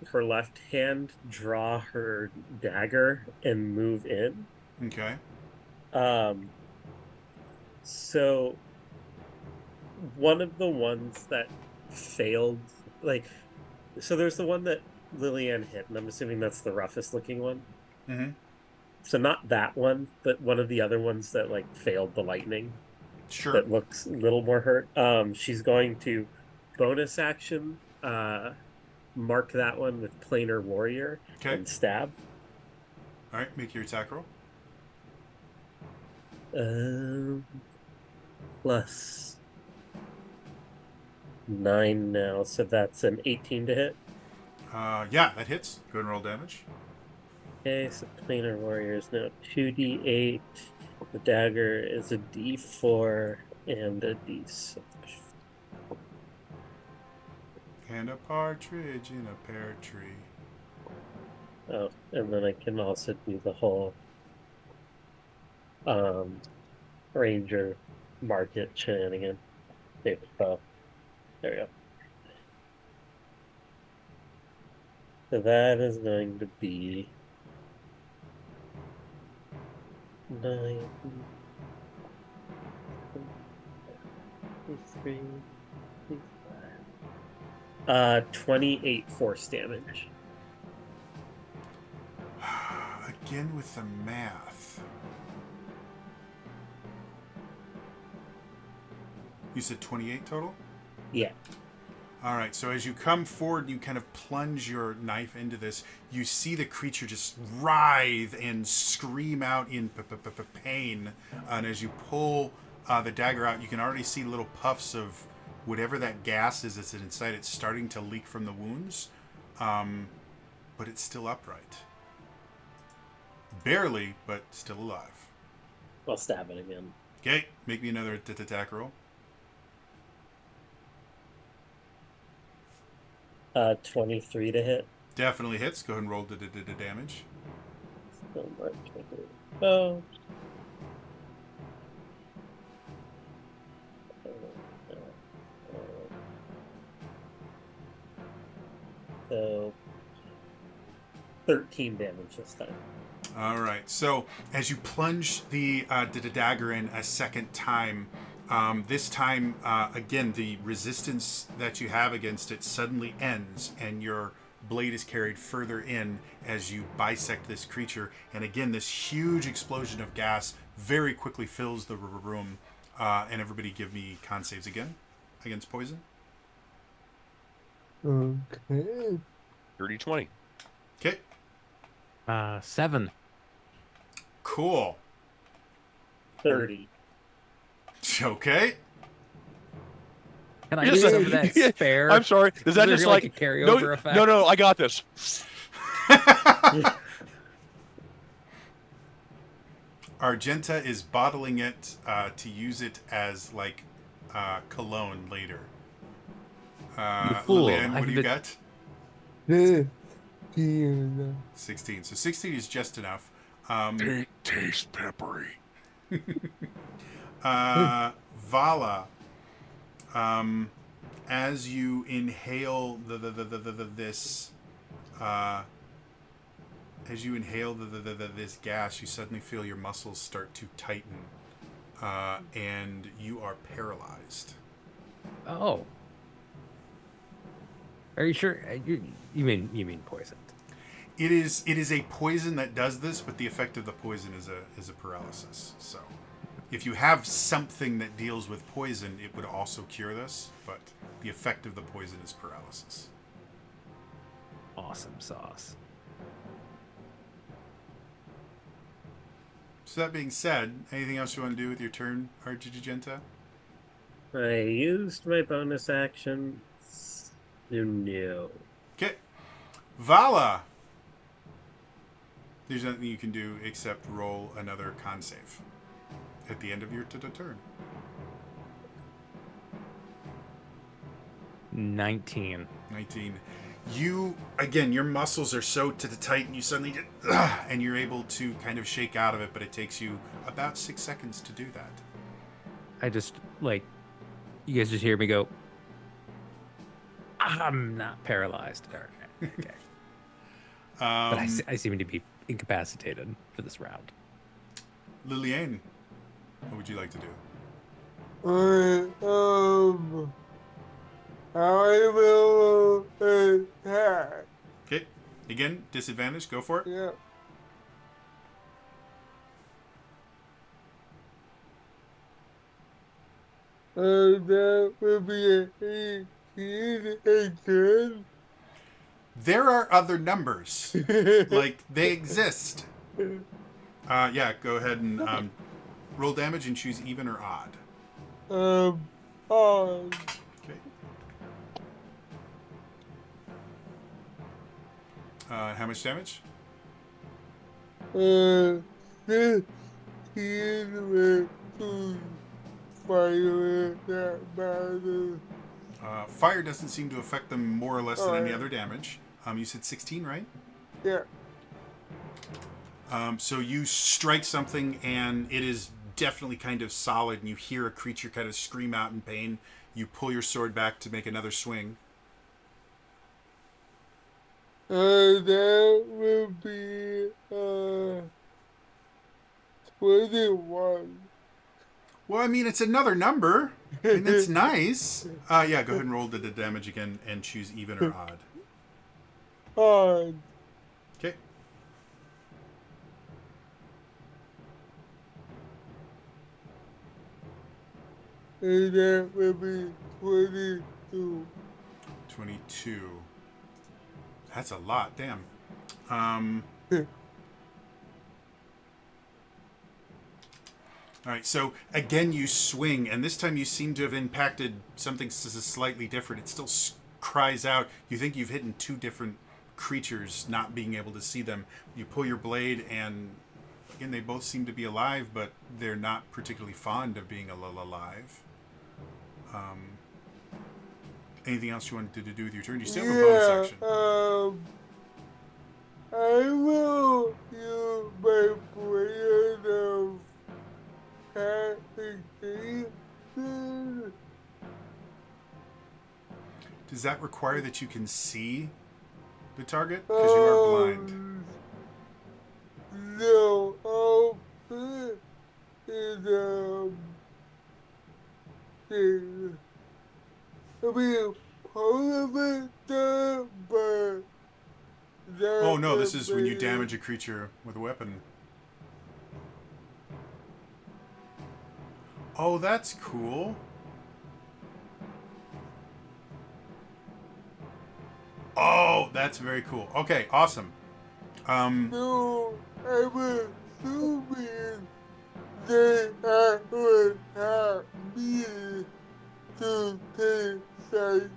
her left hand, draw her dagger and move in. Okay. So one of the ones that failed, so there's the one that Lillian hit, and I'm assuming that's the roughest looking one. Mm-hmm. So not that one, but one of the other ones that failed the lightning. Sure. That looks a little more hurt. She's going to bonus action, mark that one with Planar Warrior and stab. All right, make your attack roll. Plus 9 now, so that's an 18 to hit. Yeah, that hits. Go ahead and roll damage. Okay, so Planar Warrior is now 2d8. The dagger is a d4 and a d6. And a partridge in a pear tree. Oh, and then I can also do the whole Ranger market shenanigan. There we go. So that is going to be 9, 3, 28 force damage. Again with the math. You said 28 total? Yeah. All right, so as you come forward, you kind of plunge your knife into this. You see the creature just writhe and scream out in pain. And as you pull the dagger out, you can already see little puffs of whatever that gas is that's inside. It's starting to leak from the wounds, but it's still upright. Barely, but still alive. I'll stab it again. Okay, make me another attack roll. 23 to hit. Definitely hits. Go ahead and roll the damage. So much. Oh. So 13 damage this time. All right. So as you plunge the dagger in a second time, this time, again, the resistance that you have against it suddenly ends, and your blade is carried further in as you bisect this creature. And again, this huge explosion of gas very quickly fills the room. And everybody give me con saves again against poison. Okay. 30-20. Okay. 7. Cool. 30. Okay. Can I use some of that spare? I'm sorry. Is that just like a carryover effect? No, I got this. Argenta is bottling it to use it as cologne later. You fool. Lillian, what do you got? 16. So 16 is just enough. It tastes peppery. Vala, as you inhale this gas, you suddenly feel your muscles start to tighten, and you are paralyzed. Oh. Are you sure? You mean poisoned? It is a poison that does this, but the effect of the poison is a paralysis. So, if you have something that deals with poison, it would also cure this, but the effect of the poison is paralysis. Awesome sauce. So that being said, anything else you want to do with your turn, Argigenta? I used my bonus action. No. Okay. Vala! There's nothing you can do except roll another con save at the end of your turn. 19. 19. You, again, your muscles are so to the tight and you suddenly get, and you're able to kind of shake out of it, but it takes you about 6 seconds to do that. I just, like, you guys just hear me go, I'm not paralyzed. All right. Okay. But I seem to be incapacitated for this round. Liliane, what would you like to do? I will attack. Okay. Again, disadvantage. Go for it. Yeah. That would be an 18 again. There are other numbers. Like, they exist. Yeah, go ahead and roll damage and choose even or odd. On. Okay. How much damage? 15 with 2 fire that matters. Fire doesn't seem to affect them more or less than any yeah. other damage. You said 16, right? Yeah. So you strike something and it is definitely kind of solid, and you hear a creature kind of scream out in pain. You pull your sword back to make another swing. That will be 21. Well, I mean, it's another number, and it's nice. Yeah, go ahead and roll the damage again and choose even or odd. On. Okay. And that will be 22. 22. That's a lot, damn. Alright, so again you swing, and this time you seem to have impacted something slightly different. It still cries out. You think you've hit 2 different creatures, not being able to see them. You pull your blade, and again, they both seem to be alive, but they're not particularly fond of being alive. Anything else you wanted to do with your turn? You still have a bonus action. I will use my plan of castigation. Does that require that you can see the target? Because you are blind. No, I'll put it, I mean, part of it, but... Oh no, this is when you damage a creature with a weapon. Oh, that's cool. Oh, that's very cool. Okay, awesome. No, I was assuming that I would have me to take that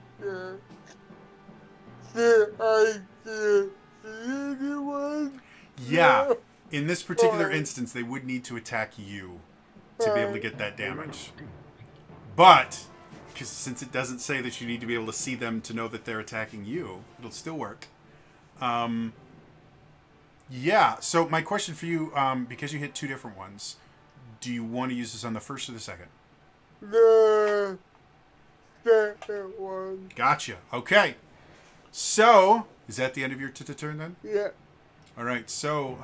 I can't see anyone. Yeah, in this particular instance, they would need to attack you to be able to get that damage. But, because since it doesn't say that you need to be able to see them to know that they're attacking you, it'll still work. Yeah, so my question for you, because you hit 2 different ones, do you want to use this on the first or the second? The second one. Gotcha. Okay. So, is that the end of your turn then? Yeah. All right. So,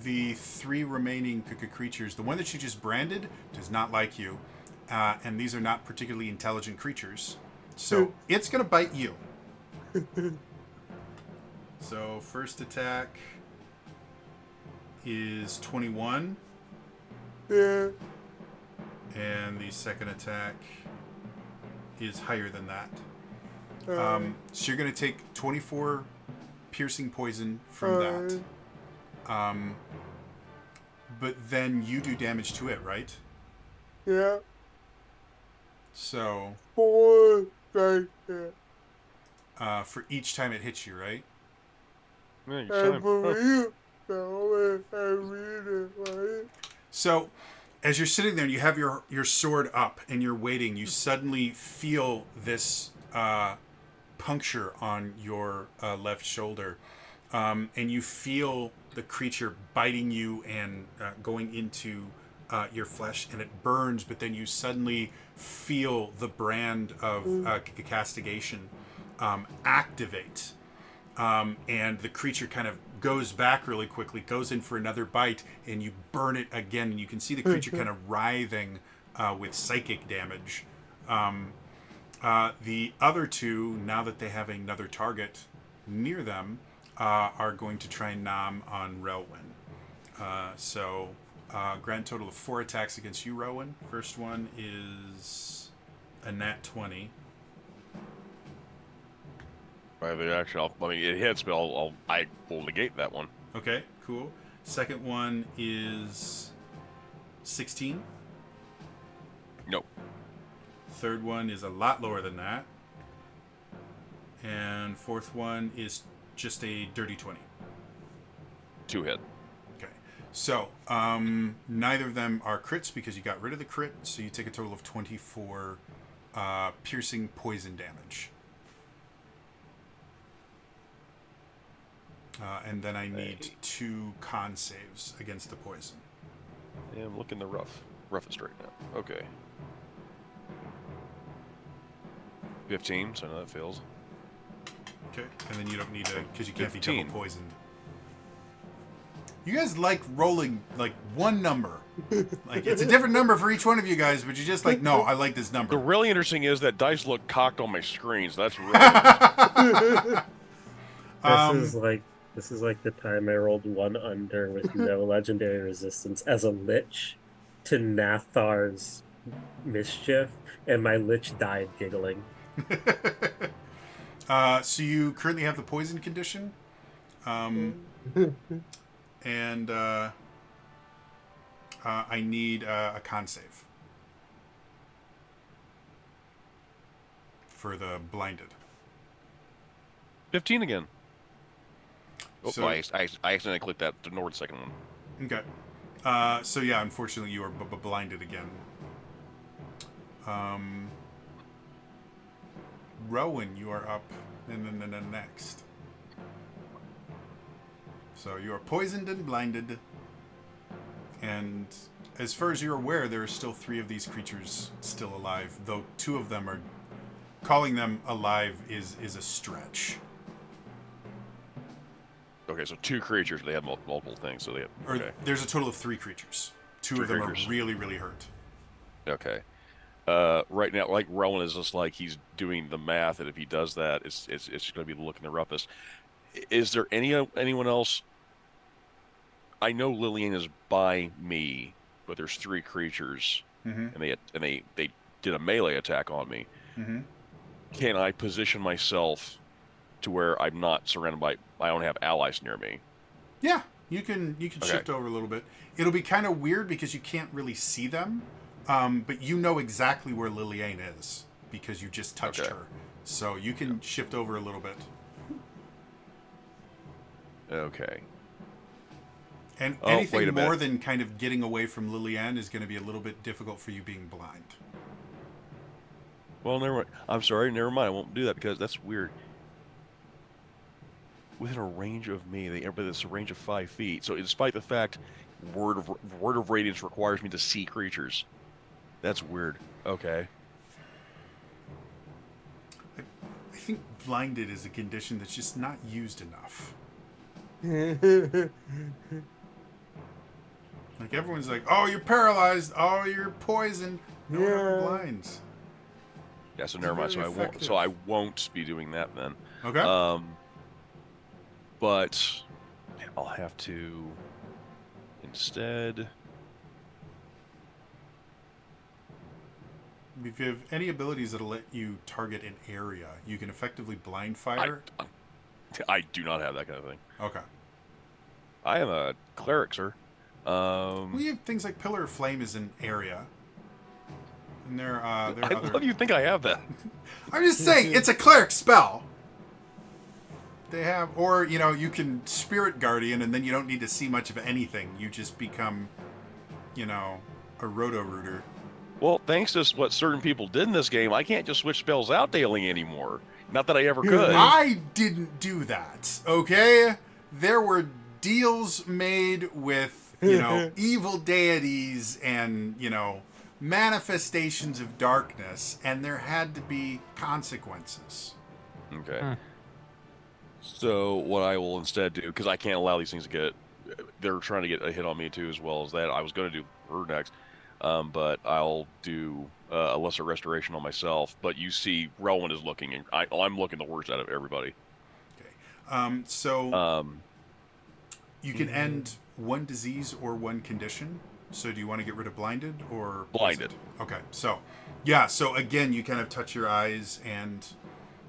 the 3 remaining creatures, the one that you just branded does not like you, and these are not particularly intelligent creatures. So, it's going to bite you. So first attack is 21, Yeah. and the second attack is higher than that. So you're going to take 24 piercing poison from that. But then you do damage to it, right? Yeah. So 4 right there. for each time it hits you, right? Yeah, you I son of- oh, believe so. I read it right. So as you're sitting there and you have your sword up and you're waiting, you suddenly feel this puncture on your left shoulder. And you feel the creature biting you and going into your flesh, and it burns, but then you suddenly feel the brand of castigation activate. And the creature kind of goes back really quickly, goes in for another bite, and you burn it again. And you can see the creature kind of writhing with psychic damage. The other two, now that they have another target near them, are going to try and nom on Relwyn. So, grand total of 4 attacks against you, Relwyn. First one is a nat 20. By the action, I mean, it hits, but I will negate that one. Okay, cool. Second one is 16. Nope. Third one is a lot lower than that. And fourth one is just a dirty 20. 2 hit. Okay. So, neither of them are crits because you got rid of the crit, so you take a total of 24 piercing poison damage. And then I need 2 con saves against the poison. Yeah, I'm looking the roughest right now. Okay. 15, so no, that fails. Okay. And then you don't need to, because you can't be 15. double poisoned. You guys like rolling like one number. Like it's a different number for each one of you guys, but you're just like, no, I like this The number. really interesting is that dice look cocked on my screen, so that's really This is like the time I rolled 1 under with no legendary resistance as a lich to Nathar's mischief, and my lich died giggling. So you currently have the poison condition, and I need a con save for the blinded. 15 again. Oh, So- I accidentally clicked that, ignored the second one. Okay. So yeah, unfortunately, you are blinded again. Rowan, you are up, and then next. So you are poisoned and blinded, and as far as you're aware, there are still 3 of these creatures still alive. Though 2 of them are calling them alive is a stretch. Okay, so 2 creatures, they have multiple things, so they have... Or Okay. there's a total of 3 creatures. 2 3 of them creatures. are really, really hurt. Okay. Right now, like, Rowan is just like, he's doing the math, and if he does that, it's going to be looking the roughest. Is there anyone else... I know Lillian is by me, but there's 3 creatures, Mm-hmm. and they did a melee attack on me. Mm-hmm. Can I position myself to where I'm not surrounded by... I don't have allies near me? Yeah, you can shift over a little bit. It'll be kind of weird because you can't really see them, but you know exactly where Liliane is because you just touched Okay. her. So you can shift over a little bit. Okay. And Oh, wait anything a more minute. than kind of getting away from Liliane is going to be a little bit difficult for you being blind. Well, never mind. I'm sorry, never mind. I won't do that because that's weird. Within a range of me, but it's a range of 5 feet. So, despite the fact Word of Radiance requires me to see creatures, that's weird. Okay. I think blinded is a condition that's just not used enough. Like everyone's like, "Oh, you're paralyzed. Oh, you're poisoned." No one ever Yeah. blinds. Yeah. So It's never mind. very So I won't. effective. So I won't be doing that then. Okay. but I'll have to instead. If you have any abilities that'll let you target an area, you can effectively blind fire. I do not have that kind of thing. Okay. I am a cleric, sir. Well, you have things like Pillar of Flame is an area. And there are I other... love you think I have that. I'm just saying, it's a cleric spell. They have, or, you know, you can Spirit Guardian, and then you don't need to see much of anything. You just become, you know, a Roto-Rooter. Well, thanks to what certain people did in this game, I can't just switch spells out daily anymore. Not that I ever could. I didn't do that, okay? There were deals made with, you know, evil deities and, you know, manifestations of darkness, and there had to be consequences. Okay. Huh. So what I will instead do, because I can't allow these things to get, they're trying to get a hit on me too, as well as that. I was going to do her next, but I'll do a lesser restoration on myself. But you see, Rowan is looking, and I'm looking the worst out of everybody. Okay. So Um, you can end one disease or one condition. So do you want to get rid of blinded or Blinded. Okay. So yeah. So again, you kind of touch your eyes and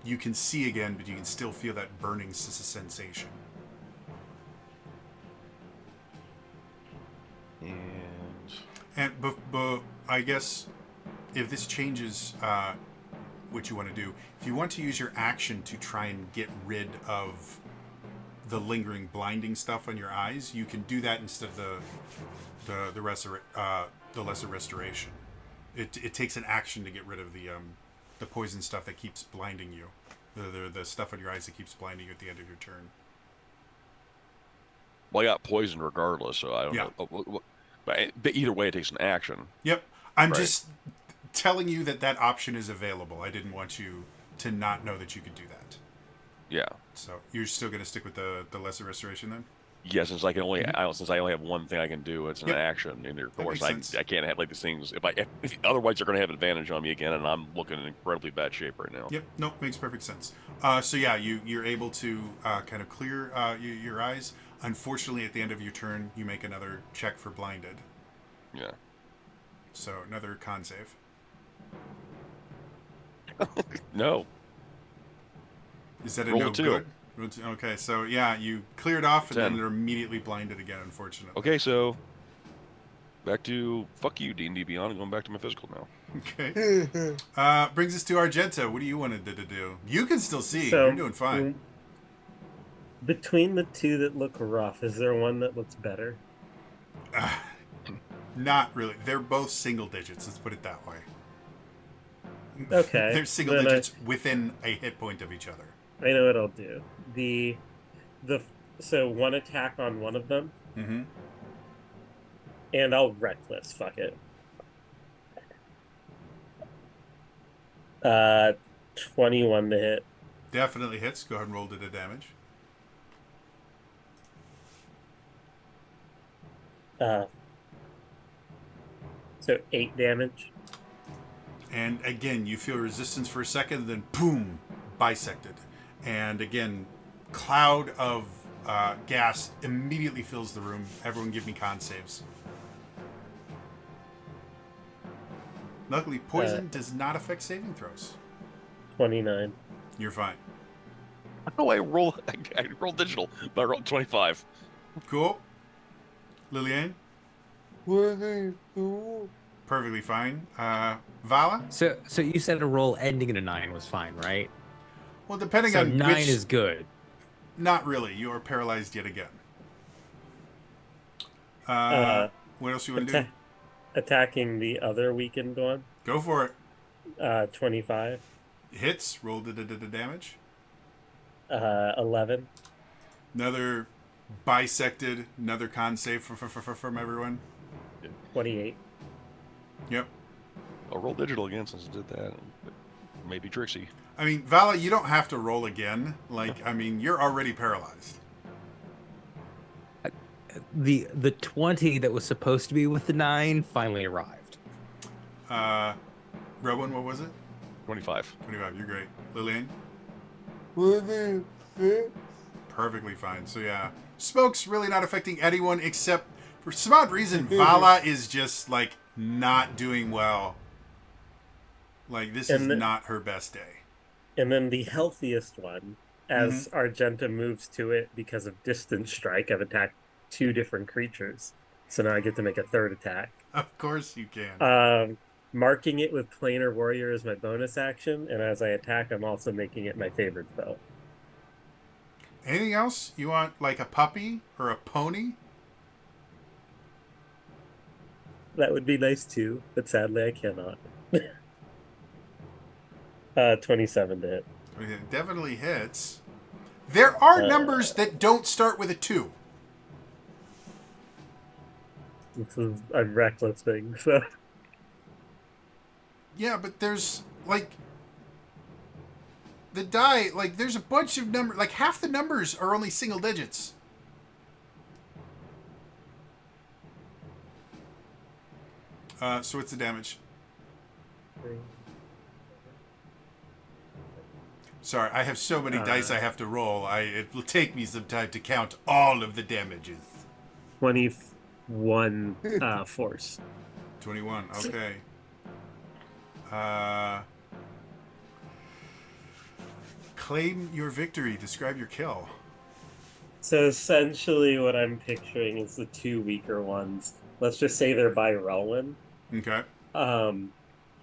you can see again, but you can still feel that burning sensation. And but I guess if this changes what you want to do, if you want to use your action to try and get rid of the lingering blinding stuff on your eyes, you can do that instead of the lesser restoration. It takes an action to get rid of the poison stuff that keeps blinding you, the stuff on your eyes that keeps blinding you at the end of your turn. Well, I got poisoned regardless, so I don't Yeah. know. But either way, it takes an action. Yep. I'm Right. just telling you that option is available. I didn't want you to not know that you could do that. Yeah. So you're still going to stick with the lesser restoration then? Yeah, since I can only since I only have one thing I can do, it's an Yep. action. And of course, makes sense. I can't have like these things. If otherwise, they're going to have advantage on me again, and I'm looking in incredibly bad shape right now. Yep. Nope. Makes perfect sense. So yeah, you're able to kind of clear your eyes. Unfortunately, at the end of your turn, you make another check for blinded. Yeah. So another con save. No. Is that a Roll no a two. good? Okay, so yeah, you cleared off and 10. then they're immediately blinded again, unfortunately. Okay, so back to fuck you, D&D Beyond, and going back to my physical now. Okay. Brings us to Argenta. What do you want to do? You can still see. So, You're doing fine. Between the two that look rough, is there one that looks better? Not really. They're both single digits. Let's put it that way. Okay. They're single then digits within a hit point of each other. I know what I'll do. So one attack on one of them, Mm-hmm. and I'll reckless. Fuck it. 21 to hit. Definitely hits. Go ahead and roll to the damage. So 8 damage. And again, you feel resistance for a second, then boom, bisected. And again, cloud of gas immediately fills the room. Everyone give me con saves. Luckily, poison does not affect saving throws. 29. You're fine. Oh, I roll digital, but I rolled 25. Cool. Lillian? 22. Perfectly fine. Vala? So you said a roll ending in a 9 was fine, right? Well, depending So on 9 which... is good. Not really. You are paralyzed yet again. What else you want to do? Attacking the other weakened one. Go for it. 25. Hits. Roll the damage. 11. Another bisected. Another con save from everyone. 28. Yep. I'll roll digital again since I did that. Maybe Trixie. I mean, Vala, you don't have to roll again. You're already paralyzed. The 20 that was supposed to be with the 9 finally arrived. Rowan, what was it? 25. 25. You're great. Lillian? 26. perfectly fine. So yeah, smoke's really not affecting anyone except for some odd reason. Vala is just like not doing well. Like this is And not her best day. and then the healthiest one, as Mm-hmm. Argenta moves to it because of distance strike, I've attacked 2 different creatures. So now I get to make a 3rd attack. Of course you can. Marking it with Planar Warrior is my bonus action, and as I attack, I'm also making it my favorite spell. Anything else? You want like a puppy or a pony? That would be nice too, but sadly I cannot. 27 to hit. It definitely hits. There are Uh, numbers that don't start with a 2. This is a reckless thing, so Yeah, but there's like the die, like there's a bunch of numbers, like half the numbers are only single digits. So what's the damage? Sorry, I have so many dice I have to roll. It will take me some time to count all of the damages. 21 force. 21. Okay. Claim your victory. Describe your kill. So essentially what I'm picturing is the 2 weaker ones. Let's just say they're by Rowan. Okay.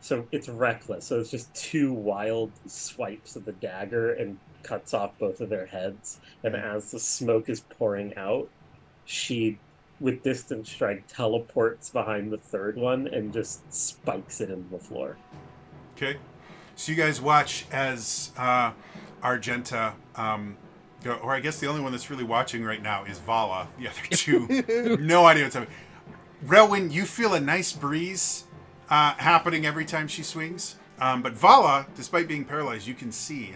So it's reckless. So it's just 2 wild swipes of the dagger and cuts off both of their heads. And as the smoke is pouring out, she, with distance strike, teleports behind the 3rd one and just spikes it into the floor. Okay. So you guys watch as Argenta, or I guess the only one that's really watching right now is Vala. The other two, no idea what's happening. Relwyn, you feel a nice breeze happening every time she swings. But Vala, despite being paralyzed, you can see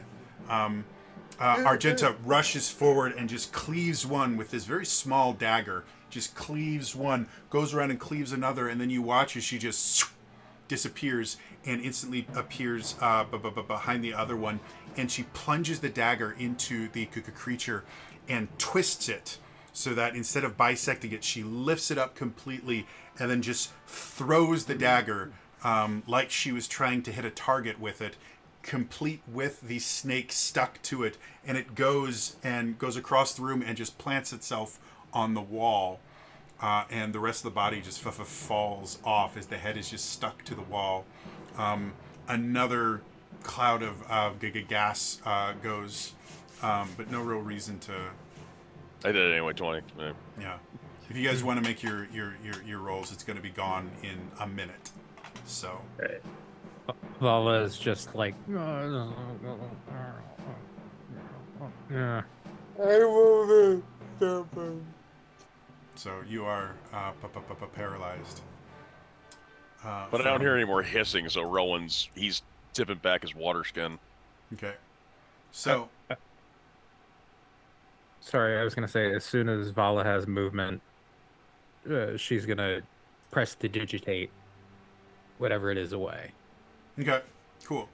Argenta rushes forward and just cleaves one with this very small dagger. Just cleaves one, goes around and cleaves another, and then you watch as she just disappears and instantly appears behind the other one, and she plunges the dagger into the creature and twists it so that instead of bisecting it, she lifts it up completely and then just throws the dagger like she was trying to hit a target with it, complete with the snake stuck to it, and it goes across the room and just plants itself on the wall. And the rest of the body just falls off as the head is just stuck to the wall. Another cloud of gas goes, but no real reason to. I did it anyway. 20. Yeah. If you guys want to make your rolls, it's going to be gone in a minute. So. Right. Vala is just like. Yeah. I will stop him. So you are paralyzed. But I don't hear any more hissing, so he's tipping back his water skin. Okay. So. Sorry, I was gonna say as soon as Vala has movement, she's gonna press to digitate whatever it is away. Okay. Cool.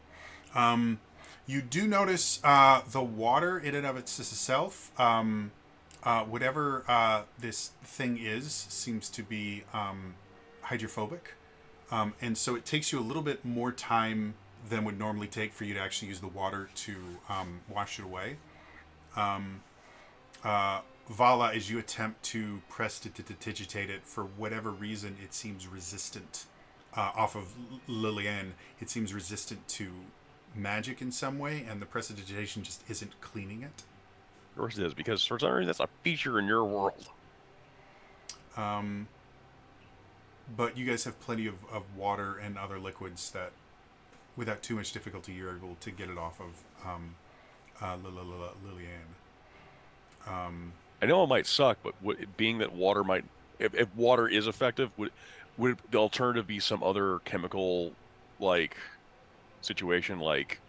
You do notice the water in and of itself. Whatever this thing is seems to be hydrophobic, and so it takes you a little bit more time than would normally take for you to actually use the water to wash it away. Vala, as you attempt to press to digitate it, for whatever reason, it seems resistant. Off of Lillian, it seems resistant to magic in some way, and the prestidigitation just isn't cleaning it. Of course it is, because for some reason that's a feature in your world. But you guys have plenty of water and other liquids that, without too much difficulty, you're able to get it off of Lillian. I know it might suck, but being that water might, if water is effective, would the alternative be some other chemical, like, situation, like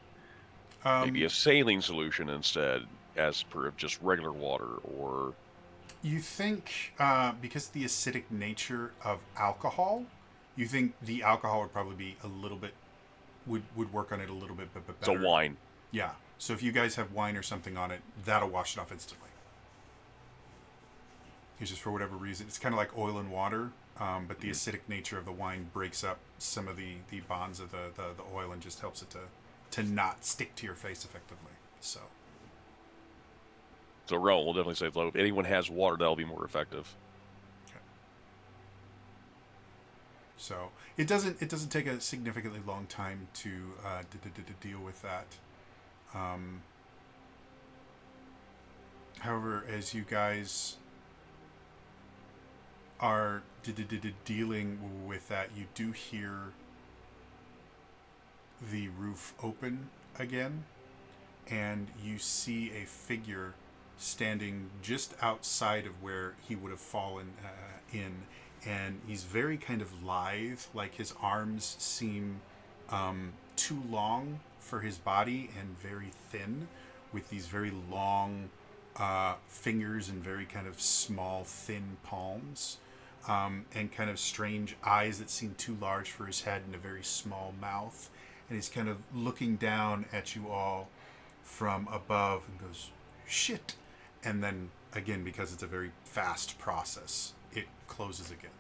maybe a saline solution instead, as per just regular water, or... You think, because of the acidic nature of alcohol, you think the alcohol would probably be a little bit, would work on it a little bit better. So wine. Yeah. So if you guys have wine or something on it, that'll wash it off instantly. It's just for whatever reason. It's kind of like oil and water, but the acidic nature of the wine breaks up some of the bonds of the oil and just helps it to not stick to your face effectively. So Rowan will definitely say, if anyone has water, that'll be more effective. So it doesn't take a significantly long time to deal with that. However, as you guys are dealing with that, you do hear the roof open again, and you see a figure standing just outside of where he would have fallen in, and he's very kind of lithe, like his arms seem too long for his body and very thin, with these very long fingers and very kind of small, thin palms, and kind of strange eyes that seem too large for his head and a very small mouth. And he's kind of looking down at you all from above and goes, "Shit." And then, again, because it's a very fast process, it closes again.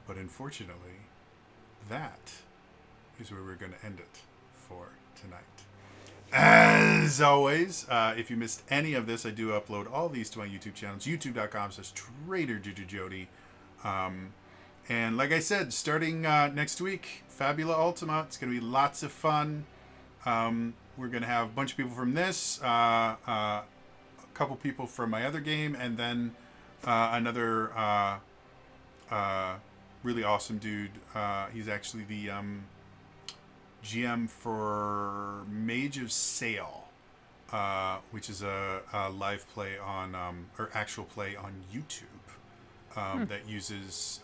But unfortunately, that is where we're going to end it for tonight. As always, if you missed any of this, I do upload all these to my YouTube channels, youtube.com/TraderJujuJody. And like I said, starting next week, Fabula Ultima. It's going to be lots of fun. We're going to have a bunch of people from this, a couple people from my other game, and then another really awesome dude. He's actually the GM for Mage of Sail, which is a live play on, or actual play on YouTube that uses,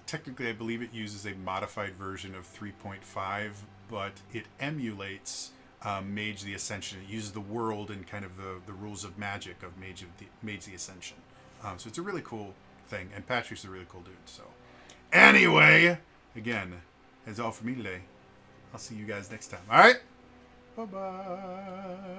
technically I believe it uses a modified version of 3.5, but it emulates Mage the Ascension. It uses the world and kind of the rules of magic of Mage the Ascension. So it's a really cool thing, and Patrick's a really cool dude. So anyway, again, that's all for me today. I'll see you guys next time. All right? Bye-bye.